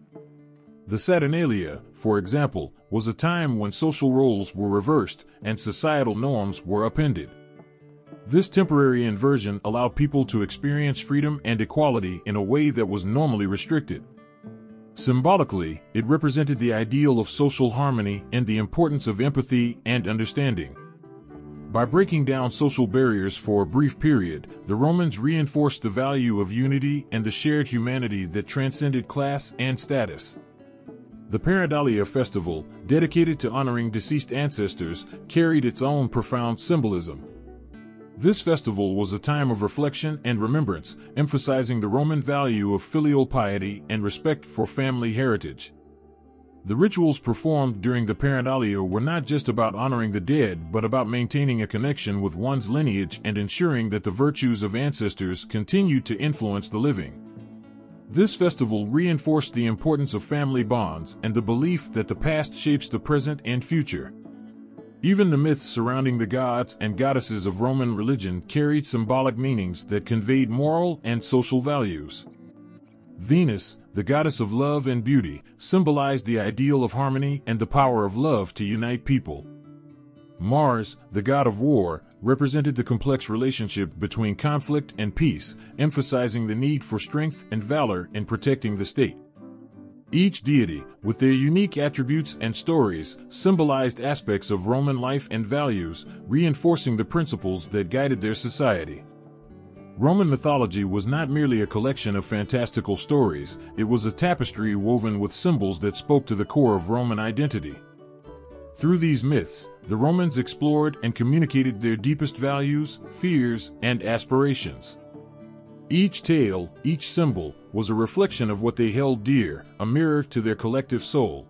A: The Saturnalia, for example, was a time when social roles were reversed and societal norms were upended. This temporary inversion allowed people to experience freedom and equality in a way that was normally restricted. Symbolically, it represented the ideal of social harmony and the importance of empathy and understanding. By breaking down social barriers for a brief period, the Romans reinforced the value of unity and the shared humanity that transcended class and status. The Pareidalia festival, dedicated to honoring deceased ancestors, carried its own profound symbolism. This festival was a time of reflection and remembrance, emphasizing the Roman value of filial piety and respect for family heritage. The rituals performed during the Pareidalia were not just about honoring the dead, but about maintaining a connection with one's lineage and ensuring that the virtues of ancestors continued to influence the living. This festival reinforced the importance of family bonds and the belief that the past shapes the present and future. Even the myths surrounding the gods and goddesses of Roman religion carried symbolic meanings that conveyed moral and social values. Venus, the goddess of love and beauty, symbolized the ideal of harmony and the power of love to unite people. Mars, the god of war, represented the complex relationship between conflict and peace, emphasizing the need for strength and valor in protecting the state. Each deity, with their unique attributes and stories, symbolized aspects of Roman life and values, reinforcing the principles that guided their society. Roman mythology was not merely a collection of fantastical stories, it was a tapestry woven with symbols that spoke to the core of Roman identity. Through these myths, the Romans explored and communicated their deepest values, fears, and aspirations. Each tale, each symbol, was a reflection of what they held dear, a mirror to their collective soul.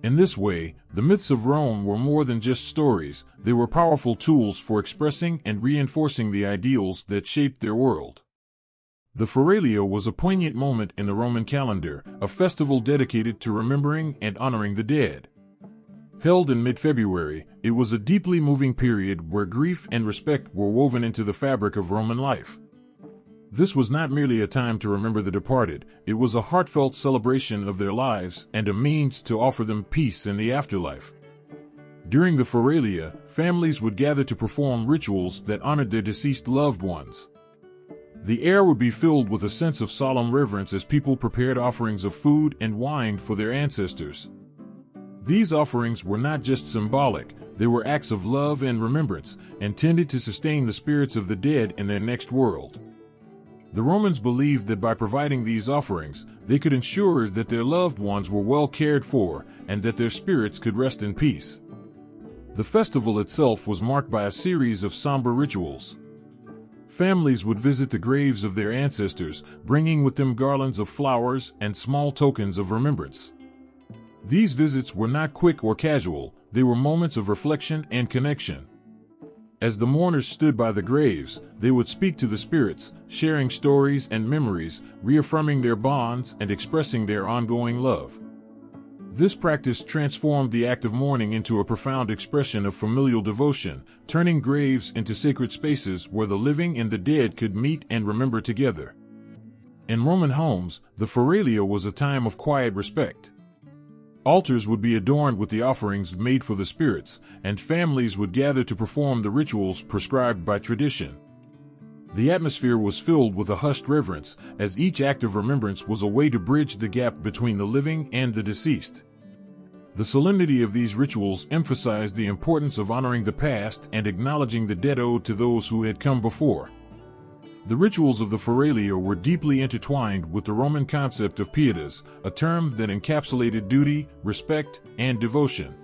A: In this way, the myths of Rome were more than just stories, they were powerful tools for expressing and reinforcing the ideals that shaped their world. The Feralia was a poignant moment in the Roman calendar, a festival dedicated to remembering and honoring the dead. Held in mid-February, it was a deeply moving period where grief and respect were woven into the fabric of Roman life. This was not merely a time to remember the departed, it was a heartfelt celebration of their lives and a means to offer them peace in the afterlife. During the Feralia, families would gather to perform rituals that honored their deceased loved ones. The air would be filled with a sense of solemn reverence as people prepared offerings of food and wine for their ancestors. These offerings were not just symbolic, they were acts of love and remembrance, intended to sustain the spirits of the dead in their next world. The Romans believed that by providing these offerings, they could ensure that their loved ones were well cared for and that their spirits could rest in peace. The festival itself was marked by a series of somber rituals. Families would visit the graves of their ancestors, bringing with them garlands of flowers and small tokens of remembrance. These visits were not quick or casual, they were moments of reflection and connection. As the mourners stood by the graves, they would speak to the spirits, sharing stories and memories, reaffirming their bonds and expressing their ongoing love. This practice transformed the act of mourning into a profound expression of familial devotion, turning graves into sacred spaces where the living and the dead could meet and remember together. In Roman homes, the Feralia was a time of quiet respect. Altars would be adorned with the offerings made for the spirits, and families would gather to perform the rituals prescribed by tradition. The atmosphere was filled with a hushed reverence, as each act of remembrance was a way to bridge the gap between the living and the deceased. The solemnity of these rituals emphasized the importance of honoring the past and acknowledging the debt owed to those who had come before. The rituals of the Feralia were deeply intertwined with the Roman concept of pietas, a term that encapsulated duty, respect, and devotion.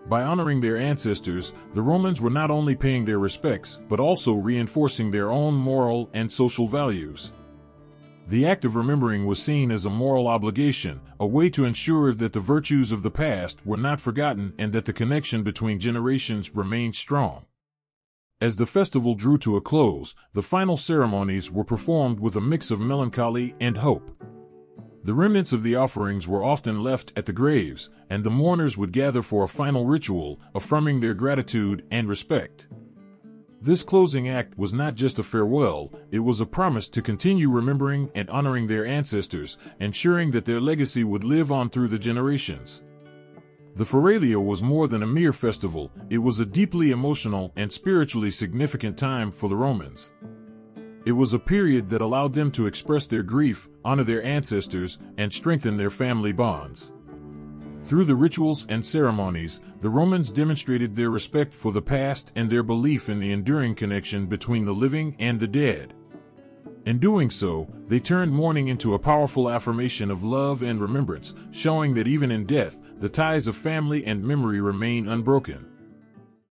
A: By honoring their ancestors, the Romans were not only paying their respects, but also reinforcing their own moral and social values. The act of remembering was seen as a moral obligation, a way to ensure that the virtues of the past were not forgotten and that the connection between generations remained strong. As the festival drew to a close, the final ceremonies were performed with a mix of melancholy and hope. The remnants of the offerings were often left at the graves, and the mourners would gather for a final ritual, affirming their gratitude and respect. This closing act was not just a farewell, it was a promise to continue remembering and honoring their ancestors, ensuring that their legacy would live on through the generations. The Feralia was more than a mere festival, it was a deeply emotional and spiritually significant time for the Romans. It was a period that allowed them to express their grief, honor their ancestors, and strengthen their family bonds. Through the rituals and ceremonies, the Romans demonstrated their respect for the past and their belief in the enduring connection between the living and the dead. In doing so, they turned mourning into a powerful affirmation of love and remembrance, showing that even in death, the ties of family and memory remain unbroken.